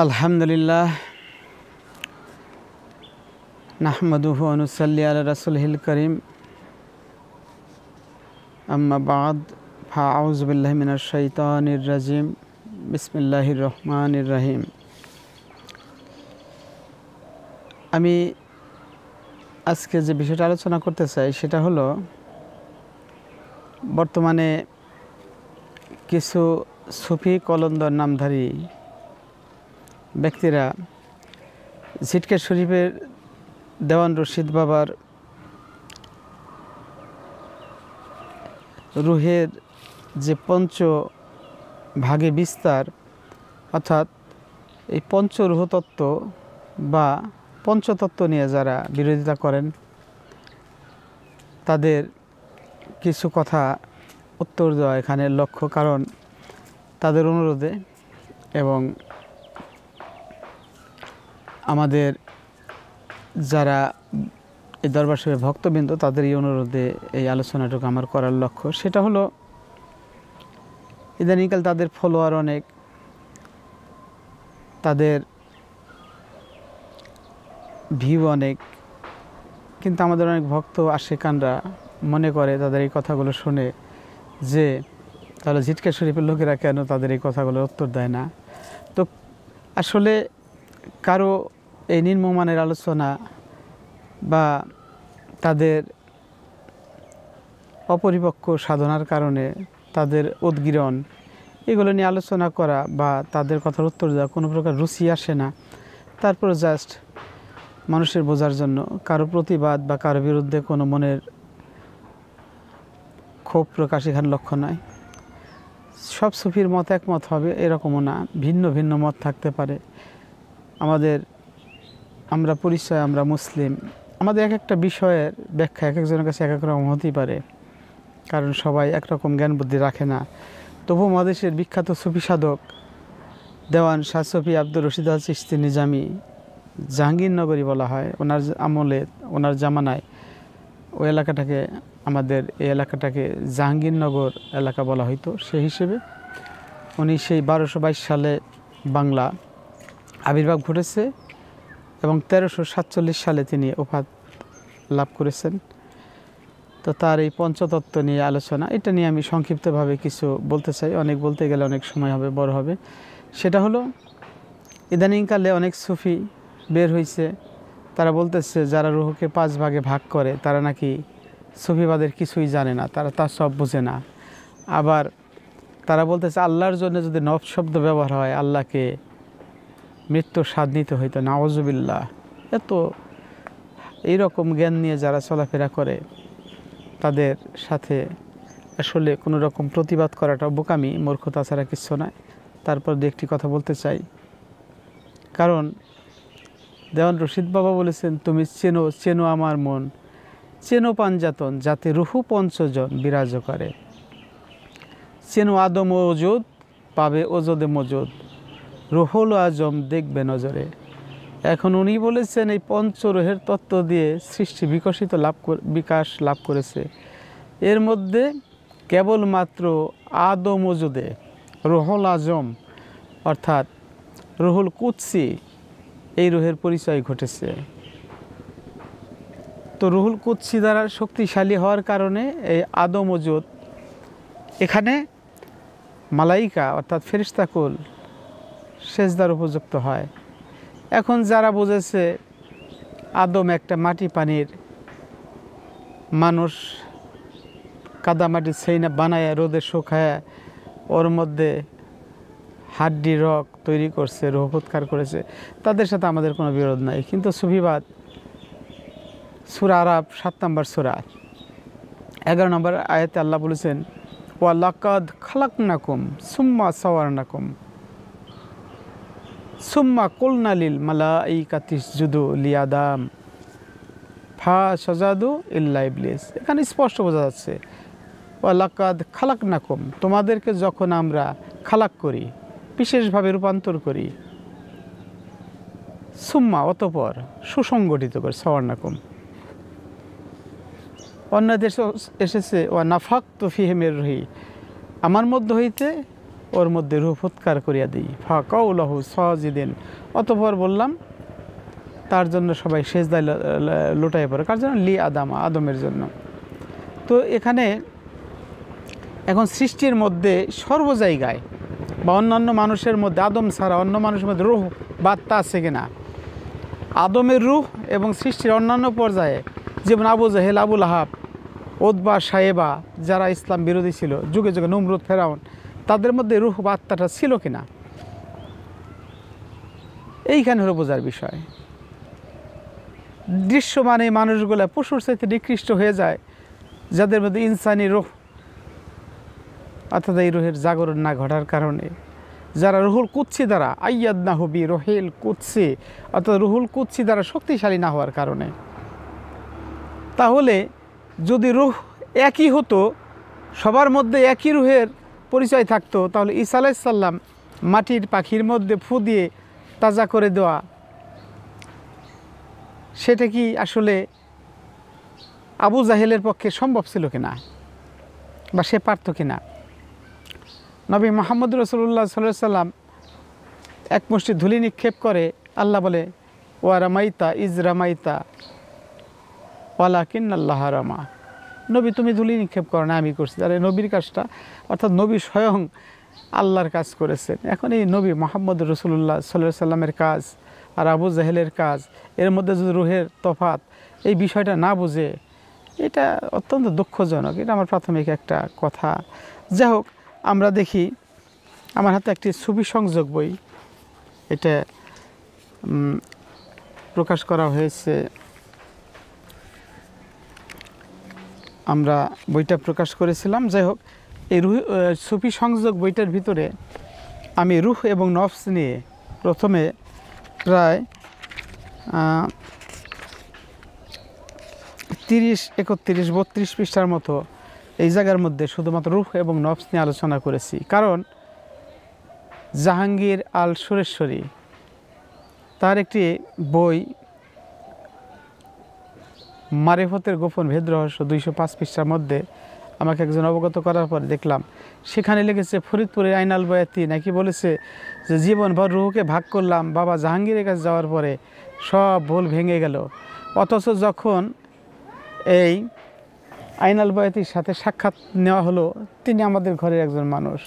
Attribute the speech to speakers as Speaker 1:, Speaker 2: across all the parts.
Speaker 1: আলহামদুলিল্লাহ নাহমাদুহু ওয়া নুসাল্লি আলা রাসূলিল কারীম আম্মা বা'দ ফাআউযু বিল্লাহি মিনাশ শাইতানির রাজিম বিসমিল্লাহির রহমানির রহিম। আমি আজকে যে বিষয়টা আলোচনা করতে চাই সেটা হলো বর্তমানে কিছু সুফি কলন্দর নামধারী ব্যক্তিরা ঝিটকা শরীফের দেওয়ান রশিদ বাবার রুহের যে পঞ্চ ভাগে বিস্তার, অর্থাৎ এই পঞ্চরূহ তত্ত্ব বা পঞ্চতত্ত্ব নিয়ে যারা বিরোধিতা করেন তাদের কিছু কথা উত্তর দেওয়া এখানে লক্ষ্য। কারণ তাদের অনুরোধে এবং আমাদের যারা এই দরবার শরীফের ভক্তবৃন্দ তাদের এই অনুরোধে এই আলোচনাটুকু আমার করার লক্ষ্য। সেটা হলো ইদানিংকাল তাদের ফলোয়ার অনেক, তাদের ভিউ অনেক, কিন্তু আমাদের অনেক ভক্ত আশিকানরা মনে করে তাদের এই কথাগুলো শুনে যে তাহলে ঝিটকা শরীফের লোকেরা কেন তাদের এই কথাগুলোর উত্তর দেয় না। তো আসলে কারো এই নিম্নমানের আলোচনা বা তাদের অপরিপক্ক সাধনার কারণে তাদের উদ্গীরণ এগুলো নিয়ে আলোচনা করা বা তাদের কথার উত্তর দেওয়া কোনো প্রকার রুচি আসে না। তারপর জাস্ট মানুষের বোঝার জন্য কারো প্রতিবাদ বা কারো বিরুদ্ধে কোনো মনের ক্ষোভ প্রকাশ এখানে লক্ষ্য নয়। সব সুফির মত একমত হবে এরকমও না, ভিন্ন ভিন্ন মত থাকতে পারে। আমরা পরিচয়, আমরা মুসলিম, আমাদের এক একটা বিষয়ের ব্যাখ্যা এক একজনের কাছে এক এক রকম হতেই পারে, কারণ সবাই একরকম জ্ঞান বুদ্ধি রাখে না। তবু মহাদেশের বিখ্যাত সুফি সাধক দেওয়ান শাহ সুফি আব্দুর রশিদ আল চিশতি নিজামি, জাহাঙ্গীরনগরী বলা হয়, ওনার আমলে ওনার জামানায় ওই এলাকাটাকে আমাদের এই এলাকাটাকে জাহাঙ্গীরনগর এলাকা বলা হইতো। সেই হিসেবে উনি সেই 1222 সালে বাংলা আবির্ভাব ঘটেছে এবং 1347 সালে তিনি ওফাত লাভ করেছেন। তো তার এই পঞ্চতত্ত্ব নিয়ে আলোচনা, এটা নিয়ে আমি সংক্ষিপ্তভাবে কিছু বলতে চাই। অনেক বলতে গেলে অনেক সময় হবে, বড় হবে। সেটা হলো ইদানিংকালে অনেক সুফি বের হয়েছে, তারা বলতেছে যারা রুহকে 5 ভাগে ভাগ করে তারা নাকি সুফিবাদের কিছুই জানে না, তারা তার সব বোঝে না। আবার তারা বলতেছে আল্লাহর জন্য যদি নফস শব্দ ব্যবহার হয় আল্লাহকে মৃত্যুর স্বাদ নিতে হইতো, নাউজুবিল্লাহ। এত এইরকম জ্ঞান নিয়ে যারা চলাফেরা করে তাদের সাথে আসলে কোনো রকম প্রতিবাদ করাটা বোকামি, মূর্খতা ছাড়া কিছু নয়। তারপর দু একটি কথা বলতে চাই। কারণ দেওয়ান রশিদ বাবা বলেছেন, তুমি চেনো চেনো আমার মন, চেনো পাঞ্জাতন যাতে রুহু পঞ্চজন বিরাজ করে, চেনো আদম ও ওজুদ পাবে ওজদে মজুদ, রুহুল আজম দেখবে নজরে। এখন উনি বলেছেন এই পঞ্চরোহের তত্ত্ব দিয়ে সৃষ্টি বিকাশ লাভ করেছে। এর মধ্যে কেবলমাত্র আদম ওজুদে রুহুল আজম অর্থাৎ রুহুল কুদসি এই রুহের পরিচয় ঘটেছে। তো রুহুল কুদসি দ্বারা শক্তিশালী হওয়ার কারণে এই আদম ওজুদ এখানে মালাইকা অর্থাৎ ফেরেশতাকুল সেজদার উপযুক্ত হয়। এখন যারা বুঝেছে আদম একটা মাটি পানির মানুষ, কাদামাটি সেইনা বানায় রোদে শুকায় ওর মধ্যে হাড্ডি রক তৈরি করছে, রুহ ফুৎকার করেছে, তাদের সাথে আমাদের কোনো বিরোধ নাই। কিন্তু সুফিবাদ সূরা আরাফ 7 নম্বর সূরা 11 নম্বর আয়াতে আল্লাহ বলেছেন, ওয়া লাকাদ খালাকনাকুম সুম্মা সাওয়ারনাকুম সুম্মা কুলনা লিল মালাইকাতি ইসজুদু লিআদাম ফাসাজাদু ইল্লা ইবলিস। এখানে স্পষ্ট বোঝা যাচ্ছে ওয়া লাকাদ খালাকনাকুম, তোমাদেরকে যখন আমরা খালাক করি, বিশেষভাবে রূপান্তর করি, সুম্মা অতঃপর সুসংগঠিত করে, সাওয়ারনাকুম। অন্য দেশে এসেছে ওয়া নাফাকতু ফীহি মির রূহি, আমার মধ্য হইতে ওর মধ্যে রূহ ফুৎকার করিয়া দিই। ফাকাউলাহু সাজিদিন, অতঃপর বললাম তার জন্য সবাই সেজদায় লোটায় পড়ে। কার জন্য? লি আদামা, আদমের জন্য। তো এখানে এখন সৃষ্টির মধ্যে সর্ব জায়গায় বা অন্যান্য মানুষের মধ্যে, আদম ছাড়া অন্য মানুষের মধ্যে রূহ বা আত্মা আছে কিনা? আদমের রূহ এবং সৃষ্টির অন্যান্য পর্যায়ে যেমন আবু জাহেল, আবুল আহাব, ওতবা, সাহেবা, যারা ইসলাম বিরোধী ছিল, যুগে যুগে নমরুদ, ফেরাউন, তাদের মধ্যে রূহ বা আত্মাটা ছিল কিনা, এইখানে হলো বোঝার বিষয়। দৃশ্যমান এই মানুষগুলো পশুর চাইতে নিকৃষ্ট হয়ে যায়, যাদের মধ্যে ইনসানি রূহ অর্থাৎ এই রুহের জাগরণ না ঘটার কারণে, যারা রুহুল কুদসি দ্বারা আইয়াদ না হবি রহিল কুদসি অর্থাৎ রুহুল কুদসি দ্বারা শক্তিশালী না হওয়ার কারণে। তাহলে যদি রুহ একই হতো, সবার মধ্যে একই রুহের পরিচয় থাকতো, তাহলে ঈসা আলাইহিস সালাম মাটির পাখির মধ্যে ফু দিয়ে তাজা করে দেওয়া, সেটা কি আসলে আবু জাহেলের পক্ষে সম্ভব ছিল কিনা বা সে পারত কিনা? নবী মুহাম্মদ রাসূলুল্লাহ সাল্লাল্লাহু আলাইহি সাল্লাম এক মুষ্টি ধুলি নিক্ষেপ করে, আল্লাহ বলে ওয়া রামাইতা ইজ রামাইতা ওয়ালাকিন্নাল্লাহ রামা। নবী তুমি ধুলি নিক্ষেপ করো না, আমি করছি। তাহলে নবীর কাজটা, অর্থাৎ নবী স্বয়ং আল্লাহর কাজ করেছেন। এখন এই নবী মুহাম্মদ রাসূলুল্লাহ সাল্লাল্লাহু আলাইহি সাল্লামের কাজ আর আবু জাহেলের কাজ, এর মধ্যে যদি রুহের তফাৎ, এই বিষয়টা না বুঝে, এটা অত্যন্ত দুঃখজনক। এটা আমার প্রাথমিক একটা কথা। যাই হোক, আমরা দেখি আমার হাতে একটি সুফি সংযোগ বই, এটা প্রকাশ করা হয়েছে। আমরা বইটা প্রকাশ করেছিলাম। যাই হোক, এই সুফি সংযোগ বইটার ভিতরে আমি রুহ এবং নফস নিয়ে প্রথমে প্রায় 30, 31, 32 পৃষ্ঠার মতো এই জায়গার মধ্যে শুধুমাত্র রুহ এবং নফস নিয়ে আলোচনা করেছি। কারণ জাহাঙ্গীর আল সুরেশ্বরী তার একটি বই মারিফতের গোপন ভেদ রহস্য 205 পৃষ্ঠার মধ্যে আমাকে একজন অবগত করার পর দেখলাম সেখানে লিখেছে ফরিদপুরের আইনাল বয়াতি নাকি বলেছে যে জীবনভর রুহকে ভাগ করলাম, বাবা জাহাঙ্গীরের কাছে যাওয়ার পরে সব ভুল ভেঙে গেল। অথচ যখন এই আইনাল বয়াতির সাথে সাক্ষাৎ নেওয়া হলো, তিনি আমাদের ঘরের একজন মানুষ,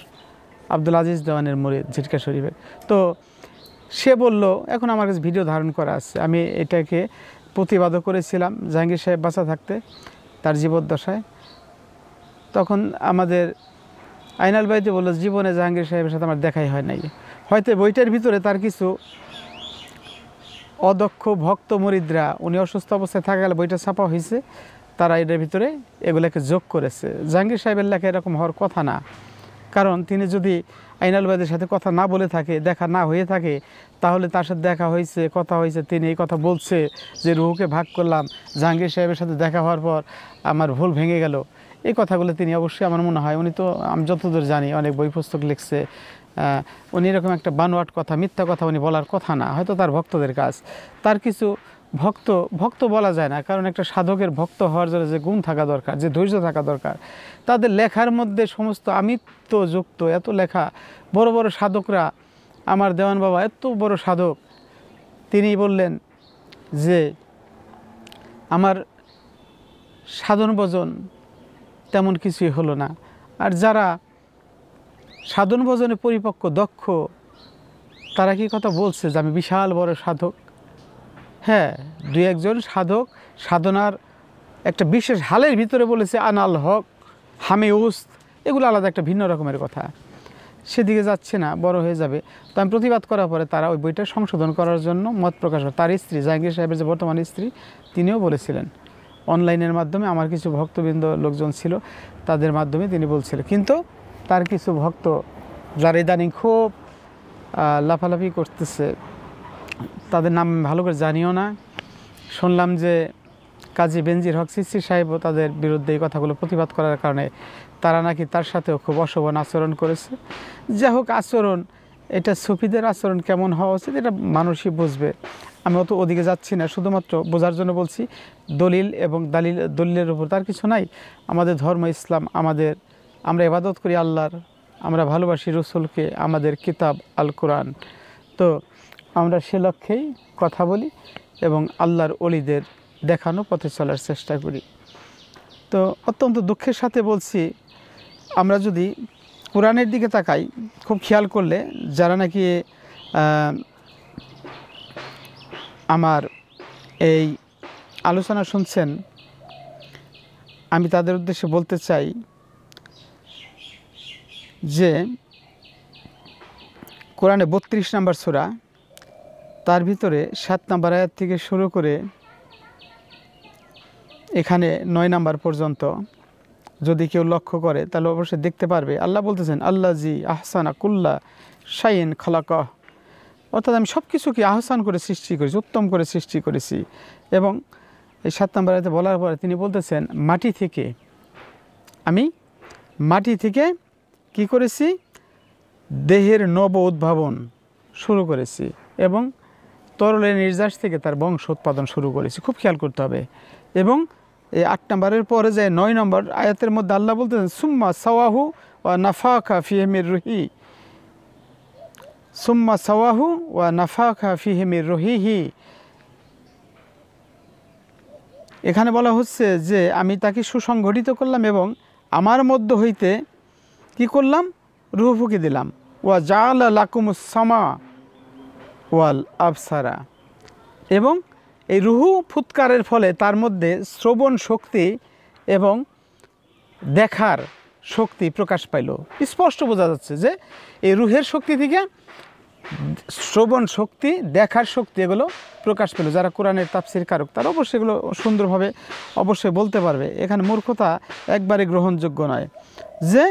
Speaker 1: আব্দুল আজিজ দেওয়ানের মুরিদ ঝিটকা শরীফের। তো সে বলল, এখন আমার কাছে ভিডিও ধারণ করা আছে, আমি এটাকে প্রতিবাদও করেছিলাম জাহাঙ্গীর সাহেব বাঁচা থাকতে, তার জীবদ্দশায়। তখন আমাদের আইনাল বয়াতি বলল, জীবনে জাহাঙ্গীর সাহেবের সাথে আমার দেখাই হয় নাই। হয়তো বইটার ভিতরে তার কিছু অদক্ষ ভক্ত মুরিদরা, উনি অসুস্থ অবস্থায় থাকা গেলে বইটা ছাপা হয়েছে, তারা এটার ভিতরে এগুলোকে যোগ করেছে। জাহাঙ্গীর সাহেবের লেখা এরকম হওয়ার কথা না। কারণ তিনি যদি আইনাল বয়াতির সাথে কথা না বলে থাকে, দেখা না হয়ে থাকে, তাহলে তার সাথে দেখা হয়েছে, কথা হয়েছে, তিনি এই কথা বলছে যে রুহুকে ভাগ করলাম, জাহাঙ্গীর সাহেবের সাথে দেখা হওয়ার পর আমার ভুল ভেঙে গেল, এই কথাগুলো তিনি অবশ্যই, আমার মনে হয়, উনি তো আমি যতদূর জানি অনেক বই পুস্তক লিখছে, উনি এরকম একটা বানোয়াট কথা, মিথ্যা কথা উনি বলার কথা না। হয়তো তার ভক্তদের কাজ, তার কিছু ভক্ত বলা যায় না, কারণ একটা সাধকের ভক্ত হওয়ার জন্য যে গুণ থাকা দরকার, যে ধৈর্য থাকা দরকার, তাদের লেখার মধ্যে সমস্ত আমিত্ব যুক্ত এত লেখা। বড় বড় সাধকরা, আমার দেওয়ান বাবা এত বড় সাধক, তিনি বললেন যে আমার সাধন ভজন তেমন কিছুই হলো না। আর যারা সাধন ভজনে পরিপক্ক দক্ষ, তারা কি কথা বলছে যে আমি বিশাল বড় সাধক? হ্যাঁ, 2-1 সাধক সাধনার একটা বিশেষ হালের ভিতরে বলেছে আনাল হক, হামে উস্ত, এগুলো আলাদা একটা ভিন্ন রকমের কথা। সেদিকে যাচ্ছে না, বড় হয়ে যাবে। তো আমি প্রতিবাদ করার পরে তারা ওই বইটা সংশোধন করার জন্য মত প্রকাশ করে। তার স্ত্রী, জাহাঙ্গীর সাহেবের যে বর্তমান স্ত্রী, তিনিও বলেছিলেন অনলাইনের মাধ্যমে, আমার কিছু ভক্তবৃন্দ লোকজন ছিল, তাদের মাধ্যমে তিনি বলছিলেন। কিন্তু তার কিছু ভক্ত যারা ইদানিং খুব লাফালাফি করতেছে, তাদের নাম ভালো করে জানিও না, শুনলাম যে কাজী বেনজির হক সিসি সাহেবও তাদের বিরুদ্ধে এই কথাগুলো প্রতিবাদ করার কারণে তারা নাকি তার সাথেও খুব অশোভন আচরণ করেছে। যাই হোক, আচরণ, এটা সুফিদের আচরণ কেমন হওয়া উচিত এটা মানুষই বুঝবে। আমি অত ওদিকে যাচ্ছি না, শুধুমাত্র বোঝার জন্য বলছি। দলিল এবং দলিলের উপর তার কিছু নাই। আমাদের ধর্ম ইসলাম, আমরা ইবাদত করি আল্লাহর, আমরা ভালোবাসি রসুলকে, আমাদের কিতাব আল কোরআন। তো আমরা সে লক্ষ্যেই কথা বলি এবং আল্লাহর ওলিদের দেখানো পথে চলার চেষ্টা করি। তো অত্যন্ত দুঃখের সাথে বলছি, আমরা যদি কোরআনের দিকে তাকাই, খুব খেয়াল করলে যারা নাকি আমার এই আলোচনা শুনছেন, আমি তাদের উদ্দেশ্যে বলতে চাই যে কোরআনে 32 নম্বর সূরা, তার ভিতরে 7 নম্বর আয়াত থেকে শুরু করে এখানে 9 নম্বর পর্যন্ত যদি কেউ লক্ষ্য করে তাহলে অবশ্যই দেখতে পারবে আল্লাহ বলতেছেন আল্লাজি আহসানা কুল্লা শাইন খালাকাহ, অর্থাৎ আমি সব কিছুকে আহসান করে সৃষ্টি করেছি, উত্তম করে সৃষ্টি করেছি। এবং এই 7 নম্বর আয়াতে বলার পরে তিনি বলতেছেন আমি মাটি থেকে কি করেছি, দেহের নব উদ্ভাবন শুরু করেছি এবং তরলের নির্যাস থেকে তার বংশ উৎপাদন শুরু করেছি। খুব খেয়াল করতে হবে। এবং এই 8 নম্বরের পরে যায় 9 নম্বর আয়াতের মধ্যে আল্লাহ বলতেছেন সুম্মা সাওয়াহু ওয়া নাফাখা ফিহি মির রুহি, সুম্মা সাওয়াহু ওয়া নাফাখা ফিহি মির রুহিহি। এখানে বলা হচ্ছে যে আমি তাকে সুসংগঠিত করলাম এবং আমার মধ্য হইতে কি করলাম, রুহ ফুঁকে দিলাম। ওয়া জাআলা লাকুমুস সামা ওয়াল আবসারা, এবং এই রুহু ফুৎকারের ফলে তার মধ্যে শ্রবণ শক্তি এবং দেখার শক্তি প্রকাশ পাইল। স্পষ্ট বোঝা যাচ্ছে যে এই রুহের শক্তি থেকে শ্রবণ শক্তি, দেখার শক্তি এগুলো প্রকাশ পেল। যারা কোরআনের তাফসীর কারক তারা অবশ্যই এগুলো সুন্দরভাবে অবশ্যই বলতে পারবে। এখানে মূর্খতা একবারে গ্রহণযোগ্য নয়। যে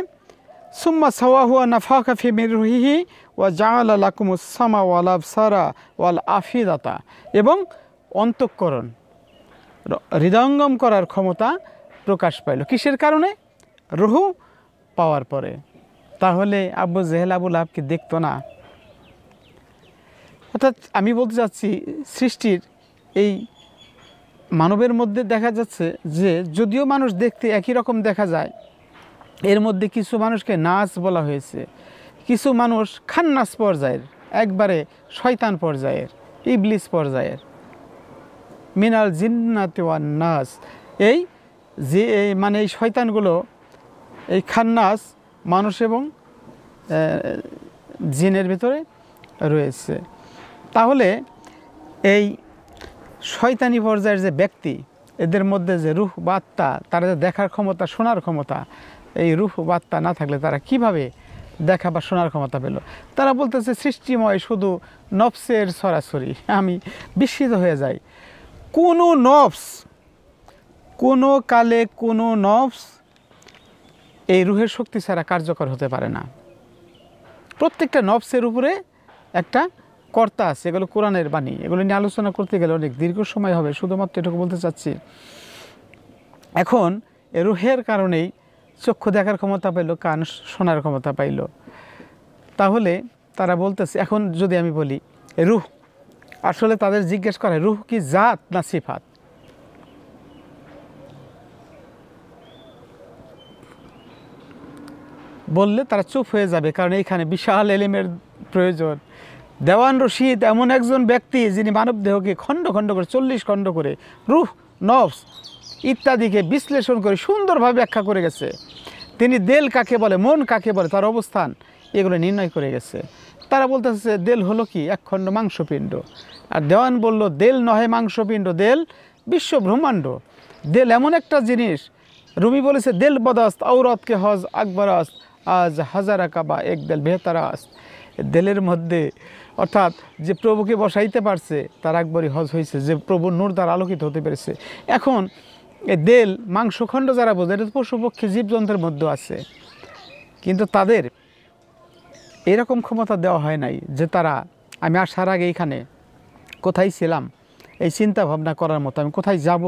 Speaker 1: সুম্মা সাওয়াহু ওয়া নাফাখা ফি মির রুহিহি ওয়া জাআলা লাকুমুস সামা ওয়াল আবসারা ওয়াল আফিদাতা, এবং অন্তঃকরণ হৃদয়ঙ্গম করার ক্ষমতা প্রকাশ পাইল। কিসের কারণে? রুহু পাওয়ার পরে। তাহলে আবু জেহেল আবু লাহাবকে দেখতো না? অর্থাৎ আমি বলতে চাচ্ছি সৃষ্টির এই মানবের মধ্যে দেখা যাচ্ছে যে যদিও মানুষ দেখতে একই রকম দেখা যায়, এর মধ্যে কিছু মানুষকে নাস বলা হয়েছে, কিছু মানুষ খান্নাস পর্যায়ের, একবারে শয়তান পর্যায়ের, ইবলিস পর্যায়ের, মিনাল জিন্নাতি ওয়ান নাস। এই যে মানে এই শয়তানগুলো, এই খান্নাস মানুষ এবং জিনের ভিতরে রয়েছে। তাহলে এই শয়তানি পর্যায়ের যে ব্যক্তি, এদের মধ্যে যে রূহ বা আত্মা, তারা যে দেখার ক্ষমতা, শোনার ক্ষমতা, এই রূহ বা আত্মা না থাকলে তারা কিভাবে দেখা বা শোনার ক্ষমতা পেল? তারা বলতেছে সৃষ্টিময় শুধু নফসের সরাসরি। আমি বিস্মিত হয়ে যাই। কোনো নফস, কোনো কালে কোনো নফস এই রুহের শক্তি ছাড়া কার্যকর হতে পারে না। প্রত্যেকটা নফসের উপরে একটা কর্তা আছে। এগুলো কোরআনের বাণী। এগুলো নিয়ে আলোচনা করতে গেলে অনেক দীর্ঘ সময় হবে, শুধুমাত্র এটুকু বলতে চাচ্ছি। এখন রুহের কারণেই চক্ষু দেখার ক্ষমতা পাইল, কান শোনার ক্ষমতা পাইল। তাহলে তারা বলতেছে, এখন যদি আমি বলি রুহ, আসলে তাদের জিজ্ঞেস করে রুহ কি জাত না সিফাত? বললে তারা চুপ হয়ে যাবে, কারণ এইখানে বিশাল এলিমের প্রয়োজন। দেওয়ান রশিদ এমন একজন ব্যক্তি যিনি মানবদেহকে খণ্ড খণ্ড করে, 40 খণ্ড করে রুহ, নফস ইত্যাদিকে বিশ্লেষণ করে সুন্দরভাবে ব্যাখ্যা করে গেছে। তিনি দেল কাকে বলে, মন কাকে বলে, তার অবস্থান এগুলো নির্ণয় করে গেছে। তারা বলতেছে দেল হলো কি এক খণ্ড মাংসপিণ্ড। আর দেওয়ান বলল দেল নহে মাংসপিণ্ড, দেল বিশ্ব ব্রহ্মাণ্ড। দেল এমন একটা জিনিস, রুমি বলেছে দেল বদাস্ত ঔরতকে হজ আকবর আস্ত আজ হাজারা কাবা এক দেল বেহতারা আস্ত। দেলের মধ্যে অর্থাৎ যে প্রভুকে বসাইতে পারছে তার একবারই হজ হয়েছে, যে প্রভুর নূর দ্বারা আলোকিত হতে পেরেছে। এখন এই দেল মাংসখণ্ড যারা বোঝে, এটা পশুপক্ষী জীবজন্তুর মধ্যে আছে, কিন্তু তাদের এরকম ক্ষমতা দেওয়া হয় নাই যে তারা, আমি আসার আগে এইখানে কোথায় ছিলাম এই চিন্তা ভাবনা করার মতো, আমি কোথায় যাব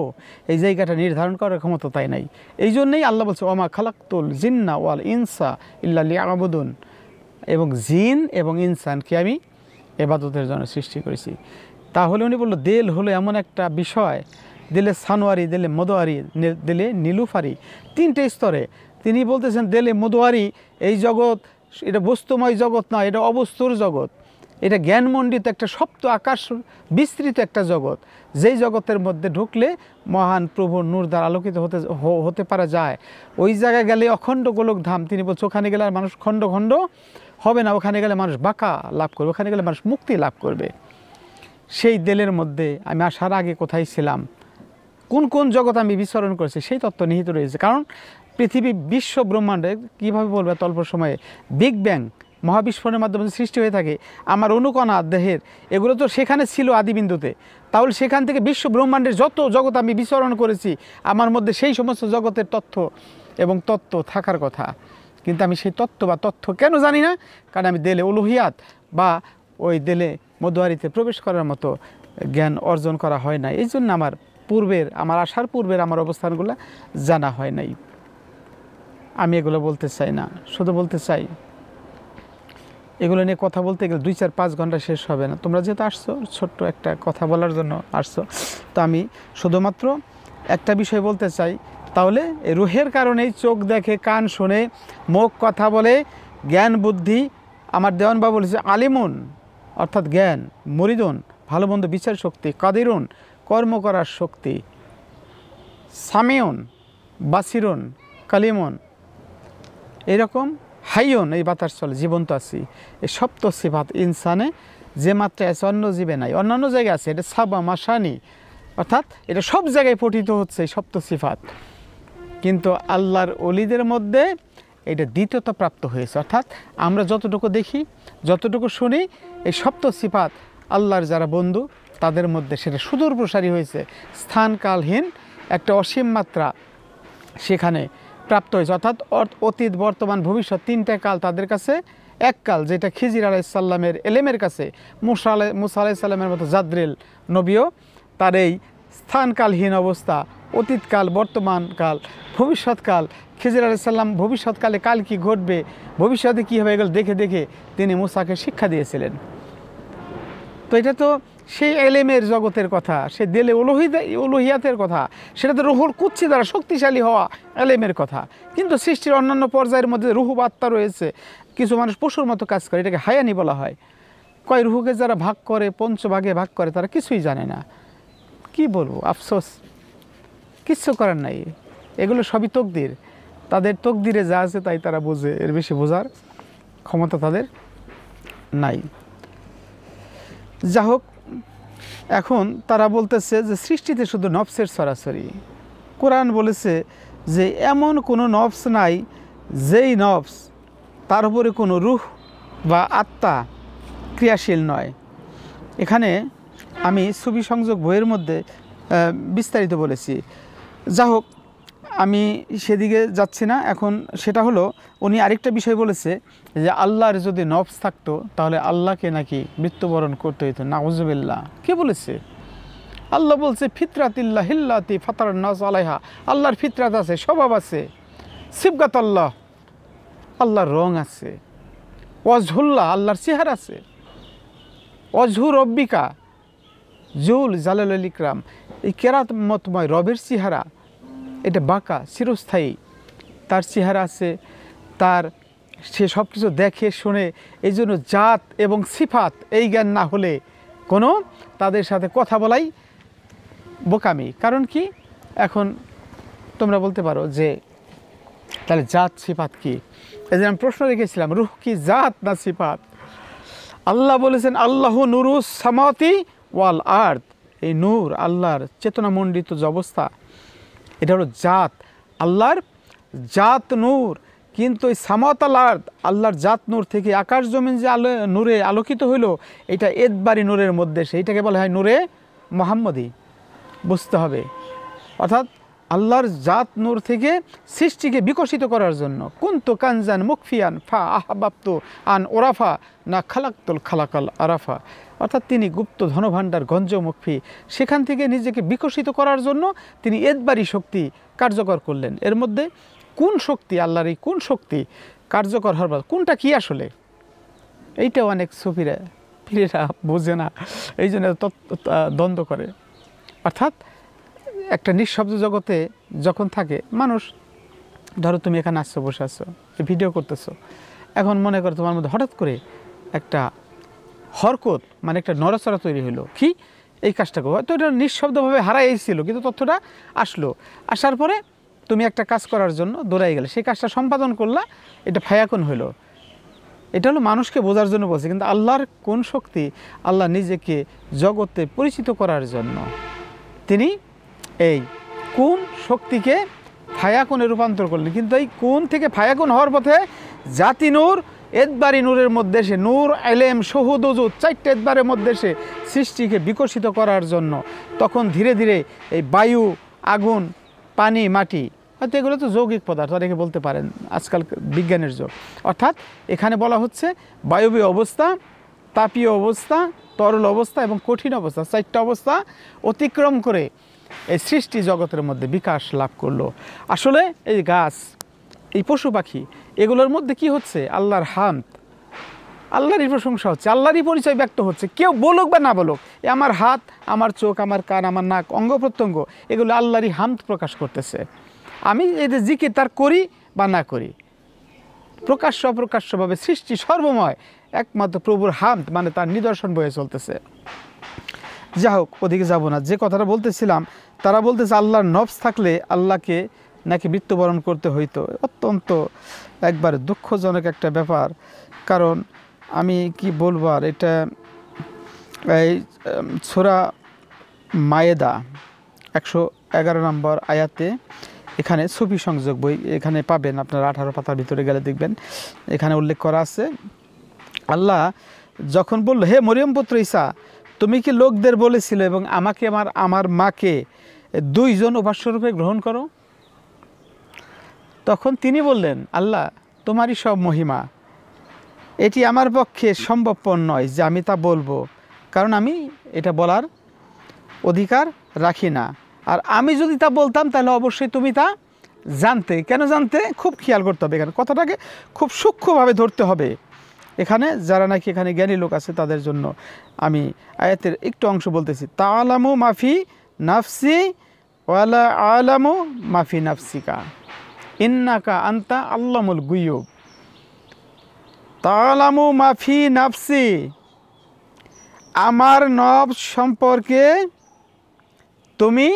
Speaker 1: এই জায়গাটা নির্ধারণ করার ক্ষমতা তাই নাই। এই জন্যই আল্লাহ বলছে ওমা খালাকতুল জিন্না ওয়াল ইনসা ইল্লা লিয়াবুদুন, এবং জিন এবং ইনসানকে আমি ইবাদতের জন্য সৃষ্টি করেছি। তাহলে উনি বলল দেল হলো এমন একটা বিষয়, দিলে সানোয়ারি, দিলে মদোয়ারি, দিলে নীলুফারি, 3টে স্তরে। তিনি বলতেছেন দেলে মদোয়ারি এই জগৎ এটা বস্তুময় জগৎ নয়, এটা অবস্তুর জগৎ। এটা জ্ঞানমণ্ডিত একটা সপ্ত আকাশ বিস্তৃত একটা জগৎ, যেই জগতের মধ্যে ঢুকলে মহান প্রভুর নূর দ্বারা আলোকিত হতে পারা যায়। ওই জায়গায় গেলে অখণ্ড গোলক ধাম, তিনি বলছে ওখানে গেলে আর মানুষ খণ্ড খণ্ড হবে না, ওখানে গেলে মানুষ বাঁকা লাভ করবে, ওখানে গেলে মানুষ মুক্তি লাভ করবে। সেই দেলের মধ্যে আমি আসার আগে কোথায় ছিলাম, কোন কোন জগৎ আমি বিচরণ করেছি, সেই তত্ত্ব নিহিত রয়েছে। কারণ পৃথিবী বিশ্ব ব্রহ্মাণ্ডে কীভাবে বলবে এত অল্প সময়ে, বিগ ব্যাং মহাবিস্ফোরণের মাধ্যমে সৃষ্টি হয়ে থাকে। আমার অনুকণা দেহের এগুলো তো সেখানে ছিল আদিবিন্দুতে, তাহলে সেখান থেকে বিশ্ব ব্রহ্মাণ্ডের যত জগৎ আমি বিচরণ করেছি, আমার মধ্যে সেই সমস্ত জগতের তথ্য এবং তত্ত্ব থাকার কথা। কিন্তু আমি সেই তত্ত্ব বা তথ্য কেন জানি না, কারণ আমি দেলে উলুহিয়াত বা ওই দেলে মধুয়ারিতে প্রবেশ করার মতো জ্ঞান অর্জন করা হয় না। এই জন্য আমার আসার পূর্বের আমার অবস্থানগুলো জানা হয় নাই। আমি এগুলো বলতে চাই না, শুধু বলতে চাই এগুলো নিয়ে কথা বলতে গেলে 2-4-5 ঘন্টা শেষ হবে না। তোমরা যেহেতু আসছো ছোট্ট একটা কথা বলার জন্য আসছো, তো আমি শুধুমাত্র একটা বিষয় বলতে চাই। তাহলে রুহের কারণেই চোখ দেখে, কান শোনে, মুখ কথা বলে, জ্ঞান বুদ্ধি, আমার দেওয়ানবাবু বলেছে আলিমুন অর্থাৎ জ্ঞান, মরিদুন ভালো মন্দ বিচার শক্তি, কাদিরুন কর্ম করার শক্তি, সামিউন বাসিরুন কালিমুন, এরকম হাইয়ন এই বাতাস চলে, জীবন্ত আছি। এই সপ্ত সিফাত ইনসানে যে মাত্রায় আছে অন্য জীবে নাই, অন্যান্য জায়গায় আছে, এটা সাবা মাসানি, অর্থাৎ এটা সব জায়গায় পঠিত হচ্ছে এই সপ্ত সিফাত। কিন্তু আল্লাহর ওলিদের মধ্যে এটা দ্বিতীয়তা প্রাপ্ত হয়েছে, অর্থাৎ আমরা যতটুকু দেখি, যতটুকু শুনি, এই সপ্ত সিফাত আল্লাহর যারা বন্ধু তাদের মধ্যে সেটা সুদূর প্রসারী হয়েছে, স্থানকালহীন একটা অসীম মাত্রা সেখানে প্রাপ্ত হয়েছে। অর্থাৎ অতীত, বর্তমান, ভবিষ্যৎ তিনটা কাল তাদের কাছে এক কাল, যেটা খিজির আলাইসাল্লামের এলেমের কাছে মুসা আলাইসাল্লামের মতো জাদ্রেল নবীও তার এই স্থানকালহীন অবস্থা, অতীতকাল, বর্তমানকাল, ভবিষ্যৎকাল, খিজির আলাইসাল্লাম ভবিষ্যৎকালে কাল কি ঘটবে, ভবিষ্যতে কী হবে, এগুলো দেখে দেখে তিনি মুসাকে শিক্ষা দিয়েছিলেন। তো এটা তো সেই এলেমের জগতের কথা, সে দিলে উলুহিয়াতের কথা, সেটা তো রুহুল কুচ্ছি দ্বারা শক্তিশালী হওয়া এলেমের কথা। কিন্তু সৃষ্টির অন্যান্য পর্যায়ের মধ্যে রুহু আত্মা রয়েছে, কিছু মানুষ পশুর মতো কাজ করে, এটাকে হায়ানি বলা হয়। কয় রুহুকে যারা ভাগ করে, পঞ্চভাগে ভাগ করে, তারা কিছুই জানে না। কি বলবো, আফসোস, কিচ্ছু করার নাই। এগুলো সবই তকদির, তাদের তকদিরে যা আছে তাই তারা বোঝে, এর বেশি বোঝার ক্ষমতা তাদের নাই। যা হোক, এখন তারা বলতেছে যে সৃষ্টিতে শুধু নফসের সরাসরি। কোরআন বলেছে যে এমন কোনো নফস নাই যেই নফস তার উপরে কোনো রুহ বা আত্মা ক্রিয়াশীল নয়। এখানে আমি ছবি সংযোগ বইয়ের মধ্যে বিস্তারিত বলেছি। যা হোক, আমি সেদিকে যাচ্ছি না। এখন সেটা হলো, উনি আরেকটা বিষয় বলেছে যে আল্লাহর যদি নফস থাকতো তাহলে আল্লাহকে নাকি মৃত্যুবরণ করতে হইতো। নাউজুবিল্লাহ, কে বলেছে? আল্লাহ বলছে ফিতরাতিল্লাহ হিল্লাতি ফাতারান নাস আলাইহা, আল্লাহর ফিতরাত আছে, স্বভাব আছে, সিবগাত আল্লাহ, আল্লাহর রং আছে, ওয়াজহুল্লাহ, আল্লাহর চেহারা আছে, অজহু রব্বিকা জুল জালালুল ইকরাম, এই কেরামতময় রবের চেহারা এটা বাঁকা, চিরস্থায়ী, তার চেহারা আছে, তার সে সব কিছু দেখে শোনে। এই জন্য জাত এবং সিফাত এই জ্ঞান না হলে কোনো তাদের সাথে কথা বলাই বোকামি। কারণ কি, এখন তোমরা বলতে পারো যে তাহলে জাত সিফাত কি? এই যে আমি প্রশ্ন রেখেছিলাম, রুহ কি জাত না সিফাত? আল্লাহ বলেছেন আল্লাহ নুরুস সামাওয়াতি ওয়াল আরদ, এই নূর আল্লাহর চেতনামণ্ডিত যে অবস্থা, এটা হলো জাত, আল্লাহর জাত নূর। কিন্তু এই সামাওয়াত আল আরদ, আল্লাহর জাত নূর থেকে আকাশ জমিন যে নূরে আলোকিত হইল, এটা এদবারি নূরের মধ্যে, সেইটাকে বলা হয় নূরে মুহাম্মদি। বুঝতে হবে, অর্থাৎ আল্লাহর জাত নূর থেকে সৃষ্টিকে বিকশিত করার জন্য কুনতু কানজান মুকফিয়ান ফা আহবাবতু আন ওরাফা না খালাক্তুল খালাকাল আরাফা, অর্থাৎ তিনি গুপ্ত ধনভাণ্ডার গঞ্জ মুখফি, সেখান থেকে নিজেকে বিকশিত করার জন্য তিনি এদবারি শক্তি কার্যকর করলেন। এর মধ্যে কোন শক্তি, আল্লাহর এই কোন শক্তি কার্যকর হওয়ার, কোনটা কি আসলে, এইটাও অনেক পীরেরা বোঝে না, এই জন্য দ্বন্দ্ব করে। অর্থাৎ একটা নিঃশব্দ জগতে যখন থাকে মানুষ, ধরো তুমি এখানে আসছো, বসে আসছো, ভিডিও করতেছো, এখন মনে করো তোমার মধ্যে হঠাৎ করে একটা হরকত মানে একটা নড়াচড়া তৈরি হলো, কি এই কাজটা করো, হয়তো এটা নিঃশব্দভাবে হারাইছিল কিন্তু তথ্যটা আসলো, আসার পরে তুমি একটা কাজ করার জন্য দৌড়াই গেলে, সেই কাজটা সম্পাদন করলা, এটা ফায়াকুন হলো। এটা হলো মানুষকে বোঝার জন্য বলছে, কিন্তু আল্লাহর কোন শক্তি, আল্লাহ নিজেকে জগতে পরিচিত করার জন্য তিনি এই কোন শক্তিকে ফায়াকুনে রূপান্তর করলেন। কিন্তু এই কোন থেকে ফায়াকুন হওয়ার পথে জাতি নূর এদবারি নূরের মধ্যে সে নূর এলেম শহুদ ওজুদ 4টে এদবারের মধ্যে সে সৃষ্টিকে বিকশিত করার জন্য তখন ধীরে ধীরে এই বায়ু, আগুন, পানি, মাটি, হয়তো এগুলো তো যৌগিক পদার্থ, অনেকে বলতে পারেন আজকাল বিজ্ঞানের যুগ, অর্থাৎ এখানে বলা হচ্ছে বায়বীয় অবস্থা, তাপীয় অবস্থা, তরল অবস্থা এবং কঠিন অবস্থা, 4টা অবস্থা অতিক্রম করে এই সৃষ্টি জগতের মধ্যে বিকাশ লাভ করলো। আসলে এই গাছ, এই পশু পাখি, এগুলোর মধ্যে কি হচ্ছে? আল্লাহর হামদ, আল্লাহরই প্রশংসা হচ্ছে, আল্লাহরই পরিচয় ব্যক্ত হচ্ছে। কেউ বলুক বা না বলুক, আমার হাত, আমার চোখ, আমার কান, আমার নাক, অঙ্গ প্রত্যঙ্গ, এগুলো আল্লাহরই হামদ প্রকাশ করতেছে। আমি এদের জিকির তার করি বা না করি, প্রকাশ্য অপ্রকাশ্যভাবে সৃষ্টি সর্বময় একমাত্র প্রভুর হামদ মানে তার নিদর্শন বয়ে চলতেছে। যা হোক, ওদিকে যাব না। যে কথাটা বলতেছিলাম, তারা বলতেছে আল্লাহর নফস থাকলে আল্লাহকে নাকি মৃত্যুবরণ করতে হইতো। অত্যন্ত একবার দুঃখজনক একটা ব্যাপার। কারণ আমি কি বলবো আর, এটা এই সূরা মায়েদা 111 নম্বর আয়াতে এখানে সুফি সংযোগ বই এখানে পাবেন, আপনারা 18 পাতার ভিতরে গেলে দেখবেন এখানে উল্লেখ করা আছে। আল্লাহ যখন বলল, হে মরিয়ম পুত্র ঈসা, তুমি কি লোকদের বলেছিলে এবং আমাকে আমার মাকে 2 জন উপাস্যরূপে গ্রহণ করো? তখন তিনি বললেন, আল্লাহ তোমারই সব মহিমা, এটি আমার পক্ষে সম্ভবপর নয় যে আমি তা বলবো, কারণ আমি এটা বলার অধিকার রাখি না। আর আমি যদি তা বলতাম তাহলে অবশ্যই তুমি তা জানতে। কেন জানতে? খুব খেয়াল করতে হবে, এখানে কথাটাকে খুব সূক্ষ্মভাবে ধরতে হবে। এখানে যারা নাকি এখানে জ্ঞানী লোক আছে তাদের জন্য আমি আয়াতের একটু অংশ বলতেছি। তাআলামু মাফি নাফসি ওয়ালা আলামু মাফি নাফসিকা ইন্নাকা আনতা আল্লামুল গুয়ুব। তাআলামু মাফি নাফসি, আমার নফস সম্পর্কে তুমি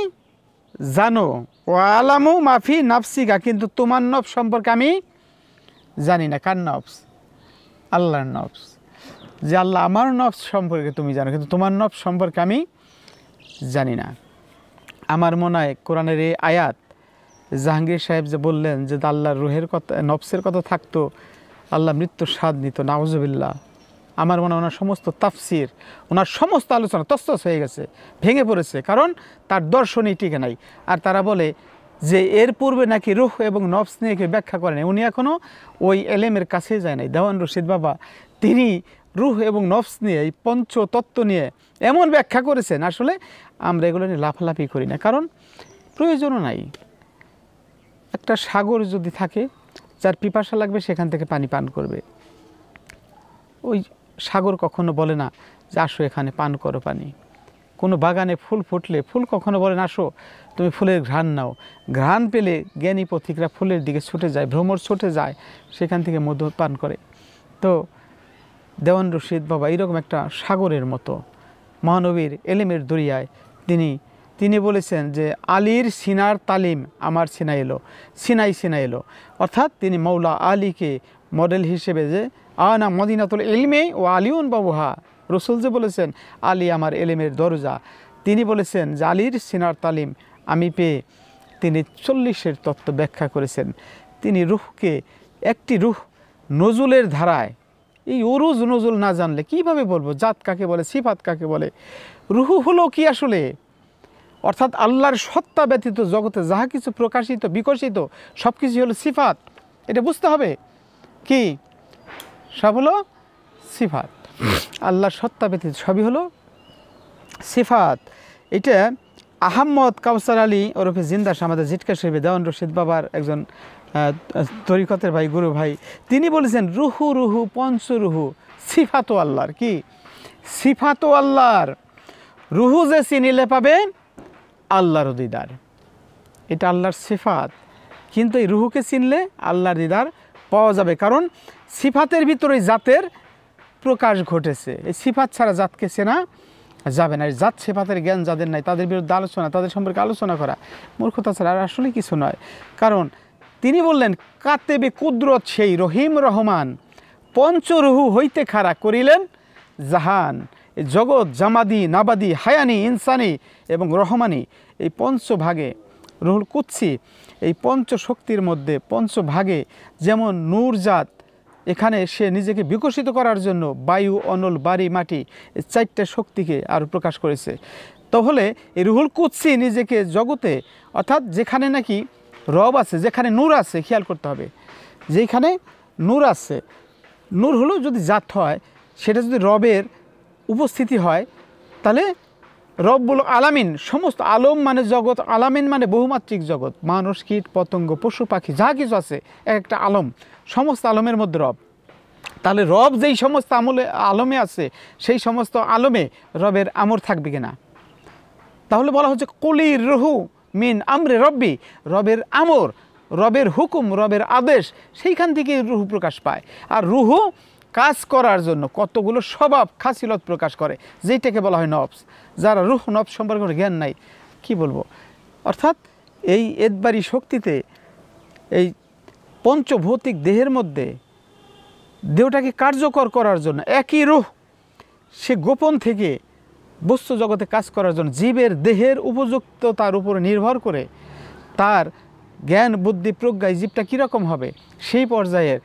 Speaker 1: জানো, ওয়ালামু মাফি নাফসিকা, কিন্তু তোমার নফস সম্পর্কে আমি জানি না। কার নফস? আল্লাহর নফস। যে আল্লাহ আমার নফস সম্পর্কে তুমি জানো, কিন্তু তোমার নফস সম্পর্কে আমি জানি না। আমার মনে হয় কোরআনের এই আয়াত, জাহাঙ্গীর সাহেব যে বললেন যে আল্লাহর রুহের কথা, নফসের কথা থাকতো, আল্লাহ মৃত্যুর স্বাদ নিত, নাউজুবিল্লাহ, আমার মনে হয় ওনার সমস্ত তাফসির, ওনার সমস্ত আলোচনা তছতছ হয়ে গেছে, ভেঙে পড়েছে, কারণ তার দর্শনই টিকে নাই। আর তারা বলে যে এর পূর্বে নাকি রুহ এবং নফস নিয়ে কেউ ব্যাখ্যা করেন, উনি এখনও ওই এলেমের কাছে যায় নাই। দেওয়ান রশিদ বাবা তিনি রুহ এবং নফস নিয়ে, এই পঞ্চতত্ত্ব নিয়ে এমন ব্যাখ্যা করেছেন, আসলে আমরা এগুলো নিয়ে লাফালাফি করি না, কারণ প্রয়োজনও নাই। একটা সাগর যদি থাকে, যার পিপাসা লাগবে সেখান থেকে পানি পান করবে। ওই সাগর কখনো বলে না যে আসো এখানে পান করো পানি। কোনো বাগানে ফুল ফুটলে ফুল কখনো বলে না আসো তুমি ফুলের ঘ্রাণ নাও। ঘ্রাণ পেলে জ্ঞানী পথিকরা ফুলের দিকে ছুটে যায়, ভ্রমর ছুটে যায়, সেখান থেকে মধু পান করে। তো দেওয়ান রশিদ বাবা এইরকম একটা সাগরের মতো মহানবীর এলেমের দরিয়ায় তিনি বলেছেন যে আলীর সিনার তালিম আমার সিনাই এলো, অর্থাৎ তিনি মৌলা আলীকে মডেল হিসেবে, যে আনা মদিনাতুল ইলমে ও আলিউন বাবুহা, রসুল যে বলেছেন আলী আমার এলেমের দরজা, তিনি বলেছেন যে আলীর সিনার তালিম আমি পেয়ে তিনি 40-এর তত্ত্ব ব্যাখ্যা করেছেন। তিনি রুহকে একটি রুহ নজুলের ধারায়, এই উরুজ নজুল না জানলে কিভাবে বলবো জাত কাকে বলে, সিফাত কাকে বলে, রুহু হলো কি আসলে, অর্থাৎ আল্লাহর সত্তা ব্যতীত জগতে যাহা কিছু প্রকাশিত বিকশিত সব কিছু হলো সিফাত। এটা বুঝতে হবে কি, সব হলো সিফাত, আল্লাহর সত্তা ব্যতীত সবই হলো সিফাত। এটা আহম্মদ কাউসার আলী ওরফে জিন্দাস, আমাদের জিটকা শরীফে দেওয়ান রশিদ বাবার একজন তরিকতের ভাই, গুরু ভাই, তিনি বলেছেন রুহু রুহু পঞ্চরুহু সিফাতো আল্লাহর, কি সিফাতো আল্লাহর, রুহু যে চিনিলে পাবে আল্লাহর দিদার, এটা আল্লাহর সিফাত। কিন্তু এই রুহুকে চিনলে আল্লাহর দিদার পাওয়া যাবে, কারণ সিফাতের ভিতরে জাতের প্রকাশ ঘটেছে। এই সিফাত ছাড়া জাতকে চেনা যাবে না। জাত সিফাতের জ্ঞান যাদের নাই তাদের বিরুদ্ধে আলোচনা, তাদের সম্পর্কে আলোচনা করা মূর্খতা ছাড়া আর আসলে কিছু নয়। কারণ তিনি বললেন কাতেবে কুদরত সেই রহিম রহমান পঞ্চরুহু হইতে খাড়া করিলেন জাহান। এই জগৎ জামাদি নাবাদি হায়ানি ইনসানি এবং রহমানি এই পঞ্চভাগে রুহুল কুদসি এই পঞ্চশক্তির মধ্যে পঞ্চভাগে যেমন নূরজাত এখানে সে নিজেকে বিকশিত করার জন্য বায়ু অনল বাড়ি মাটি এই 4টে শক্তিকে আরও প্রকাশ করেছে। তাহলে এই রুহুল কুদসি নিজেকে জগতে অর্থাৎ যেখানে নাকি রব আছে, যেখানে নূর আছে, খেয়াল করতে হবে যেখানে নূর আছে, নূর হলো যদি জাত হয় সেটা যদি রবের উপস্থিতি হয় তাহলে রব বলো আলামিন, সমস্ত আলম মানে জগৎ, আলামিন মানে বহুমাত্রিক জগৎ, মানুষ কীট পতঙ্গ পশু পাখি যা কিছু আছে একটা আলম, সমস্ত আলমের মধ্যে রব। তাহলে রব যেই সমস্ত আলমে আছে সেই সমস্ত আলমে রবের আমর থাকবে কিনা? তাহলে বলা হচ্ছে কুলির রুহু মিন আমরে রব্বি, রবের আমর, রবের হুকুম, রবের আদেশ, সেইখান থেকে রুহু প্রকাশ পায়। আর রুহু কাজ করার জন্য কতগুলো স্বভাব খাসিলত প্রকাশ করে, যেইটাকে বলা হয় নফস। যারা রুহ নফস সম্পর্কে কোনো জ্ঞান নাই কি বলবো, অর্থাৎ এই এদবারি শক্তিতে এই পঞ্চভৌতিক দেহের মধ্যে দেহটাকে কার্যকর করার জন্য একই রুহ সে গোপন থেকে বস্তু জগতে কাজ করার জন্য জীবের দেহের উপযুক্ততার উপর নির্ভর করে তার জ্ঞান বুদ্ধি প্রজ্ঞায় জীবটা কীরকম হবে সেই পর্যায়ের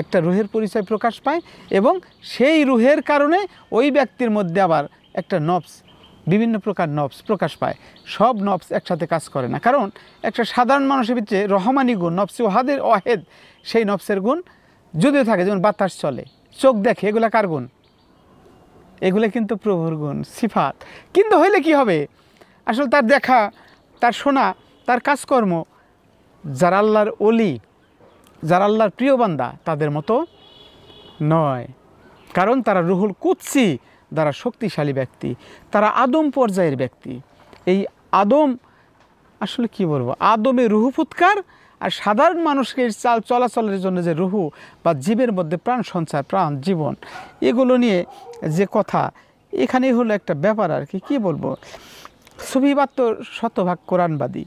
Speaker 1: একটা রুহের পরিচয় প্রকাশ পায়। এবং সেই রুহের কারণে ওই ব্যক্তির মধ্যে আবার একটা নফস, বিভিন্ন প্রকার নফস প্রকাশ পায়। সব নফস একসাথে কাজ করে না, কারণ একটা সাধারণ মানুষের ভিতরে রহমানি গুণ নফসে ওয়াহেদ ওয়াহেদ সেই নফসের গুণ যদিও থাকে, যেমন বাতাস চলে, চোখ দেখে, এগুলা কার গুণ? এগুলো কিন্তু প্রভুর গুণ, সিফাত। কিন্তু হইলে কি হবে? আসলে তার দেখা, তার শোনা, তার কাজকর্ম যারা আল্লাহর ওলি, যারা আল্লাহর প্রিয় বান্দা তাদের মতো নয়, কারণ তারা রুহুল কুদসি দ্বারা শক্তিশালী ব্যক্তি, তারা আদম পর্যায়ের ব্যক্তি। এই আদম আসলে কি বলবো, আদমে রুহু ফুৎকার, আর সাধারণ মানুষকে চলাচলের জন্য যে রুহু বা জীবের মধ্যে প্রাণ সঞ্চার, প্রাণ জীবন, এগুলো নিয়ে যে কথা এখানেই হলো একটা ব্যাপার আর কি। কী বলবো, সুফিবাদ তো শতভাগ কোরআনবাদী।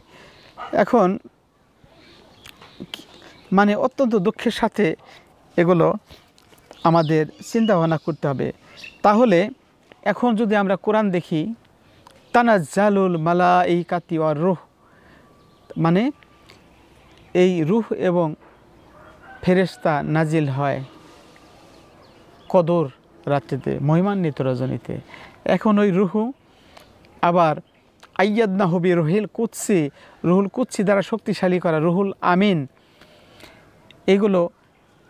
Speaker 1: এখন মানে অত্যন্ত দুঃখের সাথে এগুলো আমাদের চিন্তা ভাবনা করতে হবে। তাহলে এখন যদি আমরা কোরআন দেখি, তানাজ্জালুল মালাইকাতি ওয়ার রূহ, মানে এই রূহ এবং ফেরেশতা নাজিল হয় কদর রাত্রিতে, মহিমান্বিত রজনীতে। এখন ওই রুহু আবার আইয়াদনা হবি রুহুল কুদসি, রুহুল কুদসি দ্বারা শক্তিশালী করা রুহুল আমিন, এগুলো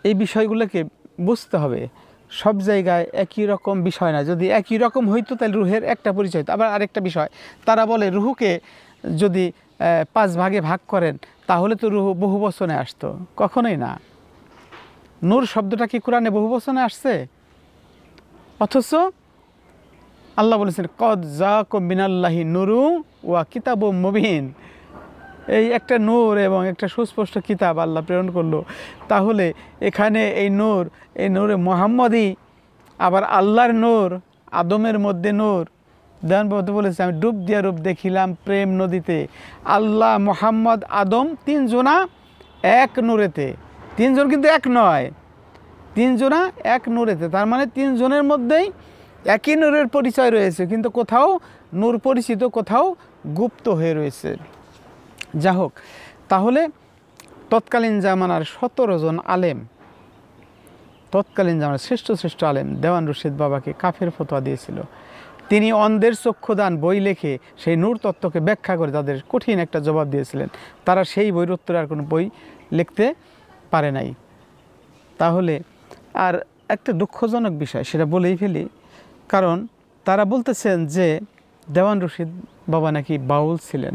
Speaker 1: এই বিষয়গুলোকে বুঝতে হবে। সব জায়গায় একই রকম বিষয় না, যদি একই রকম হইতো তাহলে রুহের একটা পরিচয় হতো। আবার আরেকটা বিষয়, তারা বলে রুহুকে যদি 5 ভাগে ভাগ করেন তাহলে তো রুহু বহু বচনে আসতো। কখনোই না। নূর শব্দটা কি কোরআনে বহু বচনে আসছে? অথচ আল্লাহ বলেছেন কদ জাকুম মিনাল্লাহি নূরু ওয়া কিতাবুম মুবিন, এই একটা নূর এবং একটা সুস্পষ্ট কিতাব আল্লাহ প্রেরণ করলো। তাহলে এখানে এই নূরে মুহাম্মদী, আবার আল্লাহর নূর, আদমের মধ্যে নূর। দেওয়ান বাবু বলেছে আমি ডুব দিয়া রূপ দেখিলাম প্রেম নদীতে, আল্লাহ মুহাম্মদ আদম 3 জনা এক নূরেতে। 3 জন কিন্তু এক নয়, 3 জনা এক নূরেতে, তার মানে 3 জনের মধ্যেই একই নূরের পরিচয় রয়েছে, কিন্তু কোথাও নূর পরিচিত, কোথাও গুপ্ত হয়ে রয়েছে। যা হোক, তাহলে তৎকালীন জামানার 17 জন আলেম, তৎকালীন জামানার শ্রেষ্ঠ আলেম দেওয়ান রশিদ বাবাকে কাফের ফতোয়া দিয়েছিল। তিনি অন্ধের চক্ষুদান বই লেখে সেই নূর তত্ত্বকে ব্যাখ্যা করে তাদের কঠিন একটা জবাব দিয়েছিলেন। তারা সেই বইয়ের উত্তরে আর কোনো বই লিখতে পারে নাই। তাহলে আর একটা দুঃখজনক বিষয় সেটা বলেই ফেলি, কারণ তারা বলতেছেন যে দেওয়ান রশিদ বাবা নাকি বাউল ছিলেন।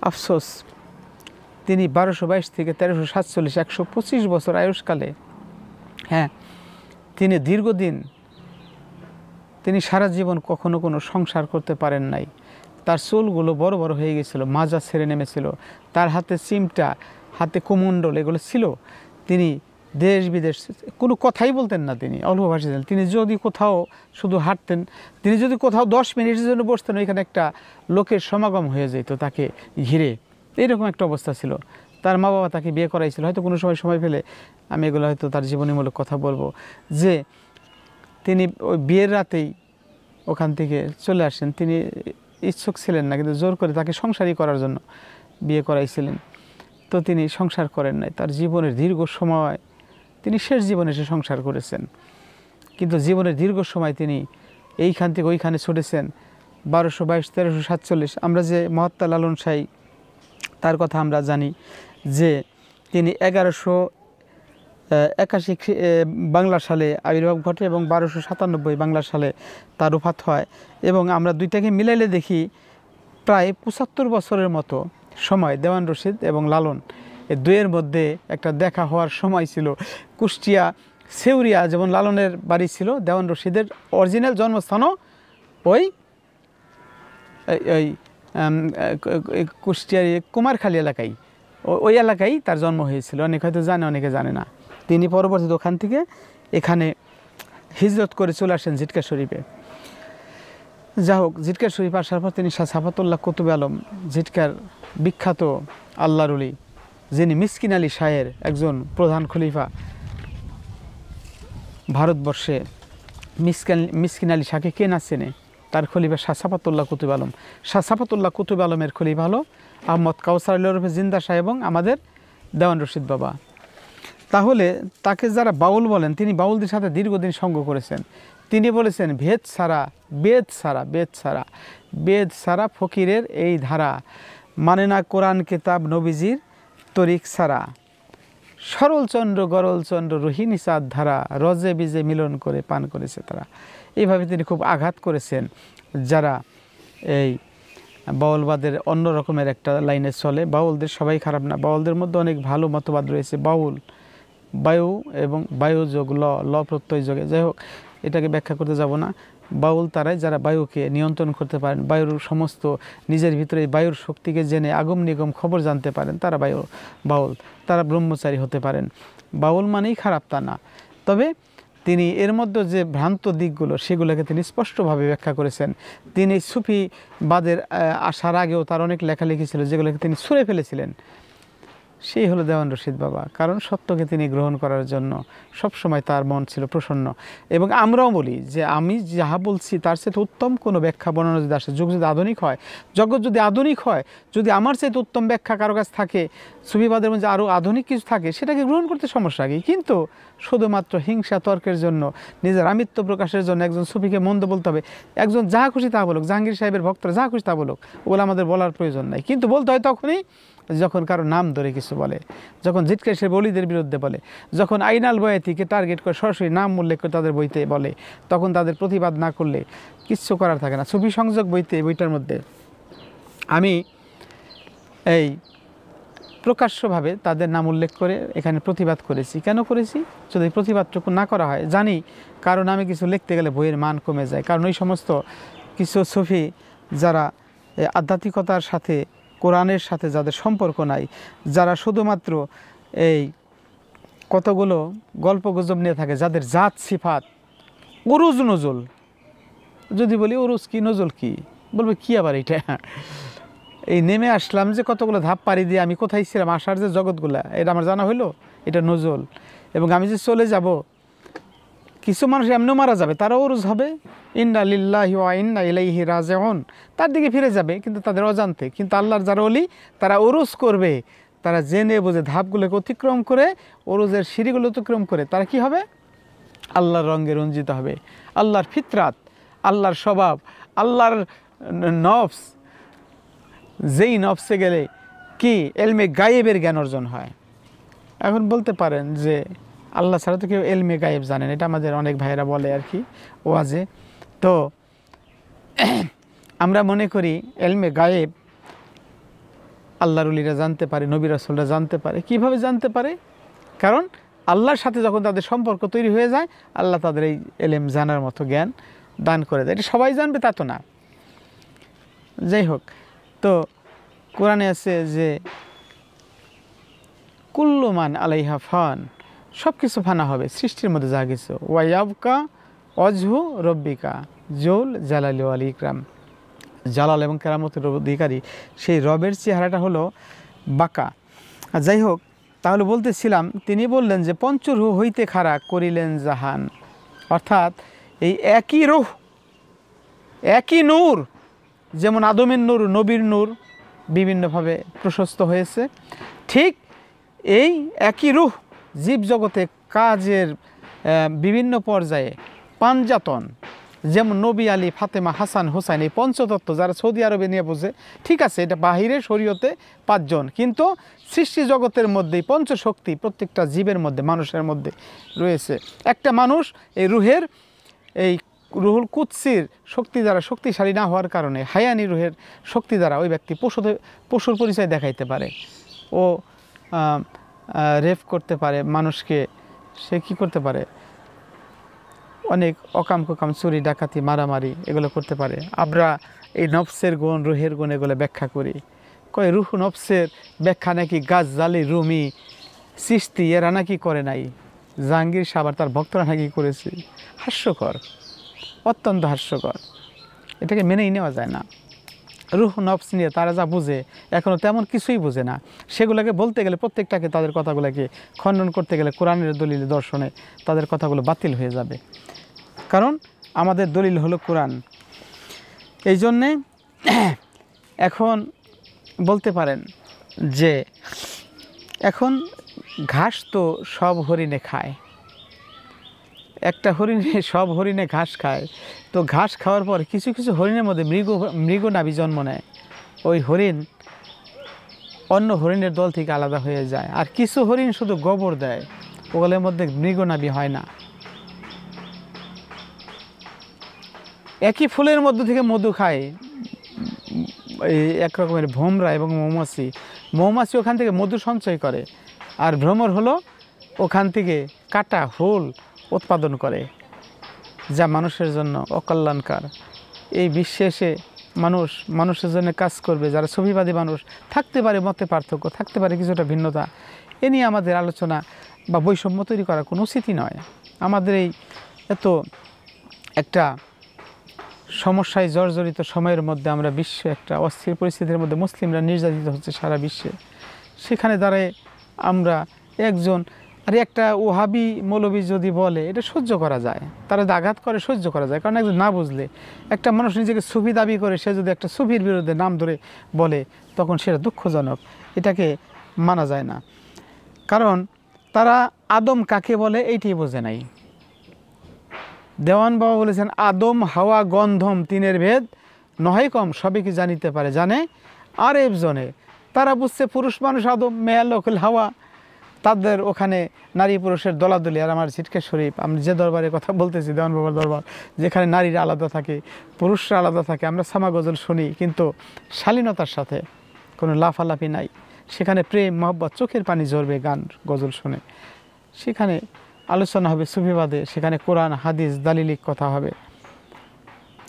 Speaker 1: আফসোস, তিনি 1222 থেকে 1347, 125 বছর আয়ুষ্কালে, হ্যাঁ, তিনি দীর্ঘদিন, তিনি সারা জীবন কখনো কোনো সংসার করতে পারেন নাই। তার চুলগুলো বড় বড় হয়ে গেছিলো, মাজা ছেড়ে নেমেছিল, তার হাতে চিমটা, হাতে কুমণ্ডল এগুলো ছিল। তিনি দেশ বিদেশ কোনো কথাই বলতেন না, তিনি অল্প ভাষী ছিলেন। তিনি যদি কোথাও শুধু হাঁটতেন, তিনি যদি কোথাও 10 মিনিটের জন্য বসতেন, ওইখানে একটা লোকের সমাগম হয়ে যেত তাকে ঘিরে, এইরকম একটা অবস্থা ছিল। তার মা বাবা তাকে বিয়ে করাইছিল, হয়তো কোনো সময় পেলে আমি এগুলো হয়তো তার জীবনীমূলক কথা বলবো, যে তিনি ওই বিয়ের রাতেই ওখান থেকে চলে আসেন। তিনি ইচ্ছুক ছিলেন না, কিন্তু জোর করে তাকে সংসারই করার জন্য বিয়ে করাইছিলেন। তো তিনি সংসার করেন নাই। তার জীবনের দীর্ঘ সময়, তিনি শেষ জীবনে এসে সংসার করেছেন, কিন্তু জীবনের দীর্ঘ সময় তিনি এইখান থেকে ওইখানে ছুটেছেন। 1222, 1347 আমরা যে মহাত্মা লালন সাঁই, তার কথা আমরা জানি যে তিনি 1181 বাংলা সালে আবির্ভাব ঘটে এবং 1297 বাংলা সালে তার উফাত হয়। এবং আমরা দুইটাকে মিলাইলে দেখি প্রায় 75 বছরের মতো সময় দেওয়ান রশিদ এবং লালন এই দুয়ের মধ্যে একটা দেখা হওয়ার সময় ছিল। কুষ্টিয়া সেউরিয়া যেমন লালনের বাড়ি ছিল, দেওয়ান রশিদের অরিজিনাল জন্মস্থানও ওই ওই কুষ্টিয়ার কুমারখালী এলাকায়, ওই এলাকায় তার জন্ম হয়েছিল। অনেকে হয়তো জানে, অনেকে জানে না। তিনি পরবর্তীতে ওখান থেকে এখানে হিজরত করে চলে আসেন জিটকা শরীফে। যা হোক, জিটকা শরীফ আসার পর তিনি শাহ সাফাতুল্লাহ কুতুবে আলম, জিটকার বিখ্যাত আল্লাহর ওলি, যিনি মিসকিন আলী শাহের একজন প্রধান খলিফা, ভারতবর্ষে মিসকিন আলী শাহকে কে না চেনে? তার খলিফা শাহ সাফাতুল্লাহ কুতুবে আলম। শাহ সাফাতুল্লাহ কুতুবে আলমের খলিফা হলো আহমদ কাউসার আলী জিন্দা শাহ এবং আমাদের দেওয়ান রশিদ বাবা। তাহলে তাকে যারা বাউল বলেন, তিনি বাউলদের সাথে দীর্ঘদিন সঙ্গ করেছেন। তিনি বলেছেন, বেদ ছাড়া ফকিরের এই ধারা, মানে না কোরআন কিতাব নবীজির তরিক ছাড়া, সরলচন্দ্র গরলচন্দ্র রোহিণী চাঁদ ধারা, রজে বিজে মিলন করে পান করেছে তারা। এইভাবে তিনি খুব আঘাত করেছেন যারা এই বাউলবাদের অন্য রকমের একটা লাইনে চলে। বাউলদের সবাই খারাপ না, বাউলদের মধ্যে অনেক ভালো মতবাদ রয়েছে। বাউল বায়ু এবং বায়ু যোগ ল প্রত্যয় যোগে, যাই হোক এটাকে ব্যাখ্যা করতে যাব না। বাউল তারাই যারা বায়ুকে নিয়ন্ত্রণ করতে পারেন, বায়ুর সমস্ত নিজের ভিতরে বায়ুর শক্তিকে জেনে আগম নিগম খবর জানতে পারেন, তারা বাউল। তারা ব্রহ্মচারী হতে পারেন। বাউল মানেই খারাপ তা না, তবে তিনি এর মধ্যে যে ভ্রান্ত দিকগুলো সেগুলোকে তিনি স্পষ্টভাবে ব্যাখ্যা করেছেন। তিনি সুফিবাদের আসার আগেও তার অনেক লেখালেখি ছিল যেগুলোকে তিনি ছুঁড়ে ফেলেছিলেন। সেই হলো দেওয়ান রশিদ বাবা, কারণ সত্যকে তিনি গ্রহণ করার জন্য সবসময় তার মন ছিল প্রসন্ন। এবং আমরাও বলি যে আমি যাহা বলছি তার সাথে উত্তম কোনো ব্যাখ্যা বর্ণনা যদি আসে, যুগ যদি আধুনিক হয়, জগৎ যদি আধুনিক হয়, যদি আমার চাইতে উত্তম ব্যাখ্যা কারো কাছে থাকে, সুফিবাদের মধ্যে আরও আধুনিক কিছু থাকে, সেটাকে গ্রহণ করতে সমস্যা কি? কিন্তু শুধুমাত্র হিংসা তর্কের জন্য, নিজের আমিত্ব প্রকাশের জন্য একজন সুফিকে মন্দ বলতে হবে। একজন যাহা খুশি তা বলুক, জাহাঙ্গীর সাহেবের ভক্তরা যাহা খুশি তা বলুক, ওগুলো আমাদের বলার প্রয়োজন নাই। কিন্তু বলতে হয় তখনই যখন কারো নাম ধরে কিছু বলে, যখন জিটকা সে বলিদের বিরুদ্ধে বলে, যখন আইনাল বয়াতিকে টার্গেট করে সরাসরি নাম উল্লেখ করে তাদের বইতে বলে, তখন তাদের প্রতিবাদ না করলে কিচ্ছু করার থাকে না। সুফি সংযোগ বইটার মধ্যে আমি এই প্রকাশ্যভাবে তাদের নাম উল্লেখ করে এখানে প্রতিবাদ করেছি। কেন করেছি? যদি প্রতিবাদটুকু না করা হয়, জানি কারণ আমি কিছু লিখতে গেলে বইয়ের মান কমে যায়। কারণ ওই সমস্ত কিছু সুফি যারা আধ্যাত্মিকতার সাথে, কোরআনের সাথে যাদের সম্পর্ক নাই, যারা শুধুমাত্র এই কতগুলো গল্প গুজব নিয়ে থাকে, যাদের জাত সিফাত, উরুজ নজল, যদি বলি উরুজ কি নজল কি, বলবে কি আবার এটা? এই নেমে আসলাম যে কতগুলো ধাপ পাড়ি দিয়ে আমি কোথায় ছিলাম, আসার যে জগৎগুলা, এটা আমার জানা হইলো, এটা নজল। এবং আমি যে চলে যাব, কিছু মানুষ এমনিও মারা যাবে, তারা উরুজ হবে, ইন্না লিল্লাহি ওয়া ইন্না ইলাইহি রাজিউন, তার দিকে ফিরে যাবে, কিন্তু তাদের অজান্তে। কিন্তু আল্লাহর যারা ওলি, তারা উরুজ করবে, তারা জেনে বুঝে ধাপগুলোকে অতিক্রম করে, উরুজের সিঁড়িগুলো অতিক্রম করে তারা কি হবে? আল্লাহর রঙে রঞ্জিত হবে। আল্লাহর ফিতরাত, আল্লাহর স্বভাব, আল্লাহর নফস, যেই নফসে গেলে কি এলমে গায়েবের জ্ঞান অর্জন হয়। এখন বলতে পারেন যে আল্লাহ ছাড়া তো কেউ এলমে গায়েব জানেন, এটা আমাদের অনেক ভাইয়েরা বলে আর কি ওয়াজে। তো আমরা মনে করি এলমে গায়েব আল্লাহর ওলিরা জানতে পারে, নবী রাসূলরা জানতে পারে। কিভাবে জানতে পারে? কারণ আল্লাহর সাথে যখন তাদের সম্পর্ক তৈরি হয়ে যায়, আল্লাহ তাদের এই এলেম জানার মতো জ্ঞান দান করে দেয়। এটা সবাই জানবে তা তো না। যাই হোক, তো কোরআনে আছে যে কুল্লু মান আলাইহা ফান, সব কিছু ফানা হবে, সৃষ্টির মধ্যে যা কিছু। ওয়াইয়াবকা অজহু রব্বিকা জৌল জালালি ওয়াল ইকরাম, জালাল এবং কেরামতের অধিকারী সেই রবের চেহারাটা হলো বাঁকা। আর যাই হোক, তাহলে বলতেছিলাম, তিনি বললেন যে পঞ্চরূহ হইতে খাড়া করিলেন জাহান, অর্থাৎ এই একই রূহ, একই নূর, যেমন আদমের নূর, নবীর নূর বিভিন্নভাবে প্রশস্ত হয়েছে, ঠিক এই একই রূহ জীবজগতে কাজের বিভিন্ন পর্যায়ে পাঞ্জাতন, যেমন নবী, আলী, ফাতেমা, হাসান, হোসাইন, এই পঞ্চতত্ত্ব যারা সৌদি আরবে নিয়ে বোঝে, ঠিক আছে এটা বাহিরের শরীয়তে 5 জন, কিন্তু সৃষ্টি জগতের মধ্যেই পঞ্চশক্তি প্রত্যেকটা জীবের মধ্যে, মানুষের মধ্যে রয়েছে। একটা মানুষ এই রুহের, এই রুহুল কুদসির শক্তি দ্বারা শক্তিশালী না হওয়ার কারণে, হায়ানি রুহের শক্তি দ্বারা ওই ব্যক্তি পশুর পরিচয় দেখাইতে পারে, ও রেপ করতে পারে মানুষকে, সে কি করতে পারে, অনেক অকাম কুকাম, চুরি ডাকাতি, মারামারি এগুলো করতে পারে। আমরা এই নফসের গুণ, রুহের গুণ এগুলো ব্যাখ্যা করি, কয় রুহ নফসের ব্যাখ্যা নাকি গাজ্জালি, রুমি, চিশতি এরা নাকি করে নাই, জাহাঙ্গীর সাহেব আর তার ভক্তরা নাকি করেছে। হাস্যকর, অত্যন্ত হাস্যকর, এটাকে মেনেই নেওয়া যায় না। রুহ নফস নিয়ে তারা যা বুঝে এখনও তেমন কিছুই বুঝে না, সেগুলোকে বলতে গেলে প্রত্যেকটাকে, তাদের কথাগুলোকে খণ্ডন করতে গেলে কোরআনের দলিল দর্শনে তাদের কথাগুলো বাতিল হয়ে যাবে, কারণ আমাদের দলিল হলো কোরআন। এই জন্যে এখন বলতে পারেন যে এখন ঘাস তো সব হরিণে খায়, একটা হরিণে, সব হরিণে ঘাস খায়, তো ঘাস খাওয়ার পর কিছু কিছু হরিণের মধ্যে মৃগনাভি জন্ম নেয়, ওই হরিণ অন্য হরিণের দল থেকে আলাদা হয়ে যায়। আর কিছু হরিণ শুধু গোবর দেয়, ওগুলোর মধ্যে মৃগনাভি হয় না। একই ফুলের মধ্যে থেকে মধু খায় এই এক রকমের ভ্রমরা এবং মৌমাছি। মৌমাছি ওখান থেকে মধু সঞ্চয় করে, আর ভ্রমর হলো ওখান থেকে কাটা হুল উৎপাদন করে, যা মানুষের জন্য অকল্যাণকর। এই বিশ্বে এসে মানুষের জন্য কাজ করবে যারা সুফিবাদী মানুষ, থাকতে পারে মতে পার্থক্য, থাকতে পারে কিছুটা ভিন্নতা, এ নিয়ে আমাদের আলোচনা বা বৈষম্য তৈরি করা কোনো উচিতই নয়। আমাদের এই এত একটা সমস্যায় জর্জরিত সময়ের মধ্যে আমরা বিশ্বে একটা অস্থির পরিস্থিতির মধ্যে মুসলিমরা নির্যাতিত হচ্ছে সারা বিশ্বে, সেখানে দাঁড়ায় আমরা একজন, আর একটা ওহাবি মৌলবী যদি বলে এটা সহ্য করা যায়, তারা আঘাত করে সহ্য করা যায়, কারণ একজন না বুঝলে, একটা মানুষ নিজেকে সুফি দাবি করে সে যদি একটা সুফির বিরুদ্ধে নাম ধরে বলে, তখন সেটা দুঃখজনক, এটাকে মানা যায় না। কারণ তারা আদম কাকে বলে এইটি বোঝে নাই। দেওয়ান বাবা বলেছেন, আদম হাওয়া গন্ধম তিনের ভেদ নহে কম, সবে কি জানিতে পারে জানে আর একজনে। তারা বুঝছে পুরুষ মানুষ আদম, মেয়া লোকল হাওয়া, তাদের ওখানে নারী পুরুষের দলাদলি। আর আমার ছিটকে শরীফ, আমি যে দরবারে কথা বলতেছি, দেওয়ান বাবার দরবার, যেখানে নারীরা আলাদা থাকে, পুরুষরা আলাদা থাকে, আমরা সামা গজল শুনি, কিন্তু শালীনতার সাথে, কোনো লাফালাফি নাই। সেখানে প্রেম মহব্বত, চোখের পানি ঝরবে গান গজল শুনে। সেখানে আলোচনা হবে সুফিবাদে, সেখানে কোরআন হাদিস দালিলিক কথা হবে,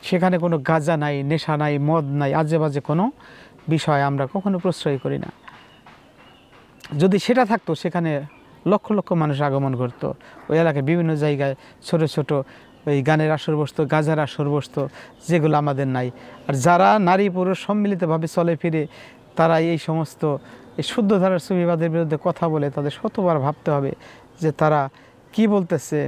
Speaker 1: সেখানে কোনো গাঁজা নাই, নেশা নাই, মদ নাই, আজে বাজে কোনো বিষয় আমরা কখনো প্রশ্রয় করি না। যদি সেটা থাকতো সেখানে লক্ষ লক্ষ মানুষ আগমন করতো, ওই এলাকায় বিভিন্ন জায়গায় ছোট ছোট ওই গানের আসর বসতো, গাজার আসর বসতো, যেগুলো আমাদের নাই। আর যারা নারী পুরুষ সম্মিলিতভাবে চলে ফিরে, তারা এই সমস্ত এই শুদ্ধ ধারার সুফিবাদের বিরুদ্ধে কথা বলে, তাদের শতবার ভাবতে হবে যে তারা কি বলতেছে।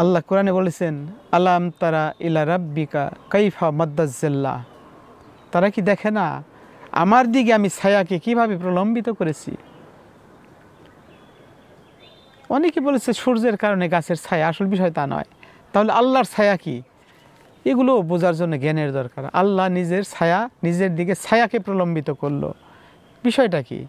Speaker 1: আল্লাহ কোরআনে বলেছেন, আলাম তারা ইলা রাব্বিকা কাইফা মাদ্দাজ্জাল্লাহ, তারা কি দেখে না আমার দিকে আমি ছায়াকে কিভাবে প্রলম্বিত করেছি। অনেকে বলেছে সূর্যের কারণে গাছের ছায়া, আসল বিষয় তা নয়। তাহলে আল্লাহর ছায়া কি, এগুলো বোঝার জন্য জ্ঞানের দরকার। আল্লাহ নিজের ছায়া, নিজের দিকে ছায়াকে প্রলম্বিত করলো, বিষয়টা কি?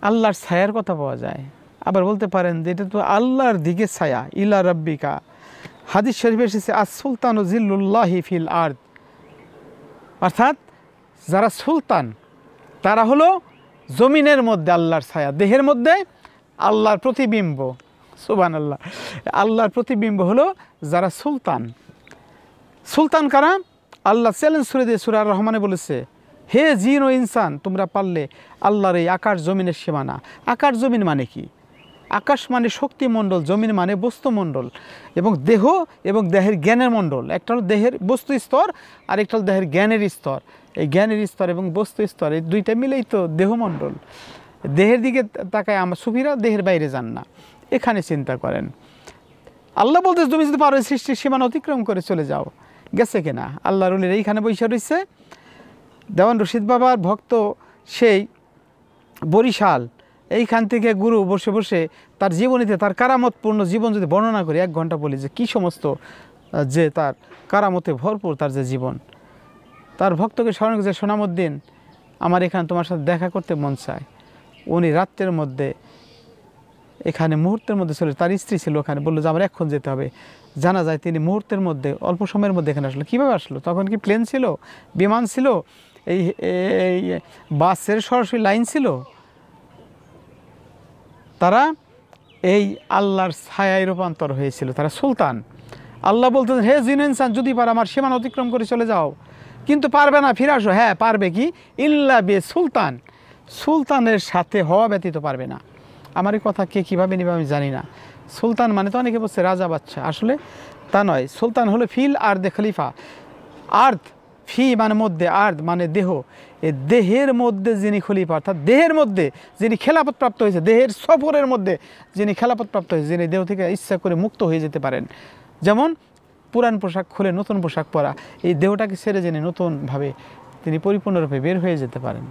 Speaker 1: আল্লাহর ছায়ার কথা পাওয়া যায়। আবার বলতে পারেন যে এটা তো আল্লাহর দিকে ছায়া, ইলা রাব্বিকা। হাদিস শরীফে এসেছে, আস সুলতান জিল্লুল্লাহি ফিল আরদ, অর্থাৎ যারা সুলতান তারা হলো জমিনের মধ্যে আল্লাহর ছায়া, দেহের মধ্যে আল্লাহর প্রতিবিম্ব। সুবহানাল্লাহ, আল্লাহর প্রতিবিম্ব হলো যারা সুলতান। সুলতান কারা? আল্লাহ চ্যালেঞ্জ করে দিয়ে সূরা আর রহমানে বলেছে, হে জিন ও ইনসান, তোমরা পারলে আল্লাহর এই আকাশ জমিনের সীমানা। আকাশ জমিন মানে কি? আকাশ মানে শক্তিমণ্ডল, জমিন মানে বস্তুমণ্ডল, এবং দেহ এবং দেহের জ্ঞানের মণ্ডল। একটা হলো দেহের বস্তু স্তর, আর একটা হলো দেহের জ্ঞানের স্তর। এই জ্ঞানের স্তর এবং বস্তু স্তর, এই দুইটা মিলেই তো দেহমণ্ডল। দেহের দিকে তাকায় আমার সুফিরা দেহের বাইরে যান না। এখানে চিন্তা করেন, আল্লাহ বলতে তুমি যদি পারো সৃষ্টির সীমানা অতিক্রম করে চলে যাও, গেছে কিনা? আল্লাহ রুলের এইখানে বৈশা রয়েছে। দেওয়ান রশিদ বাবার ভক্ত সেই বরিশাল, এইখান থেকে গুরু বসে বসে তার জীবনীতে তার কারামতপূর্ণ জীবন যদি বর্ণনা করি, 1 ঘন্টা বলি যে কী সমস্ত যে তার কারামতে ভরপুর তার যে জীবন। তার ভক্তকে স্মরণ করছে, সোনামুদ্দিন আমার এখানে তোমার সাথে দেখা করতে মন চায়। উনি রাত্রের মধ্যে এখানে মুহূর্তের মধ্যে চলে, তার স্ত্রী ছিল ওখানে, বললো যে আমার এখন যেতে হবে। জানা যায় তিনি মুহূর্তের মধ্যে অল্প সময়ের মধ্যে এখানে আসলো। কীভাবে আসলো? তখন কি প্লেন ছিল, বিমান ছিল, এই বাসের সরাসরি লাইন ছিল? তারা এই আল্লাহর ছায়ায় রূপান্তর হয়েছিল। তারা সুলতান। আল্লাহ বলতেন, হে জিন ইনসান, যদি পার আমার সীমানা অতিক্রম করে চলে যাও, কিন্তু পারবে না, ফিরে আসো। হ্যাঁ পারবে, কি? ইল্লা বে সুলতান, সুলতানের সাথে হওয়া ব্যতীত পারবে না। আমার এই কথা কে কীভাবে নিবে আমি জানি না। সুলতান মানে তো অনেকে বলছে রাজা বাচ্চা, আসলে তা নয়। সুলতান হলো ফিল আর্দে খলিফা। আর্থ, ফি মানে মধ্যে, আর্থ মানে দেহ। এই দেহের মধ্যে যিনি খলিফা, অর্থাৎ দেহের মধ্যে যিনি খেলাফত প্রাপ্ত হয়েছে, দেহের সফরের মধ্যে যিনি খেলাফত প্রাপ্ত হয়েছে, যিনি দেহ থেকে ইচ্ছা করে মুক্ত হয়ে যেতে পারেন। যেমন পুরান পোশাক খুলে নতুন পোশাক পরা, এই দেহটাকে ছেড়ে যিনি নতুনভাবে তিনি পরিপূর্ণরূপে বের হয়ে যেতে পারেন,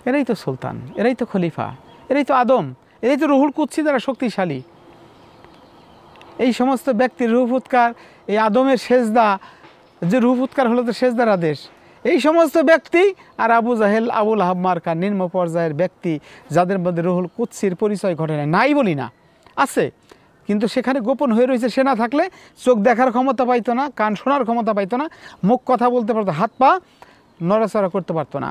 Speaker 1: এরাই তো সুলতান, এরাই তো খলিফা, এরাই তো আদম, এরাই তো রুহুল কুদসি দ্বারা শক্তিশালী। এই সমস্ত ব্যক্তির রূহ ফুৎকার, এই আদমের সেজদা, যে রূহ ফুৎকার হলো তো সেজদার আদেশ, এই সমস্ত ব্যক্তি আর আবু জাহেল, আবুল আহাব মার্কা নিম্ন পর্যায়ের ব্যক্তি, যাদের মধ্যে রুহুল কুদসির পরিচয় ঘটে নাই বলি না, আছে, কিন্তু সেখানে গোপন হয়ে রয়েছে। সে না থাকলে চোখ দেখার ক্ষমতা পাইতো না, কান শোনার ক্ষমতা পাইতো না, মুখ কথা বলতে পারতো, হাত পা নড়াচড়া করতে পারতো না।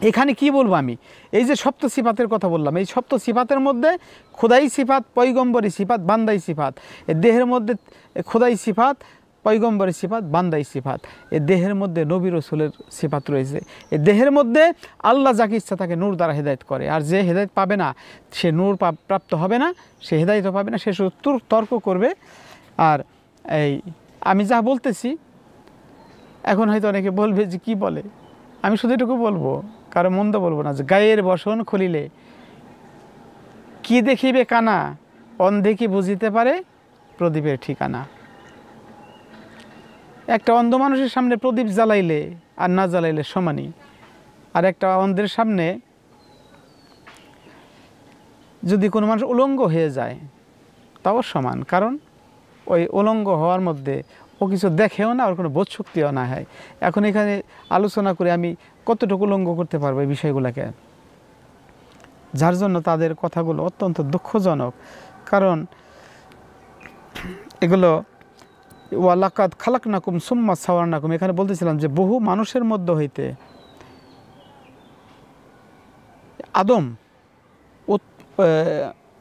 Speaker 1: এখানে কি বলবো আমি? এই যে সপ্ত সিফাতের কথা বললাম, এই সপ্ত সিফাতের মধ্যে খোদাই সিফাত, পয়গম্বরী সিফাত, বান্দাই সিফাত। এই দেহের মধ্যে খোদাই সিফাত, পয়গম্বরী সিফাত, বান্দাই সিফাত। এই দেহের মধ্যে নবী রাসূলের সিফাত রয়েছে। এই দেহের মধ্যে আল্লাহ যাকে ইচ্ছা তাকে নূর দ্বারা হেদায়েত করে, আর যে হেদায়েত পাবে না সে নূর প্রাপ্ত হবে না, সে হেদায়েতও পাবে না, সে শুধু তর্ক করবে। আর এই আমি যা বলতেছি এখন হয়তো অনেকে বলবে যে কি বলে, আমি শুধু এটুকু বলবো, কারো মন্দ বলবো না, যে গায়ের বসন খুলিলে কি দেখিবে কানা, অন্ধে কি বুঝিতে পারে প্রদীপের ঠিকানা। একটা অন্ধ মানুষের সামনে প্রদীপ জ্বালাইলে আর না জ্বালাইলে সমানই, আর একটা অন্ধের সামনে যদি কোনো মানুষ উলঙ্গ হয়ে যায় তাও সমান, কারণ ওই উলঙ্গ হওয়ার মধ্যে ও কিছু দেখেও না, ওর কোনো বোধ শক্তিও না হয়। এখন এখানে আলোচনা করে আমি কতটুকু উলঙ্গ করতে পারবো এই বিষয়গুলোকে, যার জন্য তাদের কথাগুলো অত্যন্ত দুঃখজনক। কারণ এগুলো ওয়ালাকাদ খালাকনাকুম সুম্মা সাওয়ারনাকুম, এখানে বলতেছিলাম যে বহু মানুষের মধ্য হইতে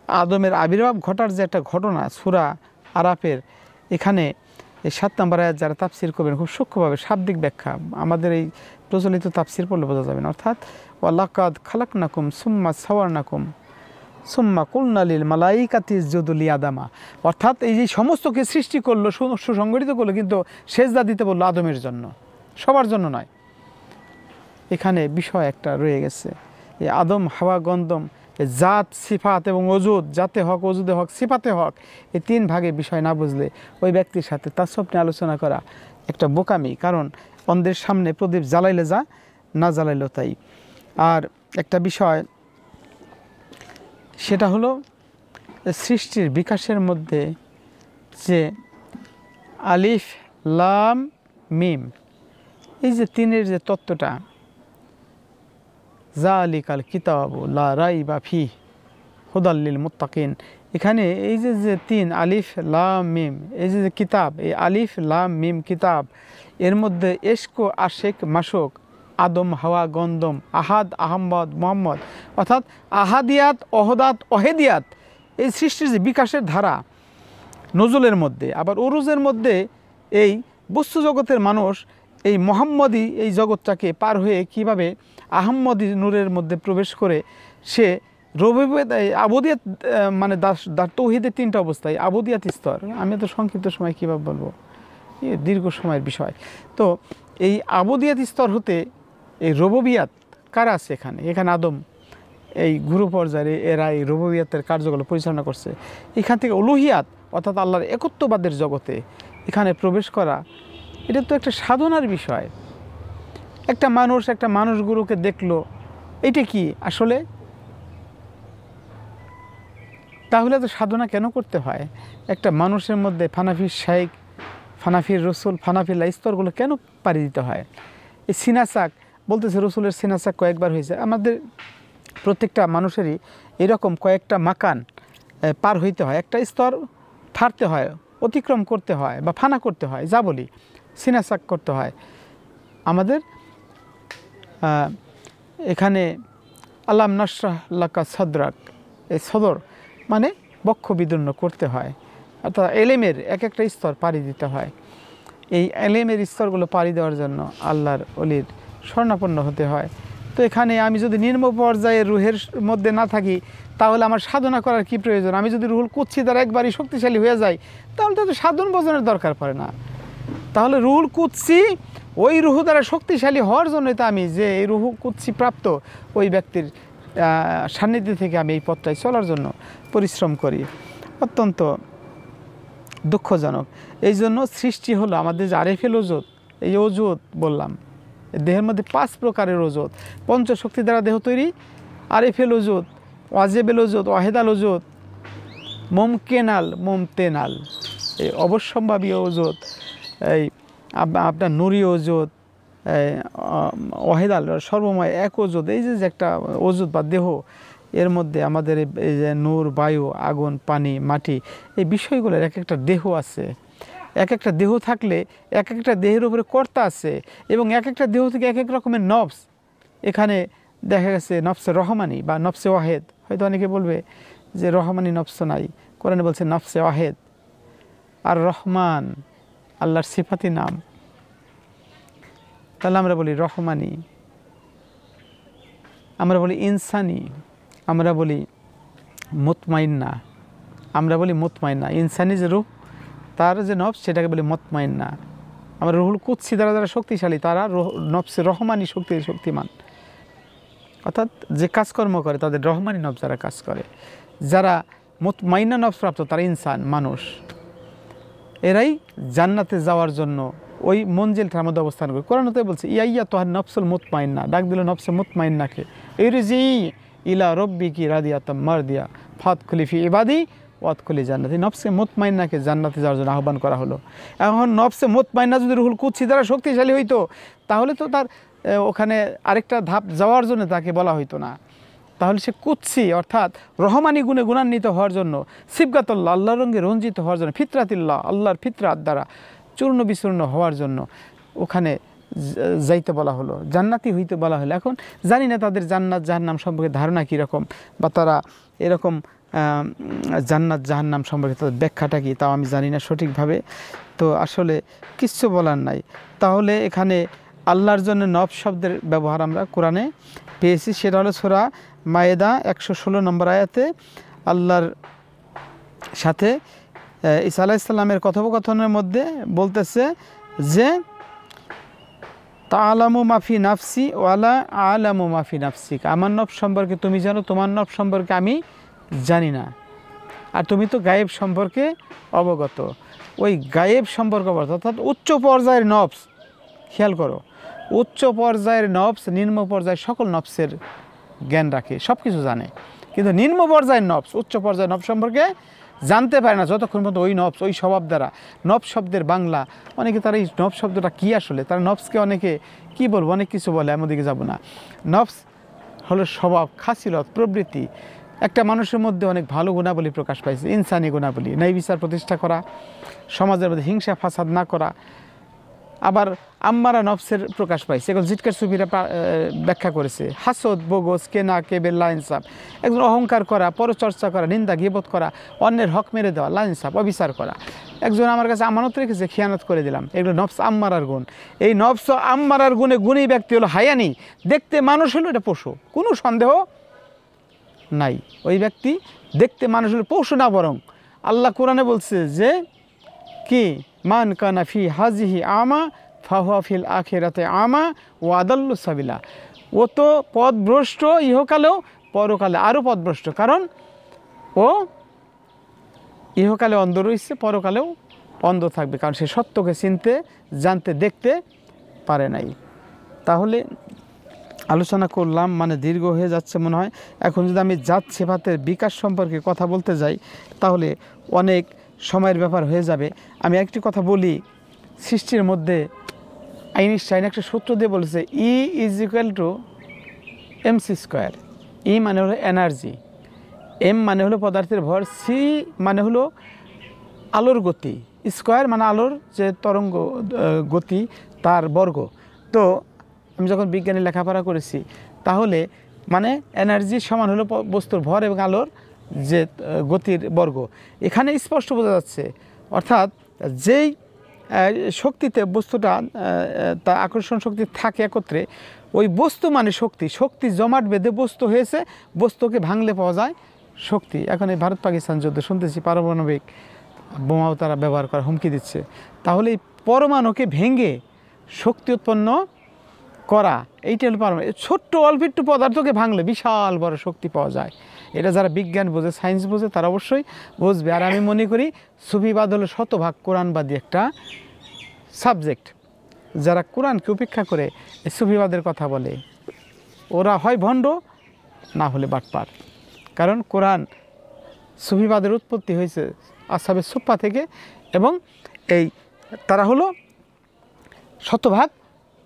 Speaker 1: আদমের আবির্ভাব ঘটার যে একটা ঘটনা, সূরা আরাফের এখানে এই 7 নম্বর আয়াত যারা তাফসির করবেন খুব সূক্ষ্মভাবে শাব্দিক ব্যাখ্যা, আমাদের এই প্রচলিত তাফসির পড়লে বোঝা যাবে না। অর্থাৎ ওয়ালাকাদ খালাকনাকুম সুম্মা সাওয়ারনাকুম সুম্মা কুলনা লিল মালাইকাতি ইসজুদু লিআদামা, অর্থাৎ এই যে সমস্তকে সৃষ্টি করলো, সুসংগঠিত করলো, কিন্তু সেজদা দিতে বললো আদমের জন্য, সবার জন্য নয়। এখানে বিষয় একটা রয়ে গেছে, এই আদম হাওয়া গন্ধম, জাত সিফাত এবং অজুদ, জাতে হক, অজুদে হক, সিফাতে হক, এই 3 ভাগে বিষয় না বুঝলে ওই ব্যক্তির সাথে তাসব্ব নিয়ে আলোচনা করা একটা বোকামি। কারণ অন্ধের সামনে প্রদীপ জ্বালাইলে যা, না জ্বালাইলেও তাই। আর একটা বিষয় সেটা হলো সৃষ্টির বিকাশের মধ্যে যে আলিফ লাম মিম, এই যে 3-এর যে তত্ত্বটা, যালিকাল কিতাবু লা রাইবা ফিহি হুদাল লিল মুত্তাকিন, এখানে এই যে 3 আলিফ লাম মিম, এই যে কিতাব, এই আলিফ লাম মিম কিতাব, এর মধ্যে ইশক আশেক মাশুক, আদম হাওয়া গন্ধম, আহাদ আহম্মদ মোহাম্মদ, অর্থাৎ আহাদিয়াত অহদাত অহেদিয়াত, এই সৃষ্টির যে বিকাশের ধারা নজুলের মধ্যে, আবার উরুজের মধ্যে এই বস্তু জগতের মানুষ এই মোহাম্মদী এই জগৎটাকে পার হয়ে কিভাবে আহম্মদী নূরের মধ্যে প্রবেশ করে সে রবিবাদ আবুদিয়াত মানে তৌহিদের 3টা অবস্থায় আবুদিয়াত স্তর, আমি তো সংক্ষিপ্ত সময় কীভাবে বলবো, দীর্ঘ সময়ের বিষয়। তো এই আবুদিয়াত স্তর হতে এই রববিয়াত কারা আছে এখানে আদম এই গুরু পর্যায়ে এরা এই রববিয়াতের কার্যগুলো পরিচালনা করছে। এখান থেকে উলুহিয়াত অর্থাৎ আল্লাহর একত্ববাদের জগতে এখানে প্রবেশ করা, এটা তো একটা সাধনার বিষয়। একটা মানুষ গুরুকে দেখলো, এটা কি আসলে? তাহলে তো সাধনা কেন করতে হয়? একটা মানুষের মধ্যে ফানাফির শাইখ, ফানাফির রসুল, ফানাফিল্লা স্তরগুলো কেন পাড়ি দিতে হয়? এই সিনাসাক বলতেছে রসুলের সিনাসাক কয়েকবার হয়েছে। আমাদের প্রত্যেকটা মানুষেরই এরকম কয়েকটা মাকান পার হইতে হয়, একটা স্তর ফাড়তে হয়, অতিক্রম করতে হয় বা ফানা করতে হয়, যা বলি সিনাসাক করতে হয়। আমাদের এখানে আল্লাম নাশরাহ লাকা সদরাক, এই সদর মানে বক্ষ বিদীর্ণ করতে হয়, অর্থাৎ এলেমের এক একটা স্তর পাড়ি দিতে হয়। এই এলেমের স্তরগুলো পাড়ি দেওয়ার জন্য আল্লাহর অলির শরণাপন্ন হতে হয়। তো এখানে আমি যদি নিম্ন পর্যায়ের রুহের মধ্যে না থাকি তাহলে আমার সাধনা করার কি প্রয়োজন? আমি যদি রুহুল কুদসি দ্বারা একবারই শক্তিশালী হয়ে যাই তাহলে তো সাধন ভজনের দরকার পড়ে না। তাহলে রুহুল কুদসি ওই রুহু দ্বারা শক্তিশালী হওয়ার জন্যই তো আমি যে এই রুহু কুদসি প্রাপ্ত ওই ব্যক্তির সান্নিধ্য থেকে আমি এই পথটায় চলার জন্য পরিশ্রম করি। অত্যন্ত দুঃখজনক। এই জন্য সৃষ্টি হলো আমাদের যে আরেফেল ওজুদ, এই ওজুদ বললাম দেহের মধ্যে 5 প্রকারের ওজুদ, পঞ্চশক্তি দ্বারা দেহ তৈরি। আরেফেল ওজুদ, ওয়াজেবেল ওজুদ, ওয়াহেদাল ওজুদ, মুমকেনাল, মুমতেনাল, এই অবশ্যম্ভাবী ওজুদ, এই আপনার নুরি ওজুদ, ওয়াহেদাল সর্বময় এক ওজুদ। এই যে একটা ওজুদ বা দেহ, এর মধ্যে আমাদের এই যে নূর, বায়ু, আগুন, পানি, মাটি, এই বিষয়গুলোর এক একটা দেহ আছে। এক একটা দেহ থাকলে এক একটা দেহের উপরে কর্তা আছে এবং এক একটা দেহ থেকে এক এক রকমের নফস। এখানে দেখা গেছে নফসে রহমানি বা নফসে ওয়াহেদ। হয়তো অনেকে বলবে যে রহমানি নফস নাই, কোরআনে বলছে নফসে ওয়াহেদ। আর রহমান আল্লাহর সিফাতি নাম, তাহলে আমরা বলি রহমানি, আমরা বলি ইনসানি, আমরা বলি মুতমাইন্না, আমরা বলি মুতমাইন্না। ইনসানি যে রূহ, তার যে নফস সেটাকে বলি মুতমাইন্না। আমরা রুহুল কুদসি দ্বারা যারা শক্তিশালী তারা নফসে রহমানি শক্তিমান, অর্থাৎ যে কাজকর্ম করে তাদের রহমানি নফস যারা কাজ করে। যারা মুতমাইন্না নফস প্রাপ্ত তারা ইনসান, মানুষ। এরাই জান্নাতে যাওয়ার জন্য ওই মঞ্জিলটার মধ্যে অবস্থান করে। কোরআনতে বলছে ইয়া তোহার নফসুল মুতমাইন্না, ডাক দিল নফসে মুতমাইন্নাকে, ইরজি ইলা রব্বিকি রাদিয়াতাম মারদিয়া ফাদখুলি ফি ইবাদি ওয়াদখুলি জান্নাতি। নফসে মুতমাইন্নাকে জান্নাতে যাওয়ার জন্য আহ্বান করা হলো। এখন নফসে মুতমাইন্না যদি রুহুল কুদসি দ্বারা শক্তিশালী হইতো তাহলে তো তার ওখানে আরেকটা ধাপ যাওয়ার জন্য তাকে বলা হইতো না। তাহলে সে কুদসি অর্থাৎ রহমানি গুণে গুণান্বিত হওয়ার জন্য, সিবগাতুল্লাহ আল্লাহর রঙে রঞ্জিত হওয়ার জন্য, ফিতরাতিল্লাহ আল্লাহর ফিতরাত দ্বারা চূর্ণ বিচূর্ণ হওয়ার জন্য ওখানে যাইতে বলা হলো, জান্নাতি হইতে বলা হলো। এখন জানি না তাদের জান্নাত জাহান্নাম সম্পর্কে ধারণা কীরকম, বা তারা এরকম জান্নাত জাহান্নাম সম্পর্কে তাদের ব্যাখ্যাটা কী তাও আমি জানি না সঠিকভাবে। তো আসলে কিচ্ছু বলার নাই। তাহলে এখানে আল্লাহর জন্য নফ শব্দের ব্যবহার আমরা কোরআনে পেয়েছি, সেটা হলো সূরা মায়েদা 116 নম্বর আয়াতে আল্লাহর সাথে ঈসা আলাইহিস সালামের কথোপকথনের মধ্যে বলতেছে যে তাআলামু মাফি নাফসি ওয়ালা আলামু মাফি নাফসিক, আমার নফস সম্পর্কে তুমি জানো, তোমার নফস সম্পর্কে আমি জানি না, আর তুমি তো গায়েব সম্পর্কে অবগত। ওই গায়েব সম্পর্কে অর্থাৎ উচ্চ পর্যায়ের নফস, খেয়াল করো, উচ্চ পর্যায়ের নফস নিম্ন পর্যায়ের সকল নফসের জ্ঞান রাখে, সব কিছু জানে, কিন্তু নিম্ন পর্যায়ের নফস উচ্চ পর্যায়ের নফস সম্পর্কে জানতে পারে না যতক্ষণ পর্যন্ত ওই নফস, ওই স্বভাব দ্বারা। নফস শব্দের বাংলা অনেকে তারা এই নফস শব্দটা কী আসলে, তারা নফসকে অনেকে কী বলবো, অনেক কিছু বলে, এমন দিকে যাবো না। নফস হলো স্বভাব, খাসিলত, প্রবৃত্তি। একটা মানুষের মধ্যে অনেক ভালো গুণাবলী প্রকাশ পাইছে, ইনসানি গুণাবলী, ন্যায় বিচার প্রতিষ্ঠা করা, সমাজের মধ্যে হিংসা ফাসাদ না করা, আবার আম্মারা নফসের প্রকাশ পাইছে, এগুলো জিটকার সুফিরা ব্যাখ্যা করেছে। হাসদ, বগস, কেনা, কেবের, লাইনসাফ, একজন অহংকার করা, পরচর্চা করা, নিন্দা গিবত করা, অন্যের হক মেরে দেওয়া, লাইনসাফ অবিচার করা। একজন আমার কাছে আমানত রেখেছে, খিয়ানত করে দিলাম, এগুলো নফস আম্মারার গুণ। এই নফস আম্মারার গুণে গুণী ব্যক্তি হলো হায়ানি, দেখতে মানুষ হলো এটা পশু, কোনো সন্দেহ নাই। ওই ব্যক্তি দেখতে মানুষ হলো পশু না, বরং আল্লাহ কোরআনে বলছে যে কি, মান কানা ফি হাজিহি আমা ফাহুয়া ফিল আখিরাতে আমা ও আদাল্লু সাবিলা। ও তো পথভ্রষ্ট ইহকালেও, পরকালে আরও পথভ্রষ্ট, কারণ ও ইহকালে অন্ধ রয়েছে, পরকালেও অন্ধ থাকবে, কারণ সে সত্যকে চিনতে, জানতে, দেখতে পারে নাই। তাহলে আলোচনা করলাম, মানে দীর্ঘ হয়ে যাচ্ছে মনে হয়। এখন যদি আমি জাত সিফাতের বিকাশ সম্পর্কে কথা বলতে যাই তাহলে অনেক সময়ের ব্যাপার হয়ে যাবে। আমি একটি কথা বলি, সৃষ্টির মধ্যে আইনস্টাইন একটা সূত্র দিয়ে বলেছে, E is equal to MC square. E মানে হলো এনার্জি, এম মানে হলো পদার্থের ভর, সি মানে হলো আলোর গতি, স্কোয়ার মানে আলোর যে তরঙ্গ গতি তার বর্গ। তো আমি যখন বিজ্ঞানে লেখাপড়া করেছি তাহলে মানে এনার্জি সমান হলো বস্তুর ভর এবং আলোর যে গতির বর্গ। এখানে স্পষ্ট বোঝা যাচ্ছে, অর্থাৎ যেই শক্তিতে বস্তুটা তা আকর্ষণ শক্তি থাকে একত্রে, ওই বস্তু মানে শক্তি, শক্তি জমাট বেঁধে বস্তু হয়েছে, বস্তুকে ভাঙলে পাওয়া যায় শক্তি। এখন এই ভারত পাকিস্তান যুদ্ধ শুনতেছি, পারমাণবিক বোমাও তারা ব্যবহার করার হুমকি দিচ্ছে। তাহলে এই পরমাণুকে ভেঙে শক্তি উৎপন্ন করা, এইটা হলো পারমাণবিক। ছোট্ট অল্প একটু পদার্থকে ভাঙলে বিশাল বড় শক্তি পাওয়া যায়। এটা যারা বিজ্ঞান বোঝে, সায়েন্স বোঝে, তারা অবশ্যই বুঝবে। আর আমি মনে করি সুফিবাদ হলো শতভাগ কোরআনবাদী একটা সাবজেক্ট। যারা কোরআনকে উপেক্ষা করে এই সুফিবাদের কথা বলে, ওরা হয় ভণ্ড, না হলে বাটপার। কারণ কোরআন, সুফিবাদের উৎপত্তি হয়েছে আসহাবে সুফফা থেকে, এবং তারা হলো শতভাগ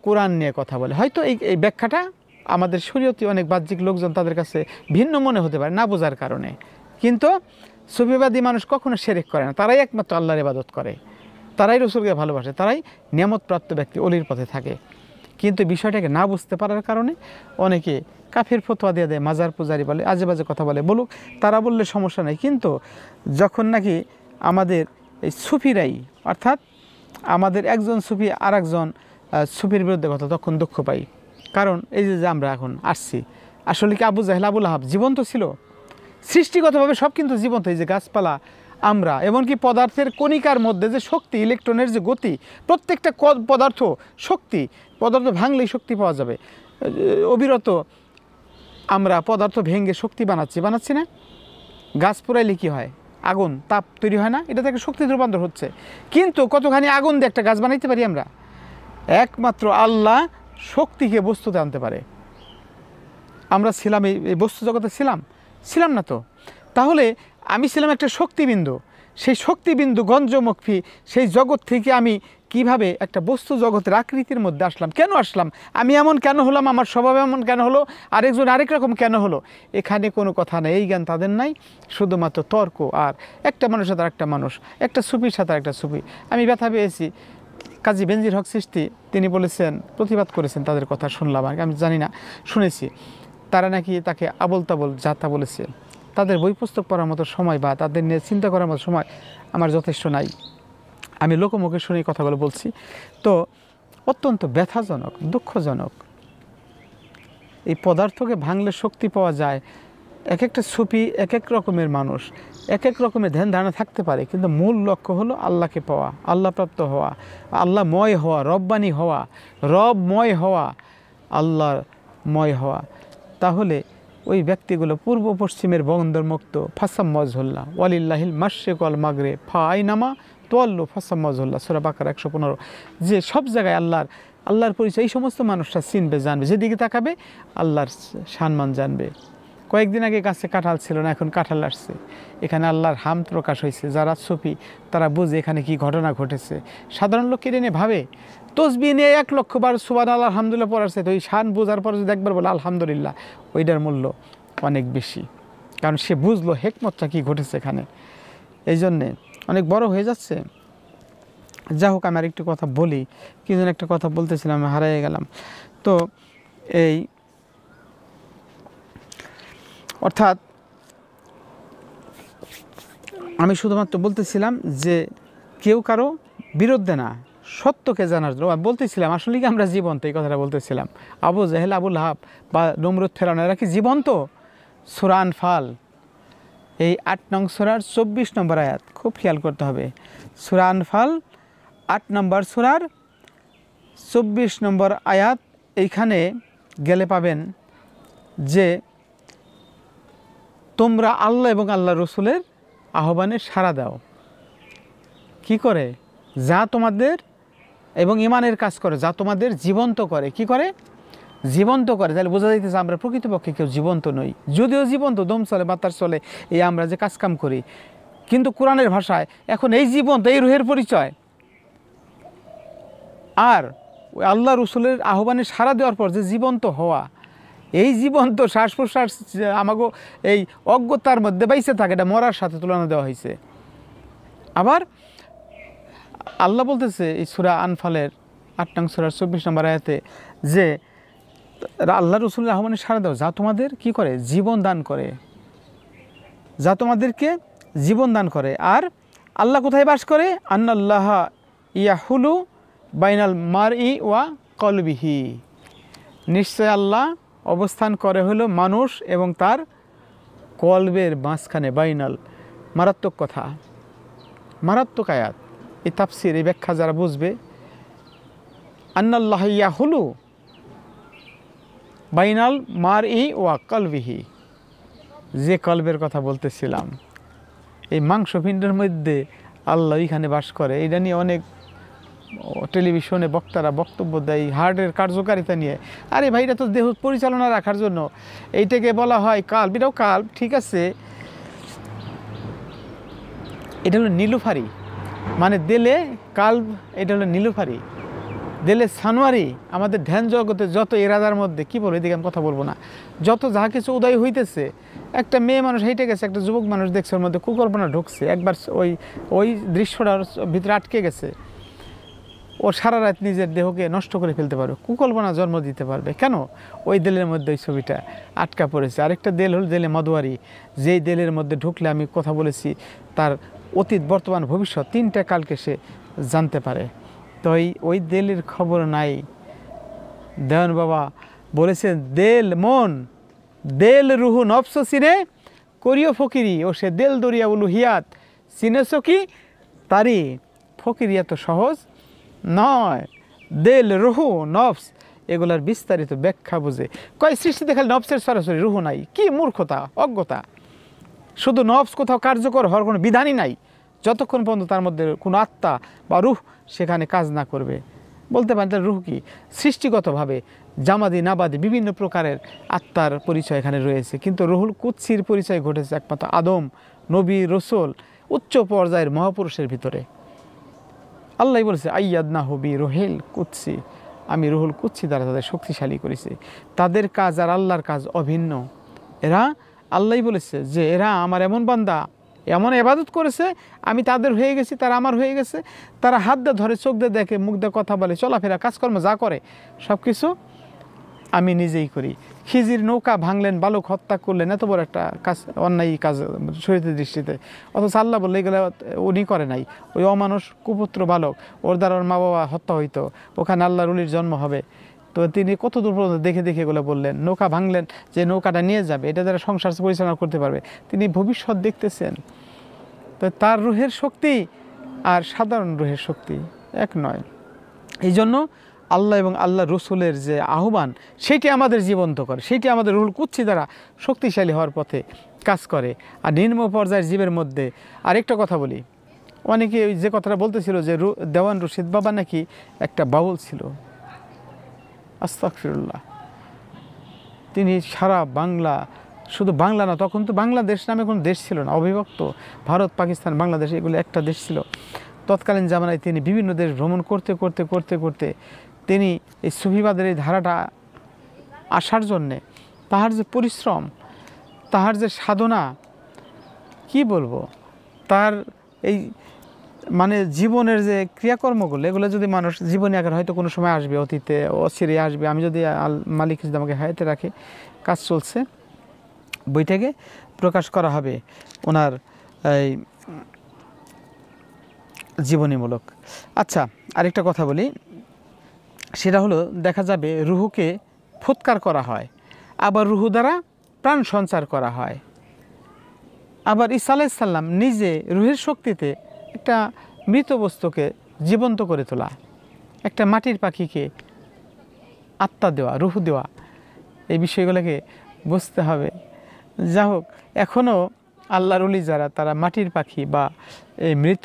Speaker 1: কোরআন নিয়ে কথা বলে। হয়তো এই ব্যাখ্যাটা আমাদের শরীয়তি অনেক বাহ্যিক লোকজন তাদের কাছে ভিন্ন মনে হতে পারে না বোঝার কারণে, কিন্তু সুফিবাদী মানুষ কখনো শিরক করে না। তারাই একমাত্র আল্লাহর ইবাদত করে, তারাই রসুলকে ভালোবাসে, তারাই নিয়ামতপ্রাপ্ত ব্যক্তি, অলির পথে থাকে। কিন্তু বিষয়টাকে না বুঝতে পারার কারণে অনেকে কাফির ফতোয়া দিয়ে দেয়, মাজার পূজারি বলে, আজে বাজে কথা বলে, বলুক, তারা বললে সমস্যা নেই। কিন্তু যখন নাকি আমাদের এই সুফিরাই, অর্থাৎ আমাদের একজন সুফি আর একজন সুফির বিরুদ্ধে কথা, তখন দুঃখ পাই। কারণ এই যে আমরা এখন আসছি, আসলে কি আবু জাহেল, আবুল আহাব জীবন্ত ছিল? সৃষ্টিগতভাবে সব কিন্তু জীবন্ত। এই যে গাছপালা, আমরা, এমনকি পদার্থের কণিকার মধ্যে যে শক্তি, ইলেকট্রনের যে গতি, প্রত্যেকটা পদার্থ শক্তি, পদার্থ ভাঙলেই শক্তি পাওয়া যাবে। অবিরত আমরা পদার্থ ভেঙে শক্তি বানাচ্ছি না? গাছ পোড়াইলে কী হয়? আগুন, তাপ তৈরি হয় না? এটা থেকে শক্তিতে রূপান্তর হচ্ছে। কিন্তু কতখানি আগুন দিয়ে একটা গাছ বানাইতে পারি আমরা? একমাত্র আল্লাহ শক্তিকে বস্তুতে আনতে পারে। আমরা ছিলাম এই বস্তু জগতে, ছিলাম না তো? তাহলে আমি ছিলাম একটা শক্তিবিন্দু, সেই শক্তিবিন্দু গঞ্জমুখী সেই জগৎ থেকে আমি কিভাবে একটা বস্তু জগতের আকৃতির মধ্যে আসলাম? কেন আসলাম? আমি এমন কেন হলাম? আমার স্বভাব এমন কেন হলো? আরেকজন আরেক রকম কেন হলো? এখানে কোনো কথা নেই, এই জ্ঞান তাদের নাই, শুধুমাত্র তর্ক। আর একটা মানুষের সাথে আরেকটা মানুষ, একটা সুফির সাথে আরেকটা সুফি। আমি ব্যথা পেয়েছি, কাজী বেনজির হক চিশতি তিনি বলেছেন, প্রতিবাদ করেছেন, তাদের কথা শুনলাম, আমি জানি না, শুনেছি তারা নাকি তাকে আবল তাবল যাতা বলেছে। তাদের বই পুস্তক পড়ার মতো সময় বা তাদের নিয়ে চিন্তা করার মতো সময় আমার যথেষ্ট নাই। আমি লোকমুখে শুনে কথাগুলো বলছি। তো অত্যন্ত ব্যথাজনক, দুঃখজনক। এই পদার্থকে ভাঙলে শক্তি পাওয়া যায়। এক একটা সুফি এক এক রকমের মানুষ, এক এক রকমের ধ্যান ধারণা থাকতে পারে, কিন্তু মূল লক্ষ্য হলো আল্লাহকে পাওয়া, আল্লাহপ্রাপ্ত হওয়া, আল্লাহময় হওয়া, রব্বানি হওয়া, রবময় হওয়া, আল্লাহময় হওয়া। তাহলে ওই ব্যক্তিগুলো পূর্ব পশ্চিমের বন্দরমুক্ত, ফাসাম মজহুল্লাহ ওয়ালিল্লাহিল মাশরিক ওয়াল মাগরিব ফা আইনামা তোয়াল্লু ফাসাম মজহুল্লাহ, সূরা বাকারা 115। যে সব জায়গায় আল্লাহর পরিচয় এই সমস্ত মানুষরা চিনবে, জানবে, যেদিকে তাকাবে আল্লাহর সম্মান জানবে। কয়েকদিন আগে গাছে কাঁঠাল ছিল না, এখন কাঁঠাল আসছে। এখানে আল্লাহর হামদ প্রকাশ হয়েছে। যারা সুফি তারা বুঝে এখানে কি ঘটনা ঘটেছে। সাধারণ লোক কেড়ে নিয়ে ভাবে, তসবিহ নিয়ে 1 লক্ষ বার সুবহানাল্লাহ আলহামদুলিল্লাহ পড়াচ্ছে, তো ওই শান বোঝার পর যদি একবার বলে আলহামদুলিল্লাহ, ওইটার মূল্য অনেক বেশি। কারণ সে বুঝলো হেকমতটা কী ঘটেছে এখানে। এই জন্যে অনেক বড় হয়ে যাচ্ছে। যা হোক, আমি আরেকটু কথা বলি, কি যেন একটা কথা বলতেছিলাম, আমি হারিয়ে গেলাম। তো এই অর্থাৎ আমি শুধুমাত্র বলতেছিলাম যে কেউ কারো বিরুদ্ধে না, সত্যকে জানার জন্য বলতেছিলাম। আসলে কি আমরা জীবন্ত, এই কথাটা বলতেছিলাম। আবু জাহেল, আবুল আহাব বা নমরুদ, ফেরাউন, এরা কি জীবন্ত? সূরা আনফাল এই ৮ নং সূরার ২৪ নম্বর আয়াত, খুব খেয়াল করতে হবে। সূরা আনফাল ৮ নম্বর সূরার ২৪ নম্বর আয়াত। এইখানে গেলে পাবেন যে তোমরা আল্লাহ এবং আল্লাহ রসুলের আহ্বানে সাড়া দাও। কি করে? যা তোমাদের, এবং ইমানের কাজ করে, যা তোমাদের জীবন্ত করে। কি করে? জীবন্ত করে। তাহলে বোঝা যাইতেছে আমরা প্রকৃতপক্ষে কেউ জীবন্ত নই। যদিও জীবন্ত, দম চলে, বাতাস চলে, এই আমরা যে কাজকাম করি, কিন্তু কোরআনের ভাষায় এখন এই জীবন্ত, এই রুহের পরিচয়। আর ওই আল্লাহ রসুলের আহ্বানে সাড়া দেওয়ার পর যে জীবন্ত হওয়া, এই জীবন্ত শ্বাস প্রশ্বাস আমাকে এই অজ্ঞতার মধ্যে বাইসে থাকে, এটা মরার সাথে তুলনা দেওয়া হয়েছে। আবার আল্লাহ বলতেছে এই সূরা আনফালের ৮ নং সূরার ২৪ নম্বর আয়াতে যে আল্লাহ রসুলের আহ্বানে সাড়া দাও, যা তোমাদের কি করে? জীবন দান করে, যা তোমাদেরকে জীবন দান করে। আর আল্লাহ কোথায় বাস করে? আন্নাল্লাহ ইয়াহুলু বাইনাল মারই ওয়া কলবিহি, নিশ্চয় আল্লাহ অবস্থান করে হলো মানুষ এবং তার কলবের মাঝখানে। বাইনাল, মারাত্মক কথা, মারাত্মক আয়াত। এই তাফসির, এই ব্যাখ্যা যারা বুঝবে, আন্নাল্লাহ ইয়াহুলু বাইনাল মারই ওয়া কলবিহি, যে কলবের কথা বলতেছিলাম, এই মাংসপিণ্ডের মধ্যে আল্লাহ এখানে বাস করে। এটা নিয়ে অনেক টেলিভিশনে বক্তারা বক্তব্য দেয় হার্টের কার্যকারিতা নিয়ে। আরে ভাই, এটা তো দেহ পরিচালনা রাখার জন্য, এইটাকে বলা হয় কাল্ব। এটাও কাল্ব, ঠিক আছে, এটা হলো নীলুফারি, মানে দেলে কাল্ব, এটা হলো নীলুফারি, দেলে সানোয়ারি। আমাদের ধ্যান জগতে যত এরাদার মধ্যে, কি বলবো, এদিকে আমি কথা বলবো না, যত যা কিছু উদয় হইতেছে, একটা মেয়ে মানুষ হেঁটে গেছে, একটা যুবক মানুষ দেখছে, ওর মধ্যে কুকল্পনা ঢুকছে, একবার ওই দৃশ্যটার ভিতরে আটকে গেছে, ও সারা রাত নিজের দেহকে নষ্ট করে ফেলতে পারবে, কুকল্পনা জন্ম দিতে পারবে। কেন? ওই দেলের মধ্যে ওই ছবিটা আটকা পড়েছে। আরেকটা দেল হল দেলে মদুয়ারি, যেই দেলের মধ্যে ঢুকলে, আমি কথা বলেছি, তার অতীত, বর্তমান, ভবিষ্যৎ 3টা কালকে সে জানতে পারে। তো ওই দেলের খবর নাই। দেওয়ান বাবা বলেছেন, দেল মন, দেল রুহু নফস সিনে করিও ফকিরি, ও সে দেল দরিয়া উলুহিয়াত চিনেছ কি তারি। ফকিরিয়া তো সহজ নয়, দেল রুহু নফস এগুলার বিস্তারিত ব্যাখ্যা বুঝে। কয় সৃষ্টি দেখালে নফসের সরাসরি রুহু নাই। কি মূর্খতা, অজ্ঞতা। শুধু নফস কোথাও কার্যকর হওয়ার কোনো বিধানই নাই, যতক্ষণ পর্যন্ত তার মধ্যে কোনো আত্মা বা রুহ সেখানে কাজ না করবে। বলতে পারেন তার রুহ কি? সৃষ্টিগতভাবে জামাদি নাবাদি বিভিন্ন প্রকারের আত্মার পরিচয় এখানে রয়েছে, কিন্তু রুহুল কুদসির পরিচয় ঘটেছে একমাত্র আদম, নবী, রসুল, উচ্চ পর্যায়ের মহাপুরুষের ভিতরে। আল্লাহ বলেছে, আইয়াদনা হবি রুহিল কুদসি, আমি রুহুল কুদসি দ্বারা তাদের শক্তিশালী করেছি। তাদের কাজ আর আল্লাহর কাজ অভিন্ন। এরা, আল্লাহ বলেছে যে এরা আমার এমন বান্দা, এমন ইবাদত করেছে, আমি তাদের হয়ে গেছি, তারা আমার হয়ে গেছে। তারা হাত দিয়ে ধরে, চোখ দিয়ে দেখে, মুখ দিয়ে কথা বলে, চলাফেরা, কাজকর্ম যা করে সব কিছু আমি নিজেই করি। খিজির নৌকা ভাঙলেন, বালক হত্যা করলেন, এত বড় একটা কাজ, অন্যায় কাজ শরীয়তের দৃষ্টিতে, অথচ আল্লাহ বললে এগুলো উনি করে নাই। ওই অমানুষ কুপুত্র বালক, ওর দ্বারা ওর মা বাবা হত্যা হইতো, ওখানে আল্লাহর উলির জন্ম হবে। তো তিনি কত দূর পর্যন্ত দেখে দেখে এগুলো বললেন। নৌকা ভাঙলেন, যে নৌকাটা নিয়ে যাবে, এটা দ্বারা সংসার পরিচালনা করতে পারবে, তিনি ভবিষ্যৎ দেখতেছেন। তো তার রুহের শক্তি আর সাধারণ রুহের শক্তি এক নয়। এই জন্য আল্লাহ এবং আল্লাহ রসুলের যে আহ্বান, সেইটি আমাদের জীবন্ত করে, সেইটি আমাদের রুহুল কুদসি দ্বারা শক্তিশালী হওয়ার পথে কাজ করে। আর নিম্ন পর্যায়ের জীবের মধ্যে আরেকটা কথা বলি, অনেকে ওই যে কথাটা বলতেছিল যে দেওয়ান রশিদ বাবা নাকি একটা বাউল ছিল, আস্তাগফিরুল্লাহ। তিনি সারা বাংলা, শুধু বাংলা না, তখন তো বাংলাদেশ নামে কোনো দেশ ছিল না, অবিভক্ত ভারত, পাকিস্তান, বাংলাদেশ এগুলো একটা দেশ ছিল। তৎকালীন জামানায় তিনি বিভিন্ন দেশ ভ্রমণ করতে করতে করতে করতে তিনি এই সুফিবাদের এই ধারাটা আসার জন্যে তাহার যে পরিশ্রম, তাহার যে সাধনা, কি বলবো, তার এই মানে জীবনের যে ক্রিয়াকর্মগুলো এগুলো যদি মানুষ জীবনে আগে হয়তো কোনো সময় আসবে, অতীতে অচিরে আসবে, আমি যদি মালিক যদি আমাকে হায়াতে রাখে, কাজ চলছে, বইটাকে প্রকাশ করা হবে ওনার এই জীবনীমূলক। আচ্ছা, আরেকটা কথা বলি, সেটা হলো দেখা যাবে রুহুকে ফুৎকার করা হয়, আবার রুহু দ্বারা প্রাণ সঞ্চার করা হয়। আবার ঈসা আলাইহিস সালাম নিজে রুহের শক্তিতে একটা মৃত বস্তুকে জীবন্ত করে তোলা, একটা মাটির পাখিকে আত্মা দেওয়া, রুহু দেওয়া, এই বিষয়গুলোকে বুঝতে হবে। যা হোক, এখনও আল্লাহর ওলি যারা, তারা মাটির পাখি বা এই মৃত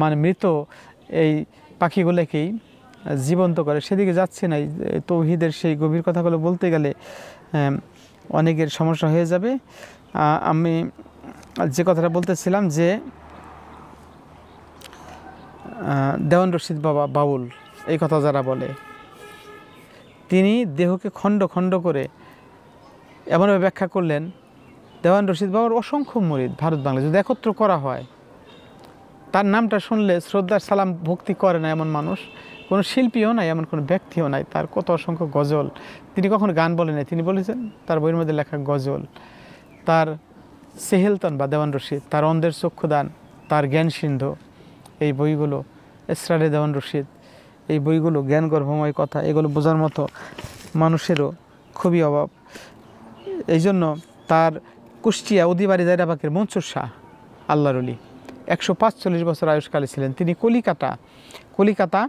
Speaker 1: মানে মৃত এই পাখিগুলোকেই জীবন্ত করে, সেদিকে যাচ্ছে না। তৌহিদের সেই গভীর কথাগুলো বলতে গেলে অনেকের সমস্যা হয়ে যাবে। আমি যে কথাটা বলতেছিলাম যে দেওয়ান রশিদ বাবা বাউল এই কথা যারা বলে, তিনি দেহকে খণ্ড খণ্ড করে এমনভাবে ব্যাখ্যা করলেন। দেওয়ান রশিদ বাবার অসংখ্য মুরিদ ভারত বাংলা যদি একত্র করা হয়, তার নামটা শুনলে শ্রদ্ধার সালাম ভক্তি করে না এমন মানুষ কোনো শিল্পীও নাই, এমন কোনো ব্যক্তিও নাই। তার কত অসংখ্য গজল, তিনি কখনো গান বলেন নাই, তিনি বলেছেন তার বইয়ের মধ্যে লেখা গজল। তার সেহেলতন বা দেওয়ান রশিদ, তার অন্ধের চক্ষুদান, তার জ্ঞান সিন্ধু, এই বইগুলো, এসরারে দেওয়ান রশিদ, এই বইগুলো জ্ঞান গর্ভময় কথা, এগুলো বোঝার মতো মানুষেরও খুবই অভাব। এই জন্য তার কুষ্টিয়া উদিবাড়ি দায়রাবাকের মনসুর শাহ আল্লাহর ওলি 145 বছর আয়ুষ্কালে ছিলেন। তিনি কলিকাতা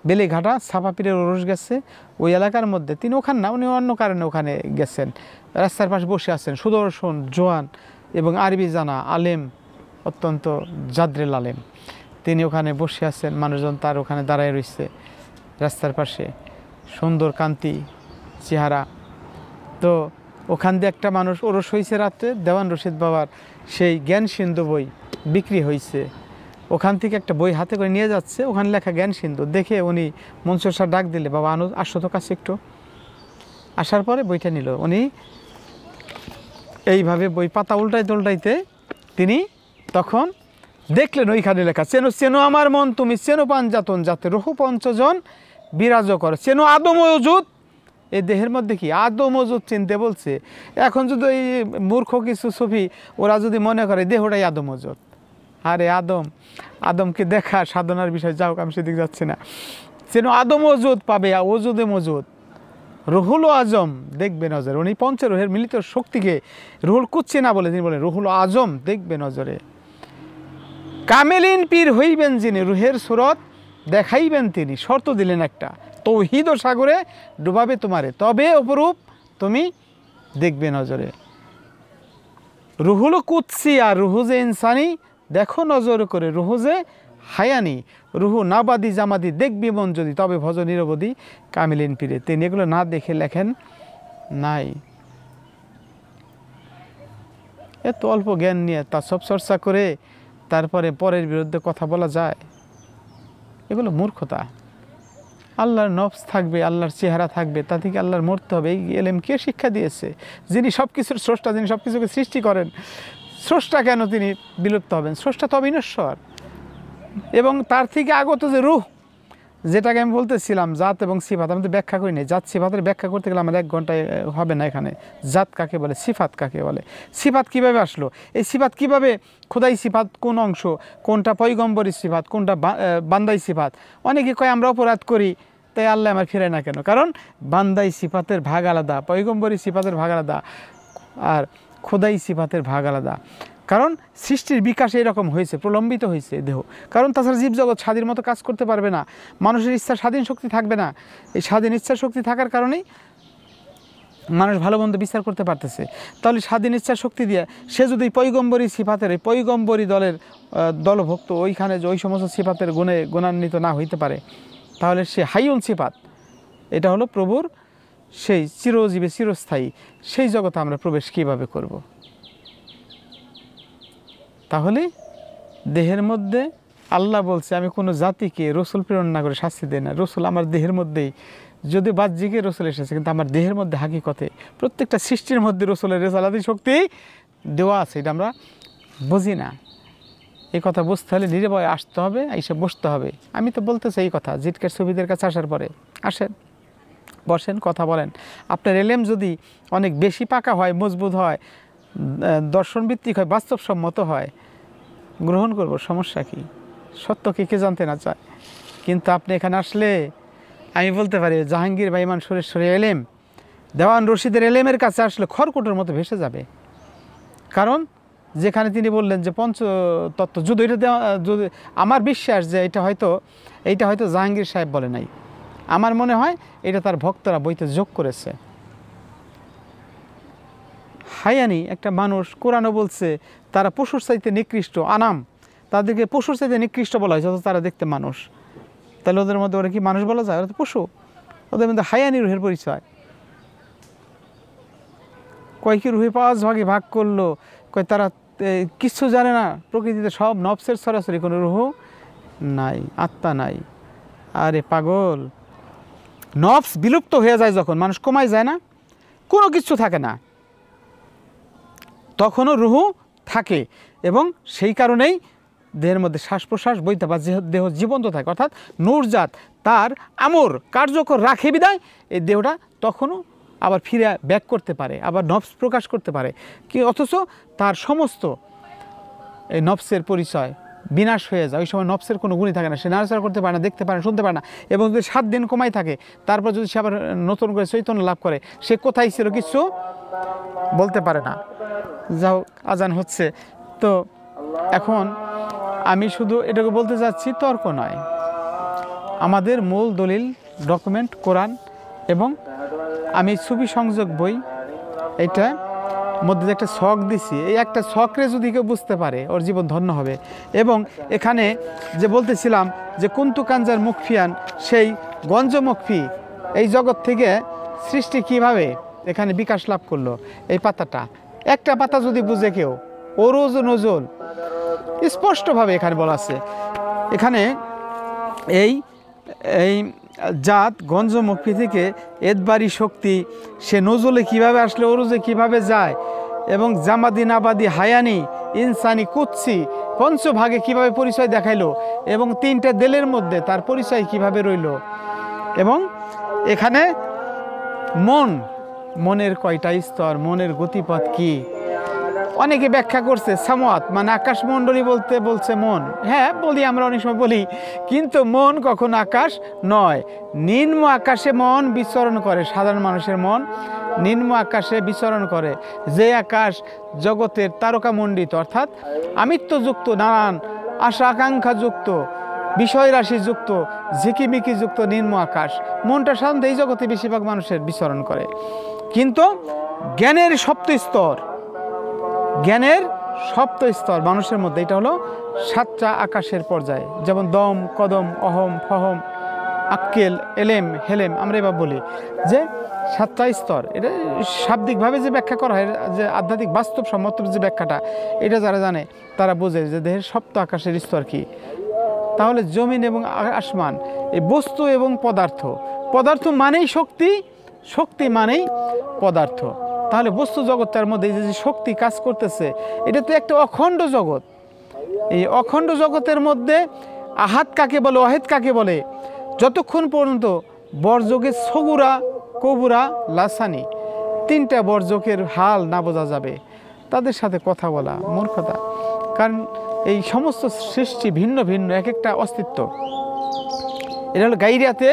Speaker 1: বেলেঘাটা সাফাপীরের ওরস গেছে ওই এলাকার মধ্যে, তিনি ওখানে না, উনি অন্য কারণে ওখানে গেছেন। রাস্তার পাশে বসে আছেন, সুদর্শন, জোয়ান এবং আরবি জানা আলেম, অত্যন্ত জাদ্রেল আলেম। তিনি ওখানে বসে আছেন, মানুষজন তার ওখানে দাঁড়ায় রয়েছে রাস্তার পাশে, সুন্দর কান্তি চেহারা। তো ওখান দিয়ে একটা মানুষ ওরস হয়েছে রাত্রে, দেওয়ান রশিদ বাবার সেই জ্ঞান সিন্ধু বই বিক্রি হয়েছে, ওখান থেকে একটা বই হাতে করে নিয়ে যাচ্ছে, ওখানে লেখা জ্ঞান সিন্ধু দেখে উনি মনসুর শাহ ডাক দিলে, বাবা আসো তো কাছে একটু। আসার পরে বইটা নিল, উনি এইভাবে বই পাতা উল্টাইতে তিনি তখন দেখলেন ওইখানে লেখা, চেনো চেনো আমার মন তুমি, চেনো পাঞ্জাতন যাতে রহু পঞ্চজন বিরাজ করে, চেনো আদম ওজুদ, এই দেহের মধ্যে কি আদম ওজুদ চিনতে বলছে। এখন যদি এই মূর্খ কিছু সুফি ওরা যদি মনে করে দেহটাই আদম ওজুদ, আরে আদমকে দেখা সাধনার বিষয়, যাও আমি সেদিকে যাচ্ছি না। চেনো আদম ওজুদ পাবে, ওজুদে মজুদ, রুহুল আজম দেখবে নজরে। উনি পঞ্চরুহের মিলিত শক্তিকে রুহুল কুচ্ছি না বলে তিনি বলেন রুহুল আজম দেখবে নজরে। কামেলিন পীর হইবেন যিনি, রুহের সুরত দেখাইবেন তিনি, শর্ত দিলেন একটা, তৌহিদ ও সাগরে ডুবাবে তোমারে, তবে অপরূপ তুমি দেখবে নজরে। রুহুল কুচ্ছি আর রুহুজে ইনসানি দেখো নজর করে, রুহুজে হায়ানি রুহু নাবাদি জামাদি দেখবি মন যদি, তবে ভজ নিরবধি কামিলিন পীরে। তিনি এগুলো না দেখে লেখেন নাই। এত অল্প জ্ঞান নিয়ে তা সব চর্চা করে তারপরে পরের বিরুদ্ধে কথা বলা যায়, এগুলো মূর্খতা। আল্লাহর নফস থাকবে, আল্লাহর চেহারা থাকবে, তা থেকে আল্লাহর মরতে হবে। এই এলেম কে শিক্ষা দিয়েছে? যিনি সব কিছুর স্রষ্টা, যিনি সব কিছুকে সৃষ্টি করেন, স্রষ্টা কেন তিনি বিলুপ্ত হবেন? স্রষ্টা তো অবিনশ্বর। এবং তার থেকে আগত যে রূহ, যেটাকে আমি বলতেছিলাম জাত এবং সিফাত, আমি তো ব্যাখ্যা করি নাই। জাত সিফাতের ব্যাখ্যা করতে গেলে আমার 1 ঘন্টায় হবে না। এখানে জাত কাকে বলে, সিফাত কাকে বলে, সিফাত কিভাবে আসলো, এই সিফাত কিভাবে, খোদাই সিফাত কোন অংশ, কোনটা পয়গম্বরী সিফাত, কোনটা বান্দাই সিফাত। অনেকে কয় আমরা অপরাধ করি তাই আল্লাহ আমার ফিরায় না কেন? কারণ বান্দাই সিফাতের ভাগ আলাদা, পয়গম্বরী সিফাতের ভাগ আলাদা, আর খোদাই সিফাতের ভাগ আলাদা। কারণ সৃষ্টির বিকাশ এরকম হয়েছে, প্রলম্বিত হয়েছে দেহ। কারণ তাছাড়া জীবজগৎ স্বাধীন মতো কাজ করতে পারবে না, মানুষের ইচ্ছা স্বাধীন শক্তি থাকবে না। এই স্বাধীন ইচ্ছা শক্তি থাকার কারণেই মানুষ ভালো মন্দ বিচার করতে পারতেছে। তাহলে স্বাধীন ইচ্ছা শক্তি দিয়ে সে যদি পয়গম্বরী সিফাতের, এই পয়গম্বরী দলভুক্ত ওইখানে যে ওই সমস্ত সিফাতের গুণে গুণান্বিত না হইতে পারে, তাহলে সে হাইউন সিফাত, এটা হলো প্রভুর সেই চিরজীবী চিরস্থায়ী, সেই জগতে আমরা প্রবেশ কীভাবে করব? তাহলে দেহের মধ্যে আল্লাহ বলছে আমি কোনো জাতিকে রসুল প্রেরণ না করে শাস্তি দেয় না। রসুল আমার দেহের মধ্যেই, যদি বাহ্যিকে রসুল এসেছে, কিন্তু আমার দেহের মধ্যে হাকিকতে প্রত্যেকটা সৃষ্টির মধ্যে রসুলের রেসালাতি শক্তি দেওয়া আছে, এটা আমরা বুঝি না। এই কথা বুঝতে হলে নির্ভয়ে আসতে হবে, এসে বসতে হবে। আমি তো বলতে চাই এই কথা, জিটকের সুবিধের কাছে আসার পরে আসেন, বসেন, কথা বলেন। আপনার এলেম যদি অনেক বেশি পাকা হয়, মজবুত হয়, দর্শনভিত্তিক হয়, বাস্তবসম্মত হয়, গ্রহণ করব, সমস্যা কি? সত্যকে কে জানতে না চায়? কিন্তু আপনি এখানে আসলে আমি বলতে পারি জাহাঙ্গীর বা ইমাম সুরেশ্বরী এলেম, দেওয়ান রশিদের এলেমের কাছে আসলে খড়কুটোর মতো ভেসে যাবে। কারণ যেখানে তিনি বললেন যে পঞ্চতত্ত্ব যুদ্ধ, এটা দেওয়া, যদি আমার বিশ্বাস যে এইটা হয়তো জাহাঙ্গীর সাহেব বলে নাই, আমার মনে হয় এটা তার ভক্তরা বইতে যোগ করেছে। হায়ানি একটা মানুষ, কোরআনও বলছে তারা পশুর চাইতে নিকৃষ্ট, আনাম, তাদেরকে পশুর চাইতে নিকৃষ্ট বলা হয়েছে, তারা দেখতে মানুষ। তাহলে ওদের মধ্যে ওরা কি মানুষ বলা যায়? ওরা তো পশু। ওদের মধ্যে হায়ানি রুহের পরিচয়। কয়েকটি রুহে 5 ভাগে ভাগ করলো, কয় তারা কিছু জানে না, প্রকৃতিতে সব নফসের সরাসরি, কোনো রুহ নাই, আত্মা নাই। আরে পাগল, নফস বিলুপ্ত হয়ে যায় যখন, মানুষ কমায় যায় না, কোনো কিছু থাকে না, তখনও রুহু থাকে। এবং সেই কারণেই দেহের মধ্যে শ্বাস প্রশ্বাস বইতে বা দেহ জীবন্ত থাকে, অর্থাৎ নূরজাত তার আমর কার্যকর রাখে বিদায় এই দেহটা তখনও আবার ফিরে ব্যাক করতে পারে, আবার নফস প্রকাশ করতে পারে কি, অথচ তার সমস্ত এই নফসের পরিচয় বিনাশ হয়ে যায়। ওই সময় নফসের কোনো গুণই থাকে না, সে নাড়াচাড়া করতে পারে না, দেখতে পারে না, শুনতে পারে না। এবং যদি 7 দিন কমাই থাকে, তারপর যদি সে আবার নতুন করে চৈতন্য লাভ করে, সে কোথায় ছিল কিছু বলতে পারে না। যাও, আজান হচ্ছে তো, এখন আমি শুধু এটাকে বলতে চাচ্ছি, তর্ক নয়, আমাদের মূল দলিল ডকুমেন্ট কোরআন। এবং আমি ছবি সংযোগ বই, এইটা মধ্যে একটা ছক দিছি, এই একটা ছকরে যদি কেউ বুঝতে পারে ওর জীবন ধন্য হবে। এবং এখানে যে বলতেছিলাম যে কুন্তু কাঞ্জার মুখফিয়ান, সেই গঞ্জমুখফি এই জগৎ থেকে সৃষ্টি কিভাবে এখানে বিকাশ লাভ করলো, এই পাতাটা, একটা পাতা যদি বুঝে কেউ, ওরোজ নজল স্পষ্টভাবে এখানে বলা আছে। এখানে এই এই জাত গঞ্জমুখী থেকে এদবারি শক্তি, সে নজলে কিভাবে আসলে ওরুজে কিভাবে যায়, এবং জামাদি নাবাদি হায়ানি ইনসানি কুৎসি পঞ্চভাগে কিভাবে পরিচয় দেখাইলো, এবং 3টে দেলের মধ্যে তার পরিচয় কিভাবে রইল। এবং এখানে মনের কয়টা স্তর, মনের গতিপথ কি, অনেকে ব্যাখ্যা করছে সামওয়াত মানে আকাশমণ্ডলী বলছে মন। হ্যাঁ বলি, আমরা অনেক সময় বলি, কিন্তু মন কখনো আকাশ নয়। নিম্ন আকাশে মন বিচরণ করে, সাধারণ মানুষের মন নিম্ন আকাশে বিচরণ করে, যে আকাশ জগতের তারকামণ্ডিত, অর্থাৎ আমিত্বযুক্ত, নানান আশা আকাঙ্ক্ষাযুক্ত, বিষয় রাশিযুক্ত, ঝিকিমিকিযুক্ত নিম্ন আকাশ। মনটা সাধারণত এই জগতে বেশিরভাগ মানুষের বিচরণ করে। কিন্তু জ্ঞানের সপ্ত স্তর মানুষের মধ্যে, এটা হলো 7টা আকাশের পর্যায়ে, যেমন দম, কদম, অহম, ফহম, আক্কেল, এলেম, হেলেম, আমরা এবার বলি যে 7টা স্তর। এটা শাব্দিকভাবে যে ব্যাখ্যা করা হয়, যে আধ্যাত্মিক বাস্তবসম্মত যে ব্যাখ্যাটা, এটা যারা জানে তারা বোঝে যে দেহের সপ্ত আকাশের স্তর কি। তাহলে জমিন এবং আসমান, এই বস্তু এবং পদার্থ মানেই শক্তি, শক্তি মানেই পদার্থ। তাহলে বস্তু জগৎটার মধ্যে যে শক্তি কাজ করতেছে, এটা তো একটা অখণ্ড জগৎ। এই অখণ্ড জগতের মধ্যে আহাত কাকে বলে, অহেদ কাকে বলে, যতক্ষণ পর্যন্ত বর্জকের সগুরা, কবুরা, লাসানি 3টা বর্জকের হাল না বোঝা যাবে, তাদের সাথে কথা বলা মূর্খতা। কারণ এই সমস্ত সৃষ্টি ভিন্ন ভিন্ন, এক একটা অস্তিত্ব। এটা হলো গাইরিয়াতে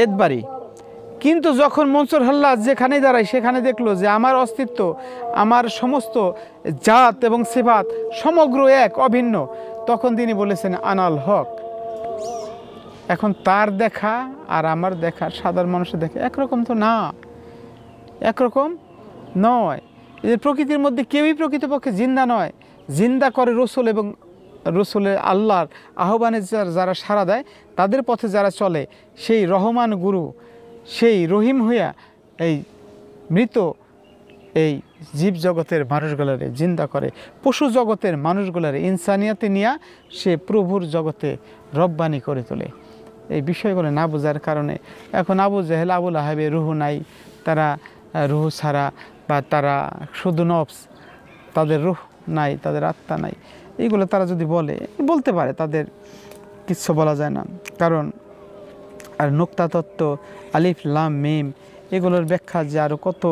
Speaker 1: এদবারি। কিন্তু যখন মনসুর হাল্লাজ যেখানে দাঁড়ায় সেখানে দেখলো যে আমার অস্তিত্ব, আমার সমস্ত জাত এবং সিফাত সমগ্র এক, অভিন্ন, তখন তিনি বলেছেন আনাল হক। এখন তার দেখা আর আমার দেখা, সাধারণ মানুষের দেখা একরকম তো না, একরকম নয়। এই প্রকৃতির মধ্যে কেউই প্রকৃতপক্ষে জিন্দা নয়। জিন্দা করে রসুল, এবং রসুলের আল্লাহর আহ্বানে যারা সাড়া দেয়, তাদের পথে যারা চলে, সেই রহমান গুরু, সেই রহিম হইয়া এই মৃত এই জীব জগতের মানুষগুলারে জিন্দা করে, পশু জগতের মানুষগুলারে ইনসানিয়াতে নিয়া সে প্রভুর জগতে রব্বানি করে তোলে। এই বিষয়গুলো না বোঝার কারণে এখন আবু জেহেল, আবুল আহাবের রুহু নাই, তারা রুহু ছাড়া, বা তারা শুধু নফস, তাদের রুহ নাই, তাদের আত্মা নাই। এইগুলো তারা যদি বলতে পারে, তাদের কিচ্ছু বলা যায় না। কারণ আর নোক্তা তত্ত্ব, আলিফ লাম মিম, এগুলোর ব্যাখ্যা যে আরও কত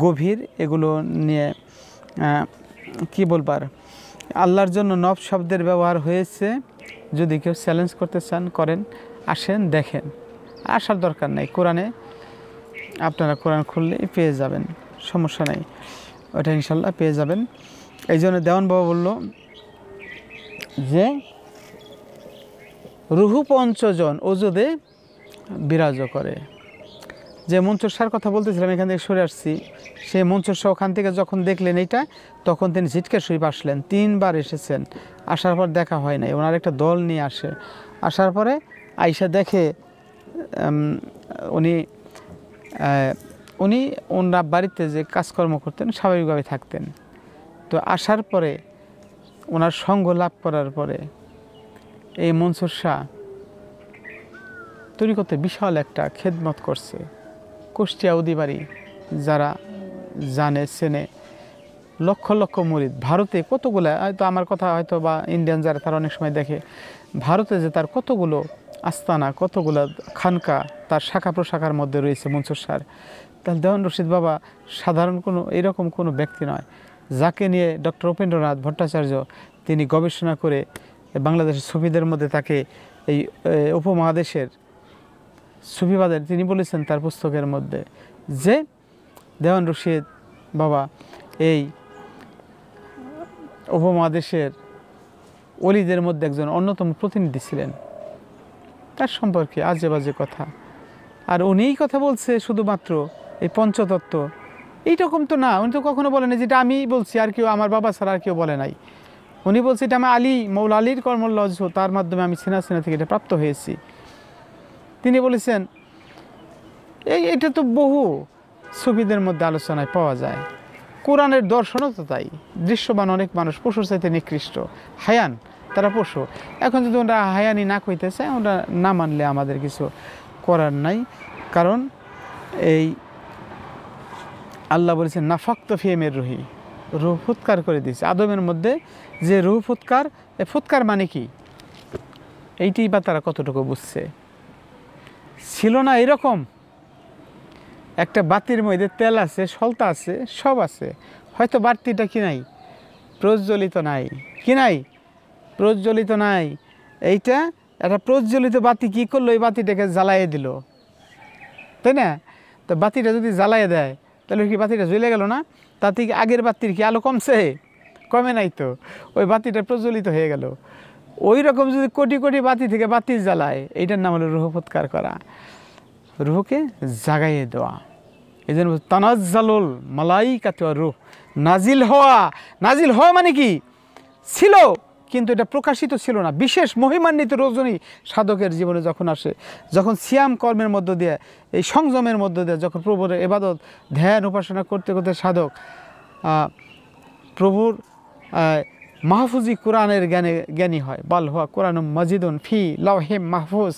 Speaker 1: গভীর, এগুলো নিয়ে কি বলবার। আল্লাহর জন্য নব শব্দের ব্যবহার হয়েছে। যদি কেউ চ্যালেঞ্জ করতে চান করেন, আসেন দেখেন, আসার দরকার নেই। কোরআনে আপনারা কোরআন খুললেই পেয়ে যাবেন, সমস্যা নেই, ওটা ইনশাল্লাহ পেয়ে যাবেন। এই জন্য দেওয়ান বাবা বলল যে রুহু পঞ্চজন ওজুদে বিরাজ করে। যে মঞ্চস্যার কথা বলতেছিলাম, এখান থেকে সরে আসছি, সেই মঞ্চস্যা ওখান থেকে যখন দেখলেন এইটা, তখন তিনি ঝিটকে শরীফ আসলেন। 3 বার এসেছেন, আসার পর দেখা হয় নাই। ওনার একটা দল নিয়ে আসে, আসার পরে আইসা দেখে উনি ওনার বাড়িতে যে কাজকর্ম করতেন স্বাভাবিকভাবে থাকতেন। তো আসার পরে ওনার সঙ্গ লাভ করার পরে এই মনসুর শাহ তরিকতে বিশাল একটা খেদমত করছে। কুষ্টিয়া উদিবাড়ি যারা জানে চেনে, লক্ষ লক্ষ মুরিদ, ভারতে কতগুলো, হয়তো আমার কথা হয়তো বা ইন্ডিয়ান যারা তারা অনেক সময় দেখে, ভারতে যে তার কতগুলো আস্তানা, কতগুলো খানকা তার শাখা প্রশাখার মধ্যে রয়েছে মনসুর শাহর। তাহলে দেওয়ান রশিদ বাবা সাধারণ এরকম কোনো ব্যক্তি নয়, যাকে নিয়ে ডক্টর উপেন্দ্রনাথ ভট্টাচার্য তিনি গবেষণা করে বাংলাদেশের সুফিদের মধ্যে তাকে এই উপমহাদেশের সুফিবাদের তিনি বলেছেন তার পুস্তকের মধ্যে যে দেওয়ান রশিদ বাবা এই উপমহাদেশের অলিদের মধ্যে একজন অন্যতম প্রতিনিধি ছিলেন। তার সম্পর্কে আজে বাজে কথা, আর উনিই কথা বলছে শুধুমাত্র এই পঞ্চতত্ত্ব, এইরকম তো না। উনি তো কখনো বলেনি যেটা আমি বলছি আর কেউ, আমার বাবা ছাড়া আর কেউ বলে নাই। উনি বলছে এটা আমি আলী মৌলা আলীর কর্মলজ্জ, তার মাধ্যমে আমি সিনা থেকে এটা প্রাপ্ত হয়েছি। তিনি বলেছেন এটা তো বহু সুফিদের মধ্যে আলোচনায় পাওয়া যায়। কোরআনের দর্শনও তো তাই। দৃশ্যবান অনেক মানুষ পশুর চাইতে নিকৃষ্ট, হায়ান, তারা পশু। এখন যদি ওরা হায়ানি না কইতেছে, ওরা না মানলে আমাদের কিছু করার নাই। কারণ এই আল্লাহ বলেছেন নাফাক্ত ফিয়েমের রুহি, রুহ ফুৎকার করে দিয়েছে আদমের মধ্যে। যে রুহ ফুৎকার, এ ফুৎকার মানে কি, এইটি বা তারা কতটুকু বুঝছে। ছিল না এরকম একটা বাতির মধ্যে তেল আছে, সলতা আছে, সব আছে, হয়তো বাতিটা কি নাই, প্রজ্বলিত নাই, কি নাই, প্রজ্বলিত নাই। এইটা একটা প্রজ্বলিত বাতি কি করলো, এই বাতিটাকে জ্বালাইয়ে দিল, তাই না? তো বাতিটা যদি জ্বালাইয়ে দেয় তাহলে কি বাতিটা জ্বলে গেল না? তাতে কি আগের বাতির কি আলো কমছে? কমে নাই তো, ওই বাতিটা প্রজ্বলিত হয়ে গেল। ওই রকম যদি কোটি কোটি বাতি থেকে বাতি জ্বালায়, এইটার নাম হলো রুহ ফুৎকার করা, রুহকে জাগাইয়ে দেওয়া। এই জন্য তানাজ্জালুল মালাইকাতু ওয়ার রূহ, নাজিল হওয়া। নাজিল হওয়া মানে কি, ছিল কিন্তু এটা প্রকাশিত ছিল না। বিশেষ মহিমান্বিত রজনী সাধকের জীবনে যখন আসে, যখন সিয়াম কর্মের মধ্য দিয়ে, এই সংযমের মধ্য দিয়ে যখন প্রভুর ইবাদত ধ্যান উপাসনা করতে করতে সাধক প্রভুর মাহফুজি কোরআনের জ্ঞানী হয়, বাল হওয়া কোরআন মাজিদুন ফি লাওহে মাহফুজ,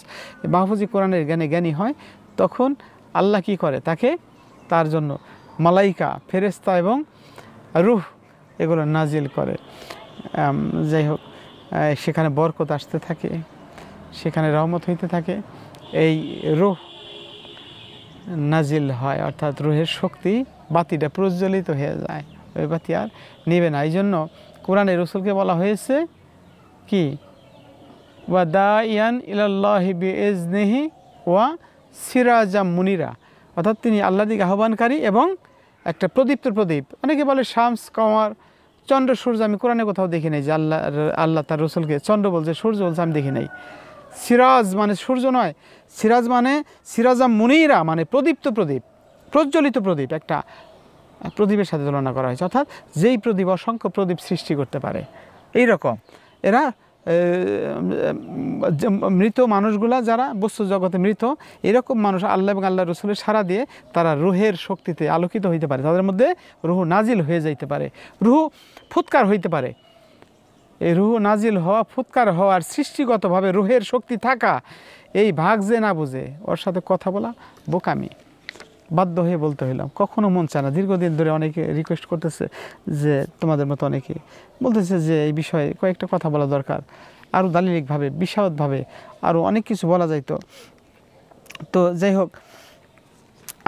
Speaker 1: মাহফুজি কোরআনের জ্ঞানী হয়, তখন আল্লাহ কি করে, তাকে তার জন্য মালাইকা, ফেরেশতা এবং রূহ এগুলো নাজিল করে। যাই হোক, সেখানে বরকত আসতে থাকে, সেখানে রহমত হইতে থাকে। এই রূহ নাজিল হয়, অর্থাৎ রূহের শক্তি, বাতিটা প্রজ্বলিত হয়ে যায়, ওই বাতি আর নিবে না। এই জন্য কোরআনে রসুলকে বলা হয়েছে কি, ওয়া দাইয়ান ইলাল্লাহি বিইজনিহি ওয়া সিরাজাম মুনিরা, অর্থাৎ তিনি আল্লাহর দিকে আহ্বানকারী এবং একটা প্রদীপ্ত প্রদীপ। অনেকে বলে শামস, কমার, চন্দ্র, সূর্য। আমি কোরআনে কোথাও দেখি নাই যে আল্লাহ তার রসুলকে চন্দ্র বলছে, সূর্য বলছে, আমি দেখি নাই। সিরাজ মানে সূর্য নয়, সিরাজ মানে সিরাজাম মুনিরা মানে প্রদীপ্ত প্রদীপ, প্রজ্বলিত প্রদীপ। একটা প্রদীপের সাথে তুলনা করা হয়েছে, অর্থাৎ যেই প্রদীপ অসংখ্য প্রদীপ সৃষ্টি করতে পারে। এই রকম এরা মৃত মানুষগুলা যারা বস্তু জগতে মৃত, এরকম মানুষ আল্লাহ এবং আল্লাহ রসুলের সাড়া দিয়ে তারা রুহের শক্তিতে আলোকিত হইতে পারে, তাদের মধ্যে রুহ নাজিল হয়ে যাইতে পারে, রুহ ফুৎকার হইতে পারে। এই রুহ নাজিল হওয়া, ফুৎকার হওয়ার সৃষ্টিগতভাবে রুহের শক্তি থাকা, এই ভাগ যে না বুঝে, ওর সাথে কথা বলা বোকামি, বাধ্য হয়ে বলতে হইলাম, কখনো মন চায় না। দীর্ঘদিন ধরে অনেকে রিকোয়েস্ট করতেছে যে তোমাদের মতো অনেকে বলতেছে যে এই বিষয়ে কয়েকটা কথা বলা দরকার, আরও দালিলিকভাবে বিশদভাবে আরও অনেক কিছু বলা যাইতো। তো যাই হোক,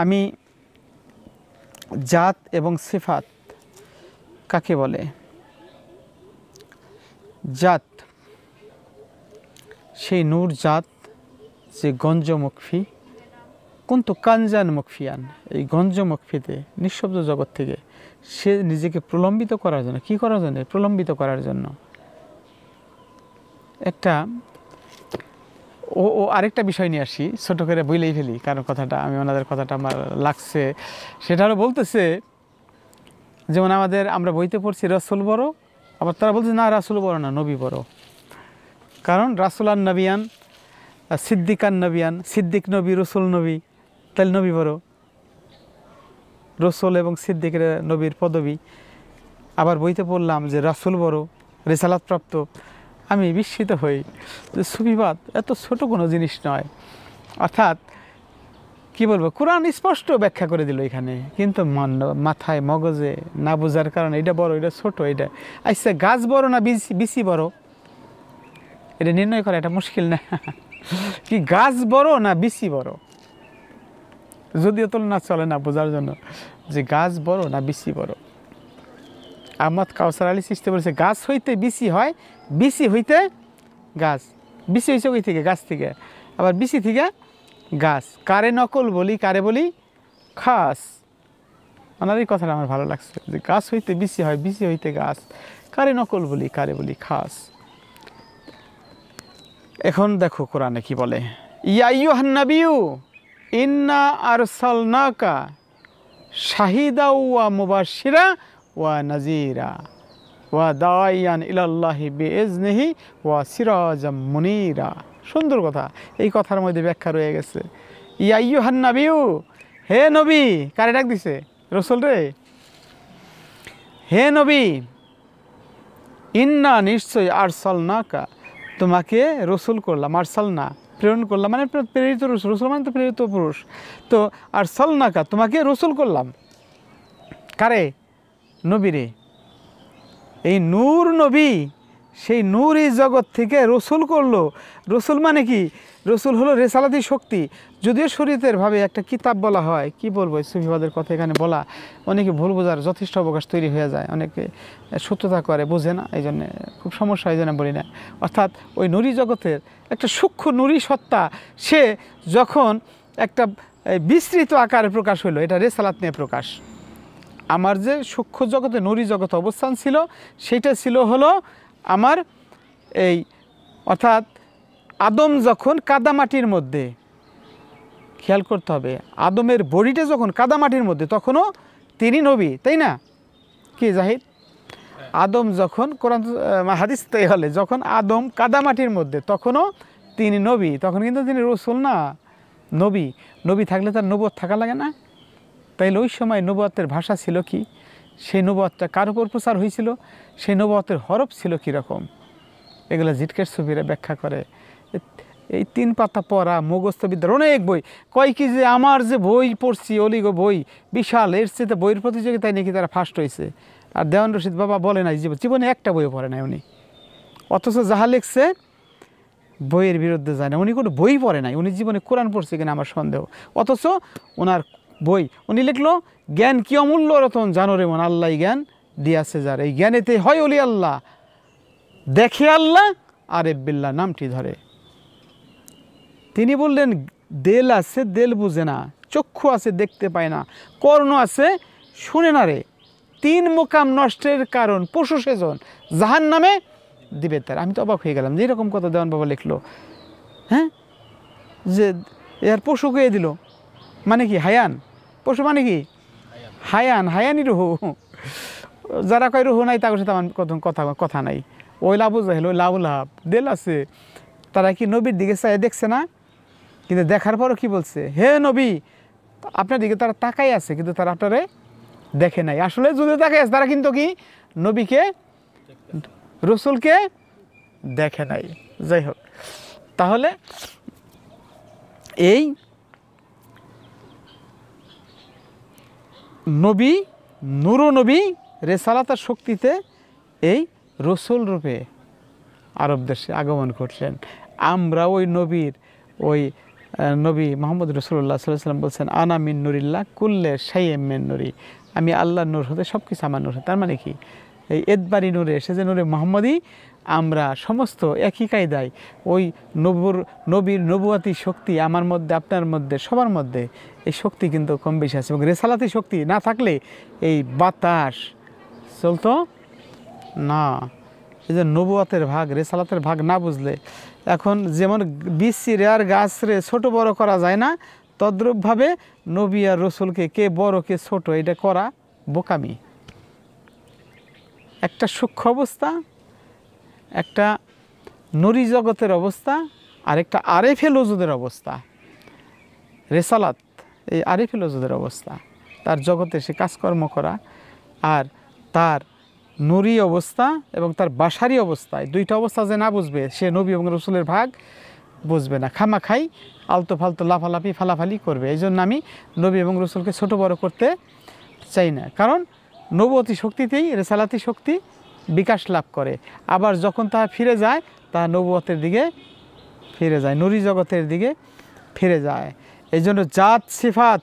Speaker 1: আমি জাত এবং সিফাত কাকে বলে? জাত সেই নূর জাত যে গঞ্জ মুখফি, কিন্তু কানজান মুখফিয়ান, এই গঞ্জ মুখফিতে নিঃশব্দ জগৎ থেকে সে নিজেকে প্রলম্বিত করার জন্য, কি করার জন্য? প্রলম্বিত করার জন্য। একটা ও আরেকটা বিষয় নিয়ে আসি, ছোটো করে বইলেই ফেলি, কারণ কথাটা আমি ওনাদের কথাটা আমার লাগছে। সেটা হলো বলতেছে, যেমন আমরা বইতে পড়ছি রাসূল বড়, আবার তারা বলছে না রাসূল বড় না, নবী বড়। কারণ রাসূল আর নবিয়ান, সিদ্দিক আর নবিয়ান, সিদ্দিক নবী, রসুল নবী, তাহলে নবী বড়। রসুল এবং সিদ্দিকের নবীর পদবী। আবার বইতে পড়লাম যে রাসূল বড়, রিসালাত প্রাপ্ত। আমি বিস্মিত হই যে সুফিবাদ এত ছোট কোনো জিনিস নয়। অর্থাৎ কি বলবো, কোরআন স্পষ্ট ব্যাখ্যা করে দিল এখানে, কিন্তু মাথায় মগজে না বোঝার কারণে এটা বড়, এটা ছোট, এটা আচ্ছা গাছ বড় না বিসি বড়, এটা নির্ণয় করা এটা মুশকিল না? কি গাছ বড় না বিসি বড়? যদিও তুলনা চলে না বোঝার জন্য যে গাছ বড় না বিসি বড়। আহমদ কাউসার আলী চিশতি বলেছে গাছ হইতে বিসি হয়, বিসি হইতে গাছ। বিসি হয়েছে ওই থেকে, গাছ থেকে, আবার বিসি থেকে গাছ। কারে নকল বলি, কারে বলি খাস। ওনার এই কথাটা আমার ভালো লাগছে যে গাছ হইতে বিসি হয়, বিসি হইতে গাছ, কারে নকল বলি, কারে বলি খাস। এখন দেখো কোরআনে কি বলে, ইয়া আইয়ুহান নাবিয়্যু ইন্না আরসালনাকা শাহিদা ওয়া মুবাশশিরা ওয়া নাযীরা ওয়া দাইয়ান ইলাল্লাহি বিইজনিহি ওয়া সিরাজাম মুনীরা। সুন্দর কথা, এই কথার মধ্যে ব্যাখ্যা রয়ে গেছে। ইয়া আইয়ুহান নাবিয়্যু, হে নবী, কারে ডাক দিছে? রসুল রে। হে নবী, ইন্না নিশ্চয় আরসালনাকা, তোমাকে রসুল করলাম, আরসালনা প্রেরণ করলাম, মানে প্রেরিত রসুল, রসুল মানে তো প্রেরিত পুরুষ। তো আরসালনাকা তোমাকে রসুল করলাম, কারে? নবীরে। এই নূর নবী, সেই নূরই জগৎ থেকে রসুল করলো। রসুল মানে কি? রসুল হলো রেসালাতি শক্তি। যদিও শরীয়তের ভাবে একটা কিতাব বলা হয়, কি বলবো, সুফিবাদের কথা এখানে বলা অনেকে ভুল বোঝার যথেষ্ট অবকাশ তৈরি হয়ে যায়, অনেকে সত্যতা করে বোঝে না, এই জন্যে খুব সমস্যা, এই জন্য বলি না। অর্থাৎ ওই নুরি জগতের একটা সূক্ষ্ম নুরি সত্তা, সে যখন একটা বিস্তৃত আকারে প্রকাশ হইলো, এটা রেসালাত নিয়ে প্রকাশ। আমার যে সূক্ষ্ম জগতে নুরি জগতে অবস্থান ছিল, সেইটা ছিল হলো আমার এই, অর্থাৎ আদম যখন কাদামাটির মধ্যে, খেয়াল করতে হবে, আদমের বডিটা যখন কাদামাটির মধ্যে, তখনও তিনি নবী, তাই না? কি জাহিদ? আদম যখন, কোরআন হাদিস তাই হলে, যখন আদম কাদামাটির মধ্যে, তখনও তিনি নবী, তখন কিন্তু তিনি রসুল না, নবী। নবী থাকলে তার নবুয়ত থাকা লাগে না? তাইলে ওই সময় নবুয়তের ভাষা ছিল কি? সেই নবুয়তটা কার উপর প্রচার হয়েছিল? সেই নবুয়তের হরফ ছিল কীরকম? এগুলো জিটকের সুফিরা ব্যাখ্যা করে। এই 3 পাতা পড়া মুখস্থবিদ্যার অনেক বই, কয় কি যে আমার যে বই পড়ছি অলিগো বই বিশাল, এর চেয়ে বইয়ের প্রতিযোগিতায় নাকি তারা ফার্স্ট হয়েছে। আর দেওয়ান রশিদ বাবা বলে নাই জীবনে একটা বইও পড়ে নাই উনি, অথচ যাহা লিখছে বইয়ের বিরুদ্ধে যায় না। উনি কোনো বই পড়ে নাই, উনি জীবনে কোরআন পড়ছে কিনা আমার সন্দেহ। অথচ ওনার বই, উনি লিখলো জ্ঞান কি অমূল্য রতন জানো রে মন, আল্লাহ জ্ঞান দিয়াছে যার, এই জ্ঞানেতে হয় অলি আল্লাহ, দেখে আল্লাহ আর বিল্লাহ নামটি ধরে। তিনি বললেন দেল আছে দেল বুঝে না, চক্ষু আছে দেখতে পায় না, কর্ণ আছে শুনে না রে, 3 মোকাম নষ্টের কারণ পশু সেজন, জাহান নামে দিবে তার। আমি তো অবাক হয়ে গেলাম যে এরকম কথা দেওয়ান বাবা লিখলো। হ্যাঁ, যে এর পশু কয়ে দিল, মানে কি হায়ান? পশু মানে কি হায়ান, হায়ানি রুহু। যারা কয় রুহু নাই তার সাথে আমার কথা নাই। ওই লাভু জাহিল, ওই লাভ লাভ দেল আছে, তারা কি নবীর দিকে চাই দেখছে না? কিন্তু দেখার পরও কি বলছে, হে নবী, আপনার দিকে তারা তাকাই আছে, কিন্তু তারা আপনারে দেখে নাই। আসলে যদি তাকাই আছে, তারা কিন্তু কি নবীকে, রসুলকে দেখে নাই। যাই হোক, তাহলে এই নবী, নূরনবী রেসালাতার শক্তিতে এই রসুল রূপে আরব দেশে আগমন করলেন। আমরা ওই নবীর ওই নবী মোহাম্মদ রসুল্লাহ সাল্লাল্লাহু আলাইহি ওয়াসাল্লাম বলছেন, আনা মিন নুরিল্লাহ কুল্লে শাইইম মিন নুরি, আমি আল্লাহর নূর হতে সব কিছু আমার নূর। তার মানে কি, এই এদবারি নূরে এসে যে নূরে মোহাম্মদী, আমরা সমস্ত একই কায়দায় ওই নবীর নবুয়াতি শক্তি আমার মধ্যে, আপনার মধ্যে, সবার মধ্যে এই শক্তি কিন্তু কম বেশি আছে। এবং রেসালাতি শক্তি না থাকলে এই বাতাস চলতো না। এই যে নবুয়াতের ভাগ, রেসালাতের ভাগ না বুঝলে, এখন যেমন বিচ্ছিরে আর গাছরে ছোট বড় করা যায় না, তদ্রূপভাবে নবী আর রসুলকে কে বড় কে ছোট এটা করা বোকামি। একটা সূক্ষ্ম অবস্থা, একটা নুরি জগতের অবস্থা, আর একটা আরেফেল ওজুদের অবস্থা। রেসালাত এই আরেফেল ওজুদের অবস্থা, তার জগতে সে কাজকর্ম করা, আর তার নুরি অবস্থা এবং তার বাসারি অবস্থায়, দুইটা অবস্থা যে না বুঝবে, সে নবী এবং রসুলের ভাগ বুঝবে না, খামাখাই আলতো ফালতো লাফালাফি ফালাফালি করবে। এই জন্য আমি নবী এবং রসুলকে ছোট বড় করতে চাই না, কারণ নবুয়তি শক্তিতেই রেসালাতি শক্তি বিকাশ লাভ করে। আবার যখন তাহা ফিরে যায়, তা নবুয়তের দিকে ফিরে যায়, নুরি জগতের দিকে ফিরে যায়। এই জন্য জাত সিফাত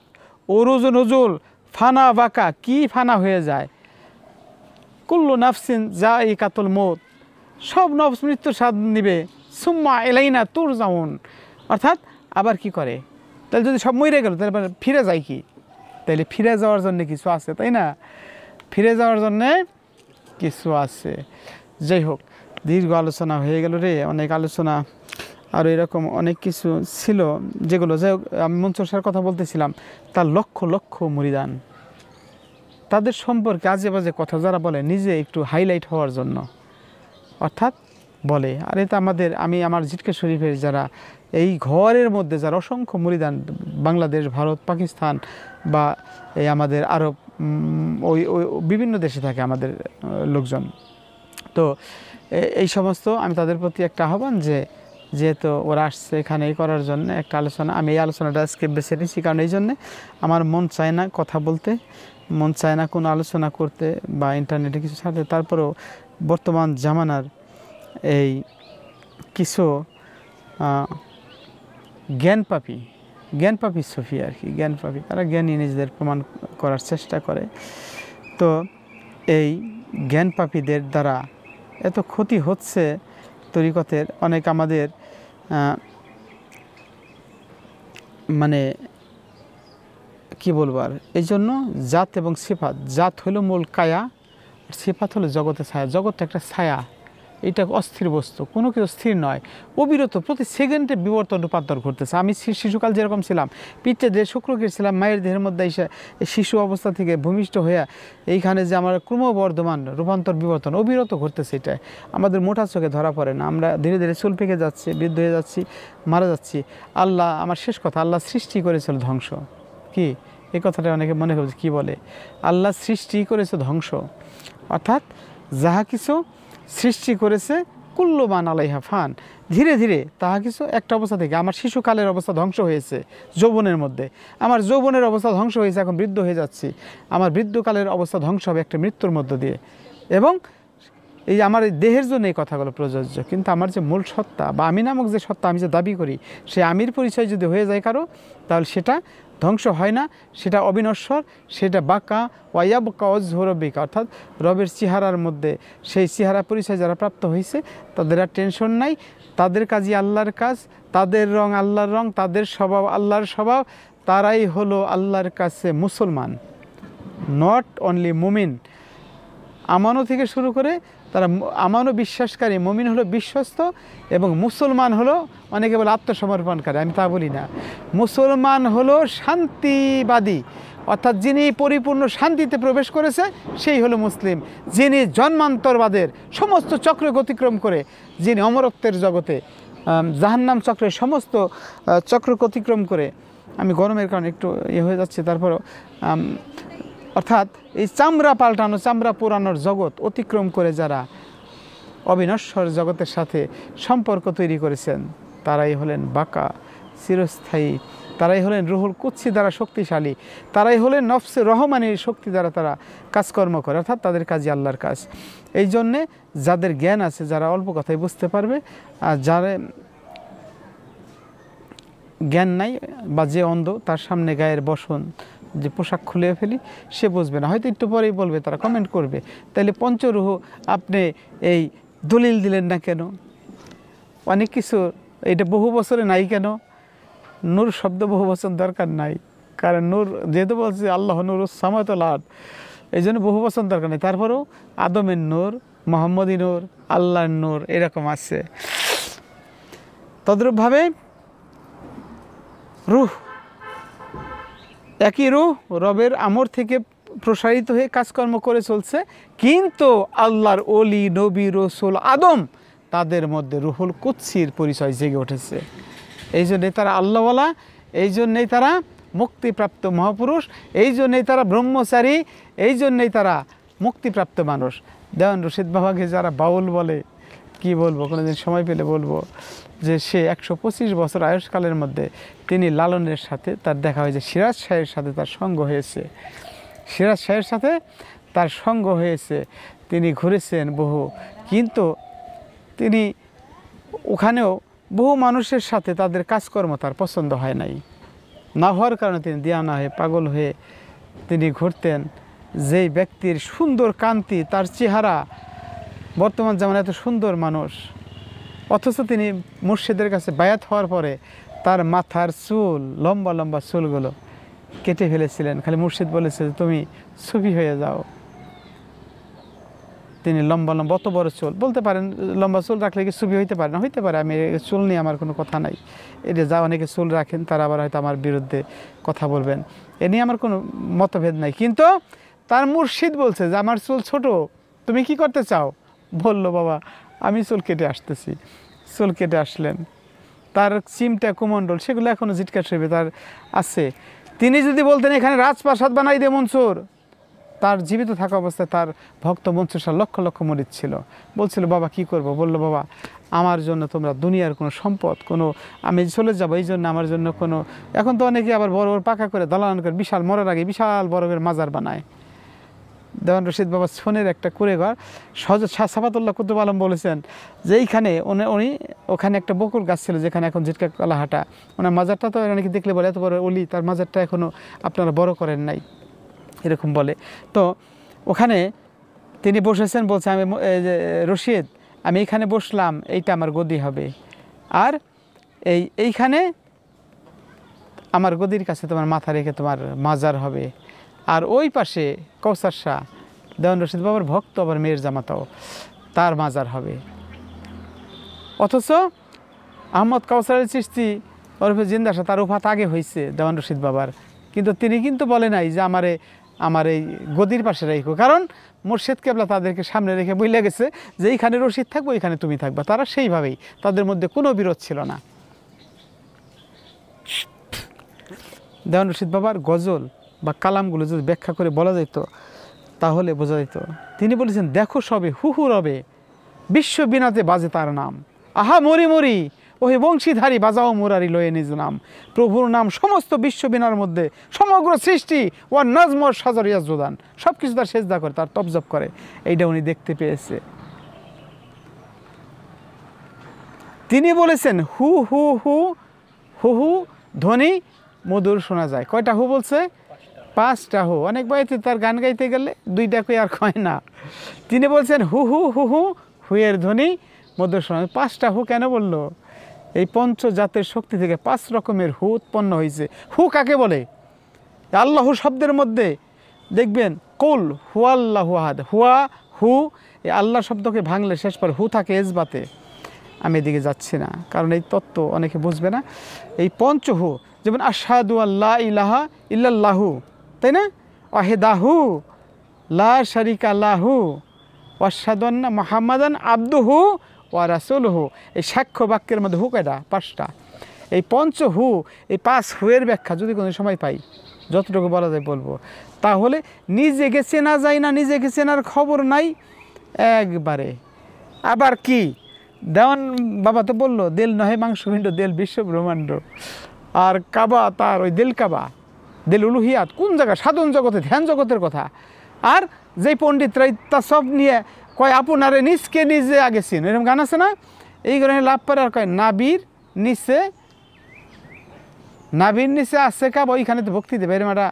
Speaker 1: ওরুজ নজুল ফানা বাঁকা কি ফানা হয়ে যায়। কুল্লু নাফসিন যা ই কাতল মৌত, সব নফস মৃত্যুর স্বাদ নিবে, সুম্মা এলাইনা তুর জাউন। অর্থাৎ আবার কি করে, তাহলে যদি সব মরে গেল তাহলে ফিরে যায় কি? তাহলে ফিরে যাওয়ার জন্য কিছু আছে, তাই না? ফিরে যাওয়ার জন্যে কিছু আছে। যাই হোক, দীর্ঘ আলোচনা হয়ে গেল রে, অনেক আলোচনা, আর এরকম অনেক কিছু ছিল যেগুলো, যাই হোক, আমি মনসুর স্যার কথা বলতেছিলাম, তার লক্ষ লক্ষ মুরিদান, তাদের সম্পর্কে আজে বাজে কথা যারা বলে নিজে একটু হাইলাইট হওয়ার জন্য, অর্থাৎ বলে, আর এটা আমি আমার জিটকে শরীফের যারা এই ঘরের মধ্যে যারা অসংখ্য মুরিদান, বাংলাদেশ, ভারত, পাকিস্তান বা এই আমাদের আরব ওই বিভিন্ন দেশে থাকে আমাদের লোকজন, তো এই সমস্ত আমি তাদের প্রতি একটা আহ্বান যে যেহেতু ওরা আসছে এখানে এই করার জন্য একটা আলোচনা, আমি এই আলোচনাটা আজকে বেছে নিয়েছি, কারণ এই জন্যে আমার মন চায় না কথা বলতে, মন চায় না কোনো আলোচনা করতে বা ইন্টারনেটে কিছু ছাড়তে। তারপরেও বর্তমান জামানার এই কিছু জ্ঞানপাপী সুফি আর কি, জ্ঞানপাপী, তারা জ্ঞানী নিজেদের প্রমাণ করার চেষ্টা করে। তো এই জ্ঞানপাপীদের দ্বারা এত ক্ষতি হচ্ছে তরিকতের, অনেক আমাদের মানে কি বলবো আর, এই জন্য জাত এবং সিফাত, জাত হলো মূল কায়া, আর সিফাত হলো জগতের ছায়া। জগৎটা একটা ছায়া, এটা অস্থির বস্তু, কোনো কিছু স্থির নয়, অবিরত প্রতি সেকেন্ডে বিবর্তন রূপান্তর ঘটতেছে। আমি শিশুকাল যেরকম ছিলাম, পিঠে যে শুক্রকে ছিলাম, মায়ের দেহের মধ্যে এসে শিশু অবস্থা থেকে ভূমিষ্ঠ হয়ে এইখানে যে আমার ক্রমবর্ধমান রূপান্তর বিবর্তন অবিরত ঘটতেছে, এটা আমাদের মোটা চোখে ধরা পড়ে না। আমরা ধীরে ধীরে চুল পেকে যাচ্ছি, বৃদ্ধ হয়ে যাচ্ছি, মারা যাচ্ছি। আল্লাহ, আমার শেষ কথা, আল্লাহ সৃষ্টি করেছিল ধ্বংস, কি এই কথাটা অনেকে মনে করছে কী বলে, আল্লাহ সৃষ্টি করেছে ধ্বংস, অর্থাৎ যাহা কিছু সৃষ্টি করেছে কুল্লুমান আলাইহা ফান, ধীরে ধীরে তাহা কিছু একটা অবস্থা থেকে, আমার শিশুকালের অবস্থা ধ্বংস হয়েছে যৌবনের মধ্যে, আমার যৌবনের অবস্থা ধ্বংস হয়েছে, এখন বৃদ্ধ হয়ে যাচ্ছি, আমার বৃদ্ধকালের অবস্থা ধ্বংস হবে একটা মৃত্যুর মধ্য দিয়ে। এবং এই আমার এই দেহের জন্য এই কথাগুলো প্রযোজ্য, কিন্তু আমার যে মূল সত্তা বা আমি নামক যে সত্তা আমি যে দাবি করি, সে আমির পরিচয় যদি হয়ে যায় কারো, তাহলে সেটা ধ্বংস হয় না, সেটা অবিনশ্বর, সেটা বাঁকা ওয়াইয়াবকা অজহরবিকা, অর্থাৎ রবের চেহারার মধ্যে সেই চেহারা পরিচয় যারা প্রাপ্ত হয়েছে তাদের আর টেনশন নাই, তাদের কাজই আল্লাহর কাজ, তাদের রং আল্লাহর রং, তাদের স্বভাব আল্লাহর স্বভাব, তারাই হলো আল্লাহর কাছে মুসলমান, নট অনলি মুমিন। আমানো থেকে শুরু করে তারা আমানো বিশ্বাসকারী, মুমিন হলো বিশ্বস্ত, এবং মুসলমান হলো অনেকে বলে আত্মসমর্পণকারী, আমি তা বলি না। মুসলমান হলো শান্তিবাদী, অর্থাৎ যিনি পরিপূর্ণ শান্তিতে প্রবেশ করেছে সেই হলো মুসলিম, যিনি জন্মান্তরবাদের সমস্ত চক্র অতিক্রম করে, যিনি অমরত্বের জগতে জাহান্নাম চক্রের সমস্ত চক্র অতিক্রম করে, আমি গরমের কারণে একটু হয়ে যাচ্ছে, তারপরও অর্থাৎ এই চামড়া পাল্টানো, চামড়া পোড়ানোর জগৎ অতিক্রম করে যারা অবিনশ্বর জগতের সাথে সম্পর্ক তৈরি করেছেন, তারাই হলেন বাঁকা, চিরস্থায়ী তারাই হলেন রুহুল কুদসি দ্বারা শক্তিশালী, তারাই হলেন নফসে রহমানির শক্তি দ্বারা তারা কাজকর্ম করে, অর্থাৎ তাদের কাজই আল্লাহর কাজ। এই জন্যে যাদের জ্ঞান আছে, যারা অল্প কথায় বুঝতে পারবে, আর যারা জ্ঞান নাই বা যে অন্ধ, তার সামনে গায়ের বসন যে পোশাক খুলে ফেলি, সে বুঝবে না, হয়তো একটু পরেই বলবে, তারা কমেন্ট করবে, তাইলে পঞ্চরূহ আপনি এই দলিল দিলেন না কেন? অনেক কিছু এটা বহু বছরে নাই কেন? নূর শব্দ বহু বছর দরকার নাই, কারণ নূর যেহেতু বলছে আল্লাহ নূর সামাওয়াতুল আরদ, এই জন্য বহু বছর দরকার নেই। তারপরেও আদমের নূর, মোহাম্মদী নূর, আল্লাহর নূর এরকম আছে। তদ্রূপভাবে রূহ, একই রূহ রবের আমর থেকে প্রসারিত হয়ে কাজকর্ম করে চলছে, কিন্তু আল্লাহর ওলি, নবী, রসুল, আদম, তাদের মধ্যে রুহুল কুদসির পরিচয় জেগে উঠেছে। এই জন্যই তারা আল্লাহওয়ালা, এই জন্যেই তারা মুক্তিপ্রাপ্ত মহাপুরুষ, এই জন্যেই তারা ব্রহ্মচারী, এই জন্যেই তারা মুক্তিপ্রাপ্ত মানুষ। দেওয়ান রশিদ বাবাকে যারা বাউল বলে, কি বলবো, কোনোদিন সময় পেলে বলবো, যে সে 125 বছর আয়ুষ্কালের মধ্যে তিনি লালনের সাথে তার দেখা হয়েছে, সিরাজ শাহের সাথে তার সঙ্গ হয়েছে, সিরাজ শাহের সাথে তার সঙ্গ হয়েছে, তিনি ঘুরেছেন বহু, কিন্তু তিনি ওখানেও বহু মানুষের সাথে তাদের কাজকর্ম তার পছন্দ হয় নাই, না হওয়ার কারণে তিনি দিয়ানা হয়ে পাগল হয়ে তিনি ঘুরতেন। যেই ব্যক্তির সুন্দর কান্তি, তার চেহারা, বর্তমান যেমন এত সুন্দর মানুষ, অথচ তিনি মুর্শিদের কাছে বায়াত হওয়ার পরে তার মাথার চুল, লম্বা লম্বা চুলগুলো কেটে ফেলেছিলেন। খালি মুর্শিদ বলেছে তুমি সুফি হয়ে যাও। তিনি লম্বা লম্বা অত বড় চুল, বলতে পারেন লম্বা চুল রাখলে কি সুফি হইতে পারে না? হইতে পারে, আমি চুল নিয়ে আমার কোনো কথা নাই। এটা যা অনেকে চুল রাখেন তারা আবার হয়তো আমার বিরুদ্ধে কথা বলবেন, এ নিয়ে আমার কোনো মতভেদ নাই। কিন্তু তার মুর্শিদ বলছে যে আমার চুল ছোট, তুমি কি করতে চাও? বলল বাবা আমি চুল কেটে আসতেছি। চুল কেটে আসলেন, তার চিমটা, কুমণ্ডল, সেগুলো এখনও জিটকা শরীফে তার আছে। তিনি যদি বলতেন এখানে রাজপ্রাসাদ বানাই দে মনসুর, তার জীবিত থাকা অবস্থায় তার ভক্ত মনসুর শাহ লক্ষ লক্ষ মুরিদ ছিল। বলছিল বাবা কি করব? বলল বাবা আমার জন্য তোমরা দুনিয়ার কোনো সম্পদ, কোনো আমি চলে যাবো এই জন্য আমার জন্য কোনো, এখন তো অনেকে আবার বড় বড় পাকা করে দালান করে বিশাল, মরার আগে বিশাল বড় করে মাজার বানায়। দেওয়ান রশিদ বাবা সোনের একটা কুড়ে ঘর, সাফাতুল্লাহ কুতুব আলম বলেছেন যে এইখানে উনি ওখানে একটা বকুল গাছ ছিল যেখানে এখন জিটকা কলাহাটা, ওনার মাজারটা তো অনেকে দেখলে বলে এত বড় অলি, তার মাজারটা এখনও আপনারা বড় করেন নাই, এরকম বলে। তো ওখানে তিনি বসেছেন, বলছে আমি রশিদ আমি এইখানে বসলাম, এইটা আমার গদি হবে, আর এইখানে আমার গদির কাছে তোমার মাথা রেখে তোমার মাজার হবে, আর ওই পাশে কৌসার শাহ, দেওয়ান রশিদ বাবার ভক্ত, আবার মেয়ের জামাতাও, তার মাজার হবে। অথচ আহমদ কাউসার চিশতি ওরফে জিন্দা শাহ, তার উফাত আগে হয়েছে দেওয়ান রশিদ বাবার, কিন্তু তিনি কিন্তু বলে নাই যে আমার এই গদির পাশে রেখো, কারণ মুর্শিদ কেবলা তাদেরকে সামনে রেখে বলে গেছে যে এইখানে রশিদ থাকবো, এইখানে তুমি থাকবা। তারা সেইভাবেই, তাদের মধ্যে কোনো বিরোধ ছিল না। দেওয়ান রশিদ বাবার গজল বা কালামগুলো যদি ব্যাখ্যা করে বলা যেত তাহলে বোঝা যেত। তিনি বলেছেন দেখো সবে হুহু রবে, বিশ্ব বিনাতে বাজে তার নাম, আহা মরি মরি ওহে বংশীধারী বাজাও মুরারি লয়ে নিজ নাম। প্রভুর নাম সমস্ত বিশ্ব বিনার মধ্যে, সমগ্র সৃষ্টি ও নাজমর সাজরিয়া জোদান, সব কিছু তার সেজদা করে, তার তপজপ করে, এইটা উনি দেখতে পেয়েছে। তিনি বলেছেন হু হু হু হু হু ধ্বনি মধুর শোনা যায়। কয়টা হু বলছে? 5টা হু। অনেক বইতে তার গান গাইতে গেলে 2টা কই আর কয় না। তিনি বলছেন হু হু হু হু, হুয়ের ধ্বনি মধুর শোনা। 5টা হু কেন বলল? এই পঞ্চজাতের শক্তি থেকে 5 রকমের হু উৎপন্ন হয়েছে। হু কাকে বলে? আল্লাহু শব্দের মধ্যে দেখবেন কুল হুয়াল্লাহু আহাদ, হুয়া হু, এই আল্লাহ শব্দকে ভাঙলে শেষ পর হু থাকে এজবাতে। আমি এদিকে যাচ্ছি না, কারণ এই তত্ত্ব অনেকে বুঝবে না। এই পঞ্চহু, যেমন আশহাদু আল্লা ইলাহা ইল্লাল্লাহু, তাই না? ওয়াহিদাহু লা শারিকা লাহু ওয়াশহাদু আন্না মুহাম্মাদান আবদুহু ওয়া রাসূলুহু। এই সাক্ষ্য বাক্যের মধ্যে হু কয়টা? 5টা। এই পঞ্চহু, এই 5 হুয়ের ব্যাখ্যা যদি কোনো সময় পাই, যতটুকু বলা যায় বলবো। তাহলে নিজেকে চেনা যায় না, নিজেকে চেনার খবর নাই একবারে। আবার কি দেওয়ান বাবা তো বললো দেল নহে মাংসপিণ্ড, দেল বিশ্ব ব্রহ্মাণ্ড। আর কাবা তার ওই দিল কাবা, দিল উলুহিয়াত কোন জায়গা, সাধন জগতে ধ্যান জগতের কথা। আর যেই পণ্ডিতরা তা সব নিয়ে কয় আপনারে নিজকে নিজে আগে চিন, এরকম গান আছে না, এই গানে লাভ পারে। আর কয় নাবির নিচে আছে কাবা, ওইখানে তো ভক্তি দেবে, এরকম একটা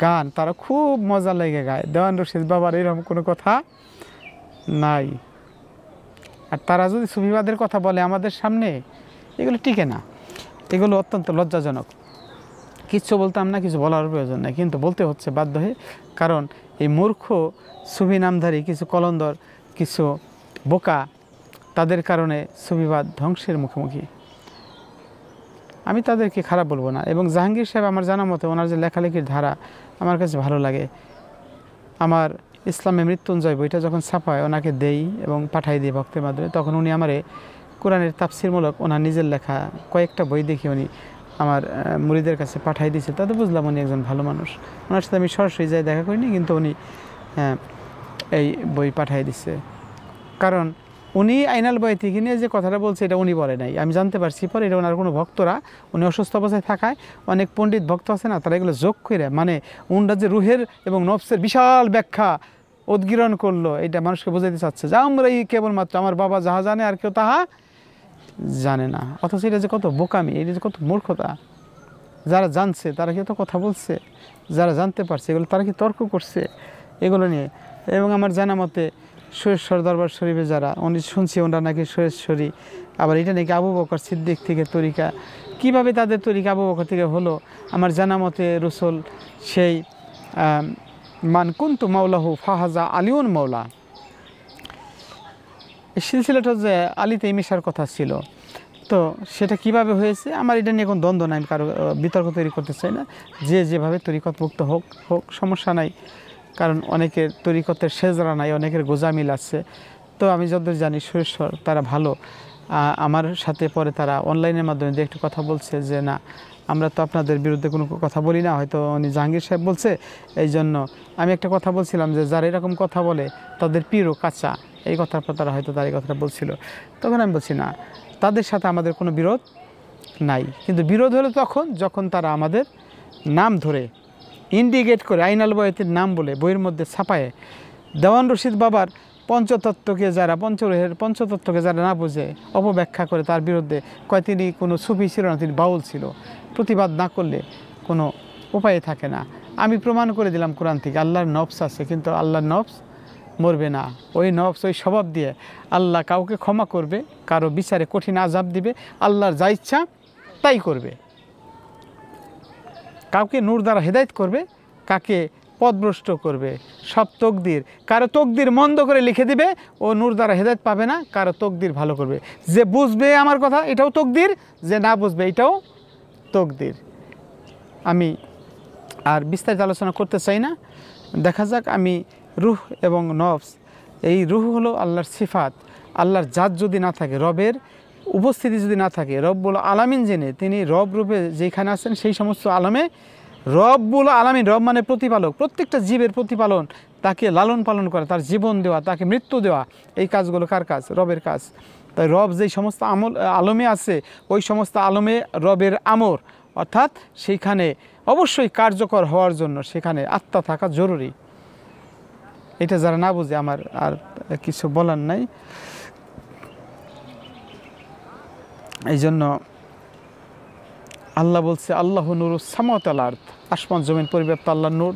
Speaker 1: গান তারা খুব মজা লেগে গায়। দেওয়ান রশিদ বাবার এরকম কোনো কথা নাই। আর তারা যদি সুফিবাদের কথা বলে আমাদের সামনে, এগুলো টিকে না, এগুলো অত্যন্ত লজ্জাজনক। কিচ্ছু বলতাম না, কিছু বলার প্রয়োজন নেই, কিন্তু বলতে হচ্ছে বাধ্য হয়ে, কারণ এই মূর্খ সুফি নামধারী কিছু কলন্দর, কিছু বোকা, তাদের কারণে সুফিবাদ ধ্বংসের মুখোমুখি। আমি তাদেরকে খারাপ বলবো না। এবং জাহাঙ্গীর সাহেব আমার জানা মতে ওনার যে লেখালেখির ধারা আমার কাছে ভালো লাগে। আমার ইসলামে মৃত্যুঞ্জয় বইটা যখন ছাপায় ওনাকে দেই এবং পাঠাই দিই ভক্তের মাধ্যমে, তখন উনি আমারে কোরআনের তাফসিরমূলক ওনার নিজের লেখা কয়েকটা বই দেখে উনি আমার মুরিদের কাছে পাঠাই দিয়েছে। তাতে বুঝলাম উনি একজন ভালো মানুষ। ওনার সাথে আমি সরাসরি যাই দেখা করিনি, কিন্তু উনি এই বই পাঠাই দিছে। কারণ উনি আইনাল বয়াতি নিয়ে যে কথাটা বলছে এটা উনি বলে নাই, আমি জানতে পারছি পরে। এটা ওনার কোনো ভক্তরা, উনি অসুস্থ অবস্থায় থাকায় অনেক পণ্ডিত ভক্ত আছে না, তারা এগুলো যোগ করে, মানে উনরা যে রুহের এবং নফসের বিশাল ব্যাখ্যা উদ্গীরণ করলো, এটা মানুষকে বোঝাতে চাচ্ছে যে আমরা এই কেবলমাত্র আমার বাবা যাহা জানে আর কেউ তাহা জানে না। অথচ এটা যে কত বোকামি, এটা যে কত মূর্খতা। যারা জানছে তারা কি তো কথা বলছে, যারা জানতে পারছে এগুলো তারা কি তর্ক করছে এগুলো নিয়ে। এবং আমার জানা মতে সুরেশ্বর দরবার শরীফে যারা, উনি শুনছি ওনারা নাকি সুরেশ্বরী, আবার এটা নাকি আবু বকর সিদ্দিক থেকে তরিকা। কিভাবে তাদের তরিকা আবু বকর থেকে হলো? আমার জানা মতে রসুল সেই মান কুন্তু মাওলাহু ফাহাজা আলিউন মাওলা, এই সিলসিলাটা যে আলীতে মিশার কথা ছিল, তো সেটা কিভাবে হয়েছে আমার এটা নিয়ে কোনো দ্বন্দ্ব নাই, কারো বিতর্ক তৈরি করতে চাই না। যে যেভাবে তরিকতমুক্ত হোক সমস্যা নাই, কারণ অনেকের তরিকতের সেজরা নাই, অনেকের গোজামিল আছে। তো আমি যতদূর জানি সুরেশ্বর তারা ভালো। আমার সাথে পরে তারা অনলাইনের মাধ্যমে যে একটু কথা বলছে যে না আমরা তো আপনাদের বিরুদ্ধে কোনো কথা বলি না, হয়তো উনি জাহাঙ্গীর সাহেব বলছে এই জন্য। আমি একটা কথা বলছিলাম যে যারা এরকম কথা বলে তাদের পীরও কাঁচা, এই কথার পর তারা হয়তো তার এই কথাটা বলছিল। তখন আমি বলছি না, তাদের সাথে আমাদের কোনো বিরোধ নাই, কিন্তু বিরোধ হলো তখন যখন তারা আমাদের নাম ধরে ইন্ডিকেট করে আইনাল বয়াতির নাম বলে বইয়ের মধ্যে ছাপায় দেওয়ান রশিদ বাবার পঞ্চতত্ত্বকে যারা পঞ্চতত্ত্বকে যারা না বুঝে অপব্যাখ্যা করে, তার বিরুদ্ধে কয় তিনি কোনো সুফি ছিল না, তিনি বাউল ছিল। প্রতিবাদ না করলে কোনো উপায় থাকে না। আমি প্রমাণ করে দিলাম কোরআন থেকে আল্লাহর নফস আছে, কিন্তু আল্লাহর নফস মরবে না। ওই নফস ওই স্বভাব দিয়ে আল্লাহ কাউকে ক্ষমা করবে, কারো বিচারে কঠিন আযাব দিবে, আল্লাহর যা ইচ্ছা তাই করবে। কাউকে নূর দ্বারা হেদায়েত করবে, কাকে পথভ্রষ্ট করবে, সব তকদির। কারো তকদির মন্দ করে লিখে দিবে, ও নূর দ্বারা হেদায়েত পাবে না। কারো তকদির ভালো করবে, যে বুঝবে আমার কথা এটাও তকদির, যে না বুঝবে এটাও তকদির। আমি আর বিস্তারিত আলোচনা করতে চাই না। দেখা যাক, আমি রুহ এবং নফস, এই রুহ হলো আল্লাহর সিফাত। আল্লাহর জাত যদি না থাকে, রবের উপস্থিতি যদি না থাকে, রব্বুল আলামিন জেনে তিনি রব রূপে যেখানে আছেন সেই সমস্ত আলমে রব্বুল আলামিন, রব মানে প্রতিপালক, প্রত্যেকটা জীবের প্রতিপালন, তাকে লালন পালন করা, তার জীবন দেওয়া, তাকে মৃত্যু দেওয়া, এই কাজগুলো কার কাজ? রবের কাজ। তাই রব যেই সমস্ত আলমে আছে ওই সমস্ত আলমে রবের আমর, অর্থাৎ সেইখানে অবশ্যই কার্যকর হওয়ার জন্য সেখানে আত্মা থাকা জরুরি। এটা যারা না বুঝে আমার আর কিছু বলার নাই। এই জন্য আল্লাহ বলছে আল্লাহ নূরুস সামাওয়াতি ওয়াল আরদ, আসমান জমিন পরিব্যাপ্ত আল্লাহর নূর।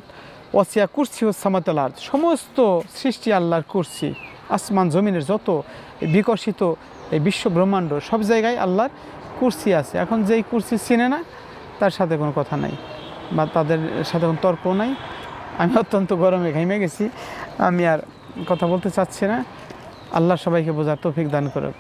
Speaker 1: ওয়াসিয়া কুরসিউস সামাওয়াতি ওয়াল আরদ, সমস্ত সৃষ্টি আল্লাহর কুরসি। আসমান জমিনের যত বিকশিত এই বিশ্ব ব্রহ্মাণ্ড সব জায়গায় আল্লাহর কুরসি আছে। এখন যেই কুরসি চিনে না তার সাথে কোনো কথা নাই, বা তাদের সাথে কোনো তর্কও নাই। আমি অত্যন্ত গরমে ঘেমে গেছি, আমি আর কথা বলতে চাচ্ছি না। আল্লাহ সবাইকে বোঝার তৌফিক দান করুক।